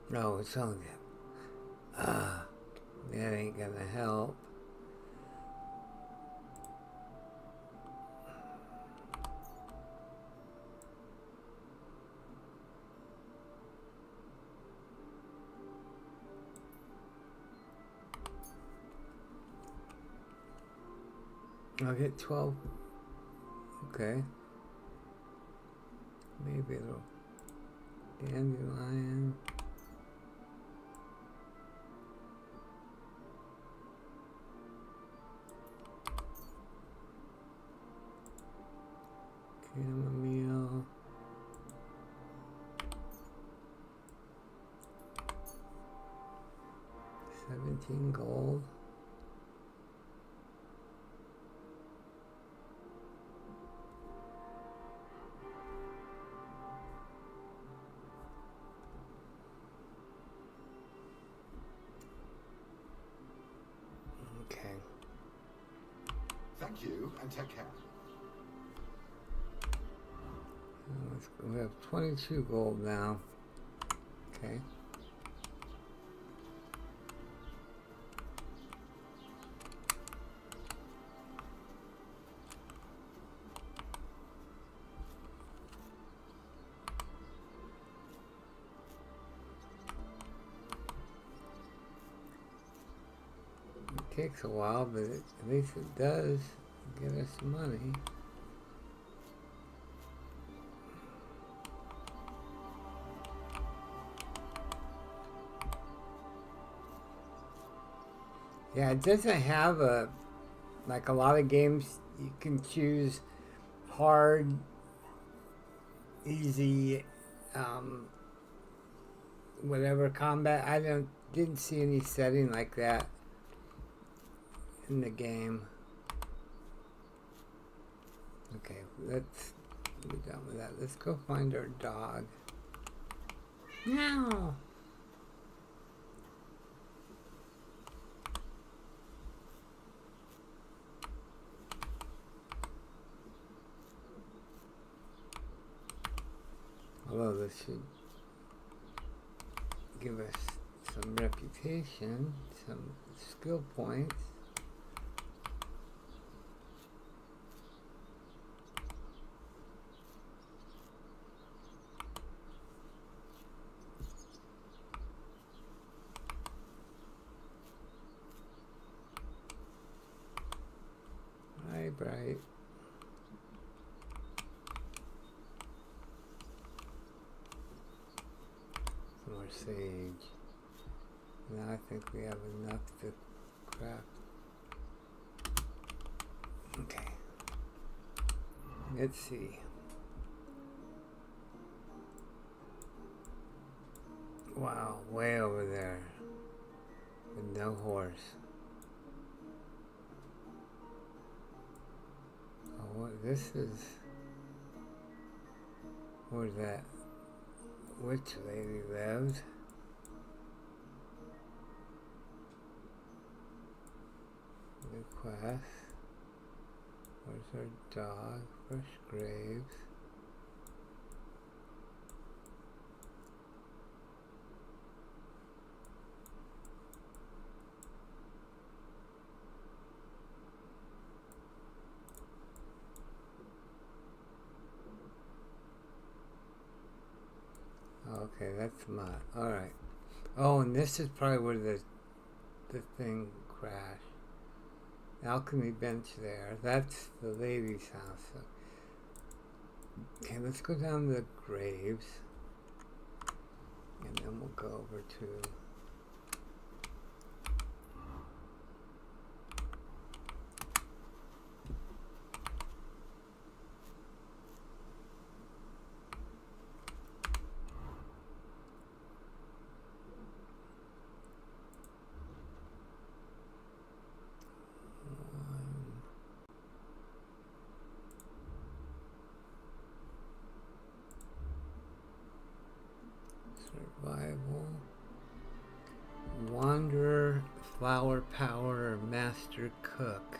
No, it's only that ain't gonna help. I'll get 12. Okay. Maybe a little dandelion. Chamomile. $17 gold. Okay. Thank you, and take care. Let's go. We have 22 gold now. Okay. It takes a while, but at least it does get us money. Yeah, it doesn't have like a lot of games, you can choose hard, easy, whatever combat. I didn't see any setting like that in the game. Okay, let's be done with that. Let's go find our dog. No! Although this should give us some reputation, some skill points. Hi, Brad. right. Some more sage. Now I think we have enough to craft. Okay. Let's see. Wow, way over there. With no horse. Oh, what, this is where that witch lady lives. New quest. Where's our dog? Fresh graves. Okay, that's Mott. Alright. Oh, and this is probably where the thing crashed. Alchemy bench there. That's the lady's house. So. Okay, let's go down the graves. And then we'll go over to... Survival, Wanderer, Flower Power, or Master Cook.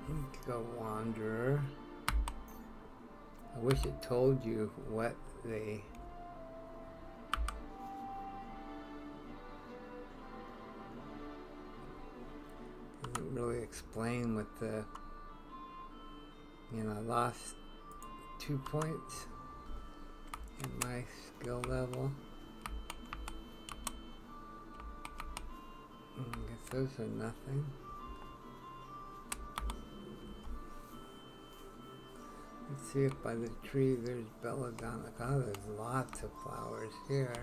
Let's go Wanderer. I wish it told you what they... Doesn't really explain what the... You know, I lost 2 points in my skill level. I guess those are nothing. Let's see if by the tree there's belladonna. Oh, there's lots of flowers here.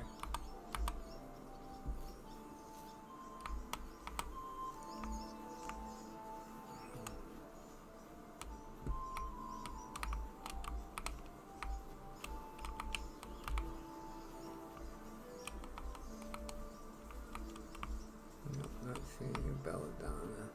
Belladonna.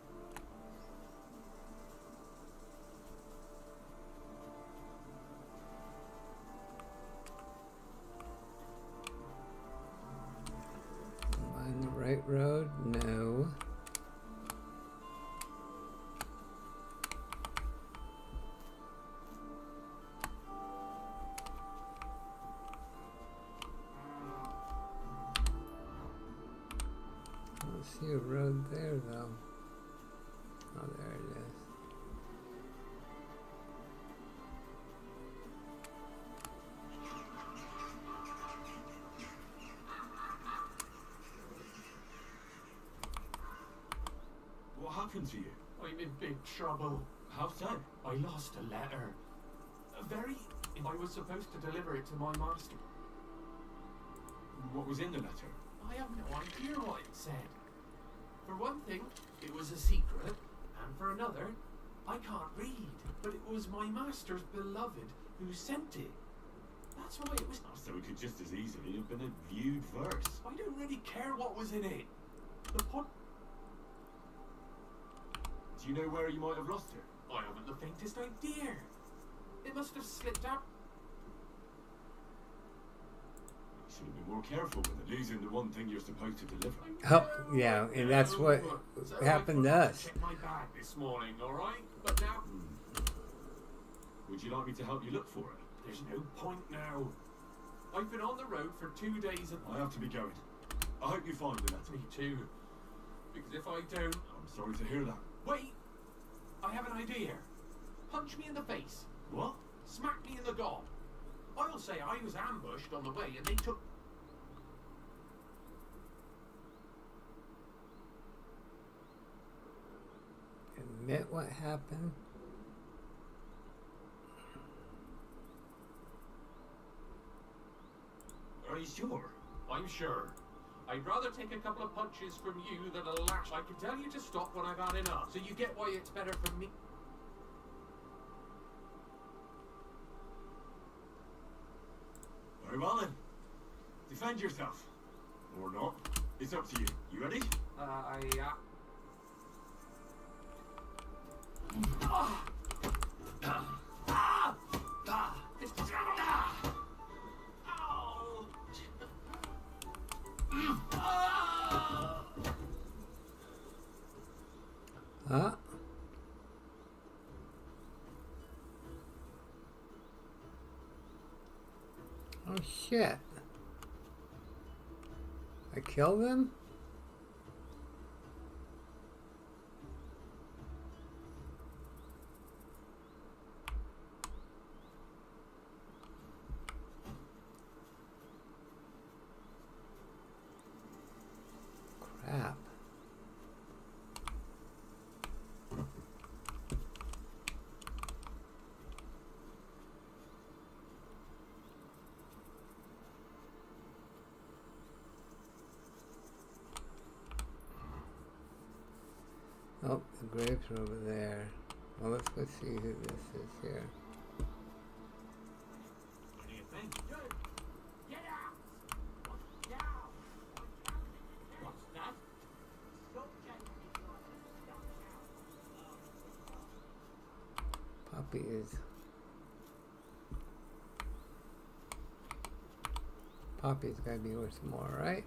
Am I on the right road? No. I see a road there though. Oh, there it is. What happened to you? I'm in big trouble. How so? I lost a letter. I was supposed to deliver it to my master. What was in the letter? I have no idea what it said. For one thing, it was a secret, and for another, I can't read. But it was my master's beloved who sent it. That's why it was... So it could just as easily have been a viewed verse. I don't really care what was in it. The pod... Do you know where you might have lost it? I haven't the faintest idea. It must have slipped out. You should have been more careful with it, losing the one thing you're supposed to deliver. Oh, yeah, and that's what happened to us. Check my bag this morning, alright? But now... Would you like me to help you look for it? There's no point now. I've been on the road for 2 days and... I have to be going. I hope you find the letter. Me too. Because if I don't... I'm sorry to hear that. Wait! I have an idea. Punch me in the face. What? Smack me in the gob. I'll say I was ambushed on the way and they took... And admit what happened? Are you sure? I'm sure. I'd rather take a couple of punches from you than a lash. I can tell you to stop when I've had enough, so you get why it's better for me. Very well then. Defend yourself. Or not. It's up to you. You ready? Huh? Oh shit. I killed him? Crap. Oh, the grapes are over there. Well, let's go see who this is here. What do you think? Get out! What's that? Poppy is... Poppy's gotta be worth more, right?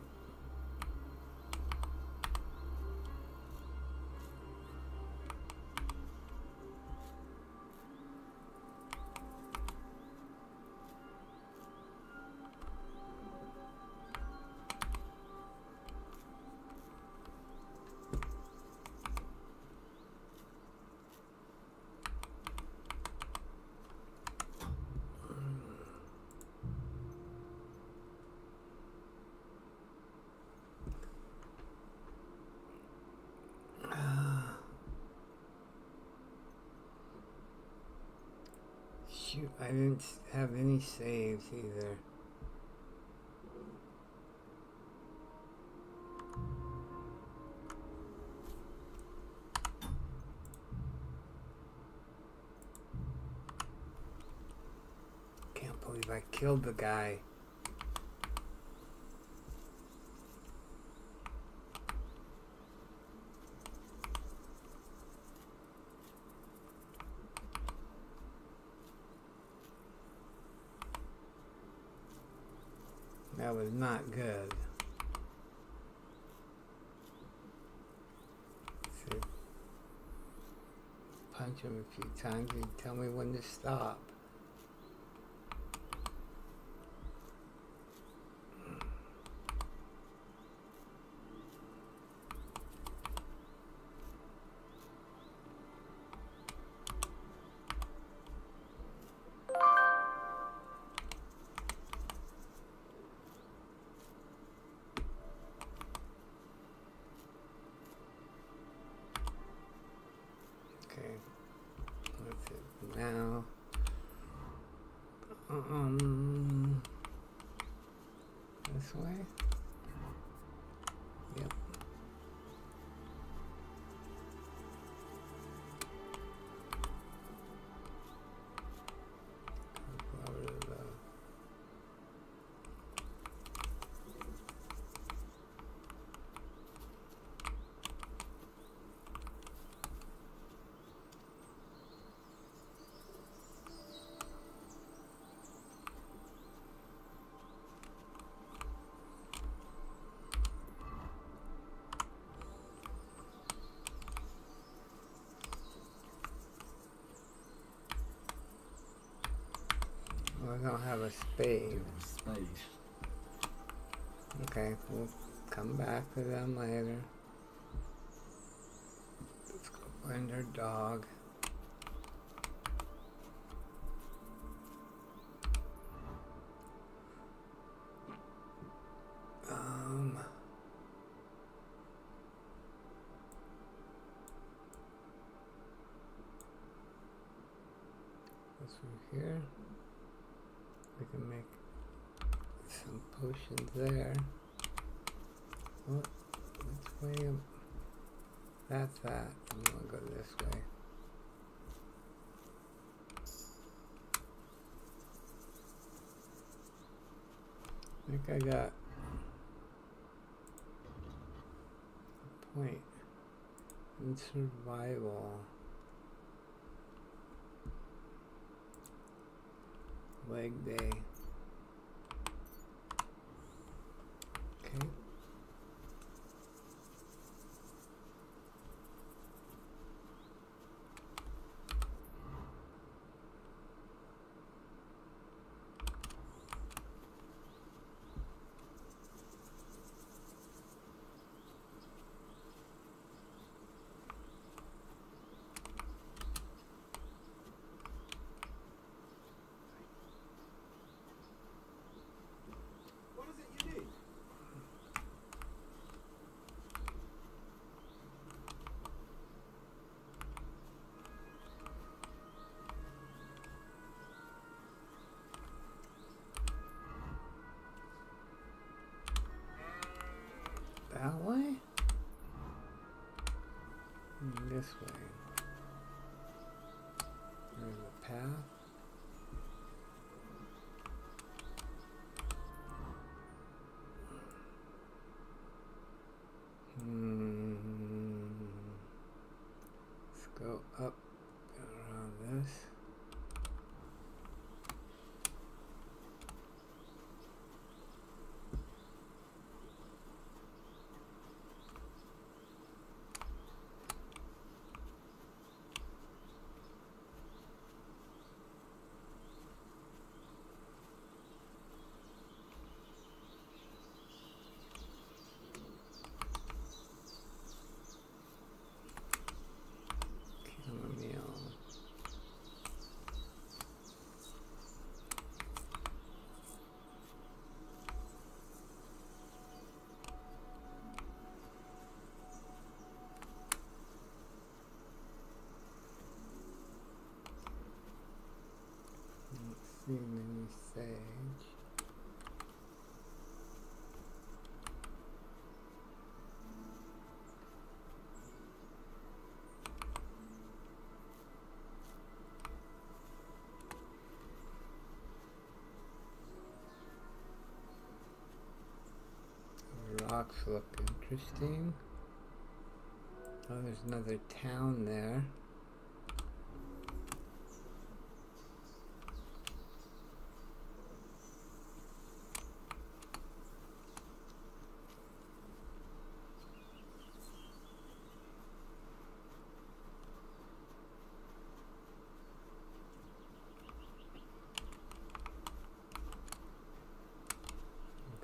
Shoot, I didn't have any saves either. Can't believe I killed the guy. That was not good. So, punch him a few times and tell me when to stop. Now, this way? Yep. I don't have a spade. Okay, we'll come back to them later. Let's go find our dog. through here. We can make some potions there. What? Which way? That's that. I'm gonna go this way. I think I got a point in survival. Leg day. Okay. What is it you need? That way? This way. There's a path. Let's go up around this. Mini sage. The rocks look interesting. Oh, there's another town there.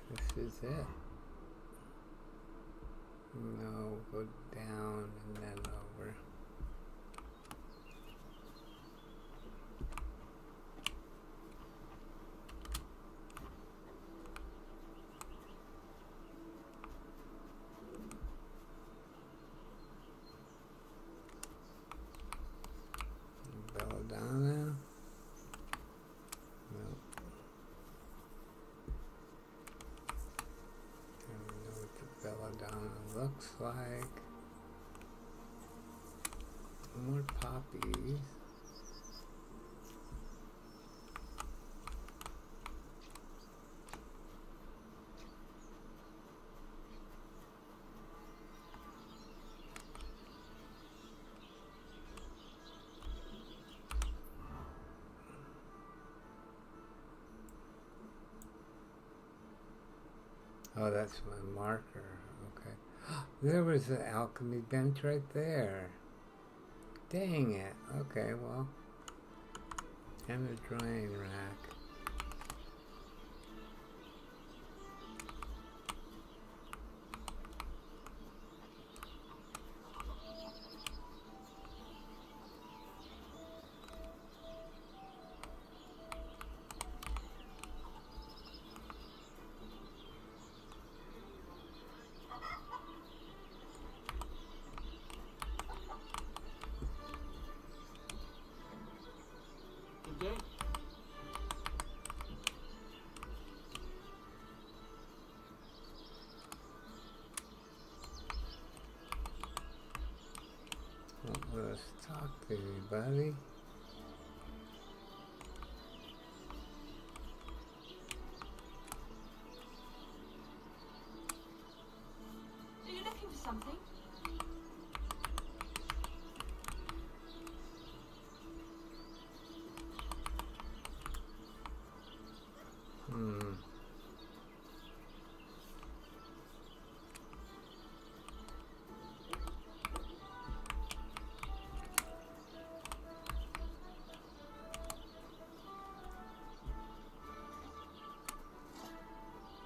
This is it. No, go down and then over. Belladonna. Belladonna looks like. More poppies. Oh, that's my marker. Okay. There was an alchemy bench right there. Dang it. Okay, well. And a drying rack. Good day. talk to anybody. Are you looking for something?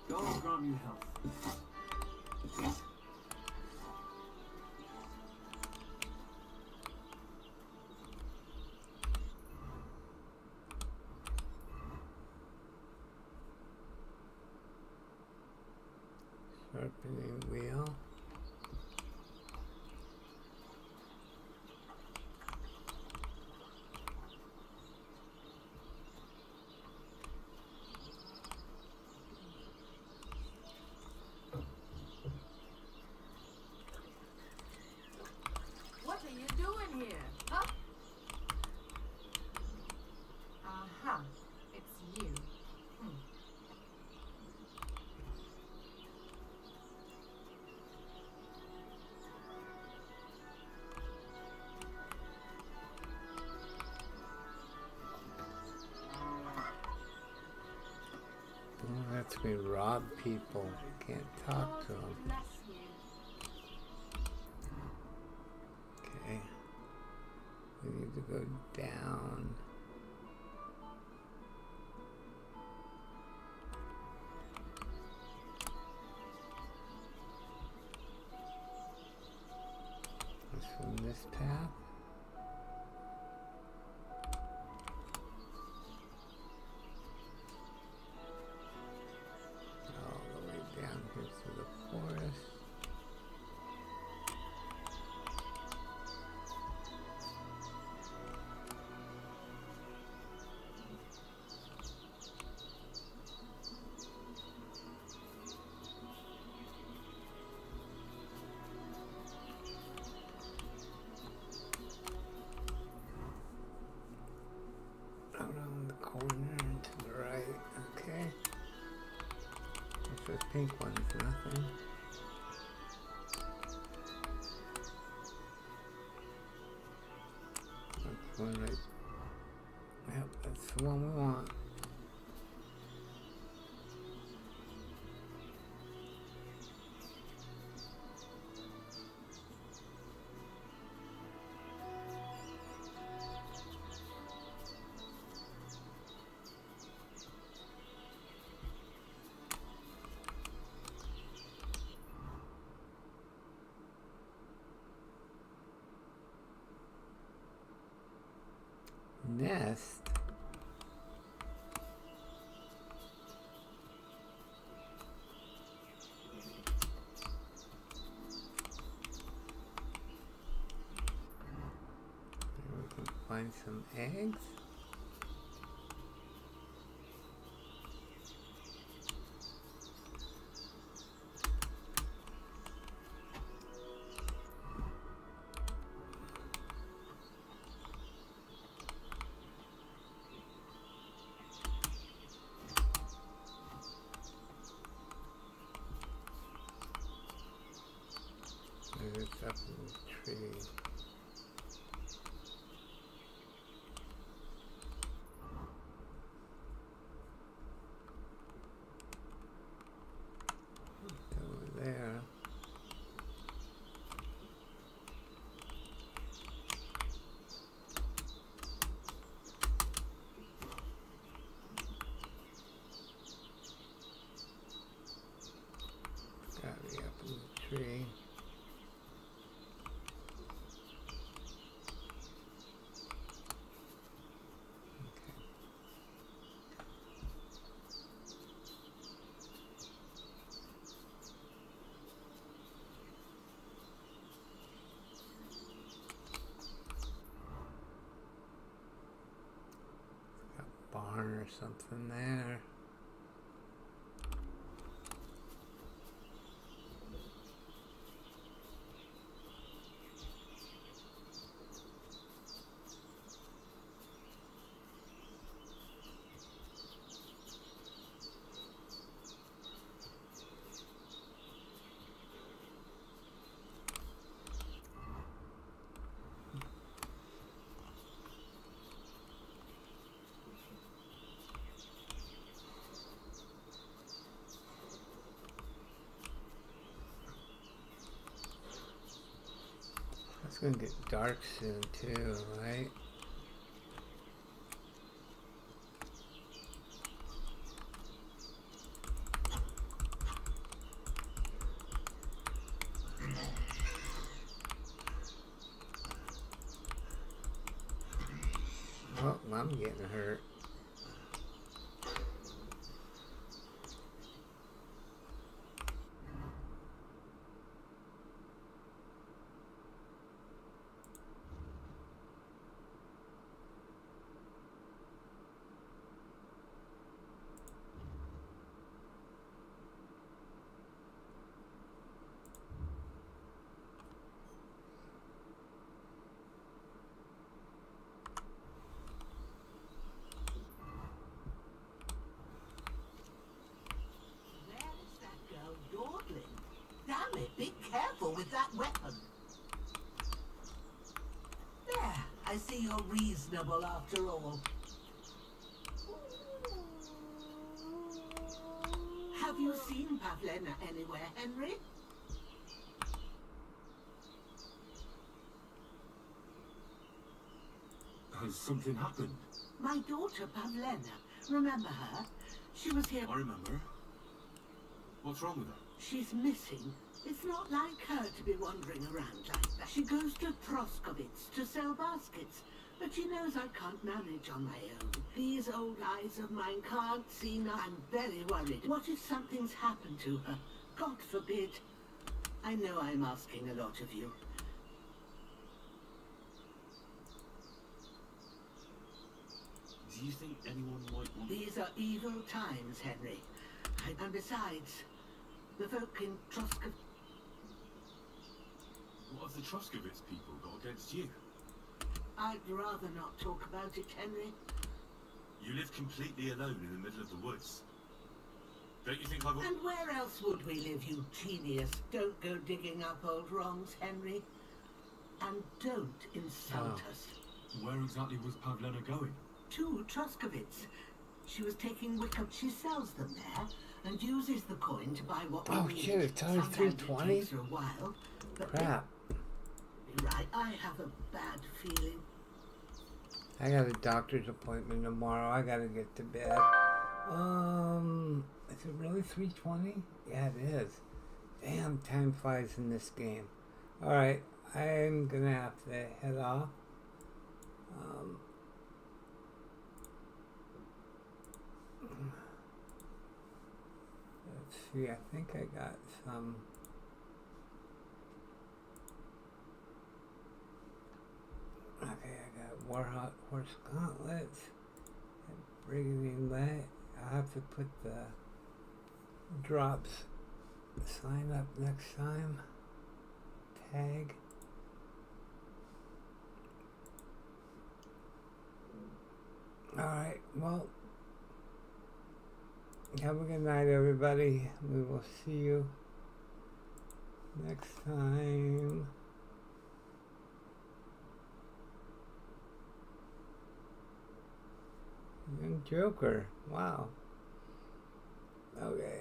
God grant you health. Sharpening wheel. What are you doing here? Huh? Uh-huh. It's you. Oh, that's me rob people. Can't talk to them. Bless you. Okay. We need to go down. It's from this path. All the way down here to the forest. Around the corner and to the right. Okay. What's this pink one? Nothing. That's the one right. Yep, that's the one we want. Nest. Maybe we can find some eggs. Maybe it's up in the tree. It's over there. Gotta be up in the tree. Barn or something there. gonna get dark soon too, right? Oh, I'm getting hurt. Damn it, be careful with that weapon. There, I see you're reasonable after all. Have you seen Pavlena anywhere, Henry? Has something happened? My daughter Pavlena, remember her? She was here. I remember. What's wrong with her? She's missing. It's not like her to be wandering around like that. She goes to Troskovitz to sell baskets, but she knows I can't manage on my own. These old eyes of mine can't see now. I'm very worried. What if something's happened to her? God forbid. I know I'm asking a lot of you. Do you think anyone might want... These are evil times, Henry. And besides, the folk in Troskovitz... What have the Troskovitz people got against you? I'd rather not talk about it, Henry. You live completely alone in the middle of the woods. Don't you think I would... And where else would we live, you genius? Don't go digging up old wrongs, Henry. And don't insult us. Where exactly was Pavlena going? To Troskovitz. She was taking Wickham. She sells them there and uses the coin to buy what we need. Shit, it's only Sometimes it 3:20? takes her a while, but Crap. right, I have a bad feeling. I got a doctor's appointment tomorrow. I gotta get to bed. Is it really 3:20? Yeah, it is. Damn, time flies in this game. Alright, I'm gonna have to head off. Let's see, I think I got some... Okay, I got Warhorse Gauntlets and Brigandine Light. I'll have to put the drops sign up next time. Tag. Alright, well, have a good night, everybody. We will see you next time. Young Joker. Wow. Okay.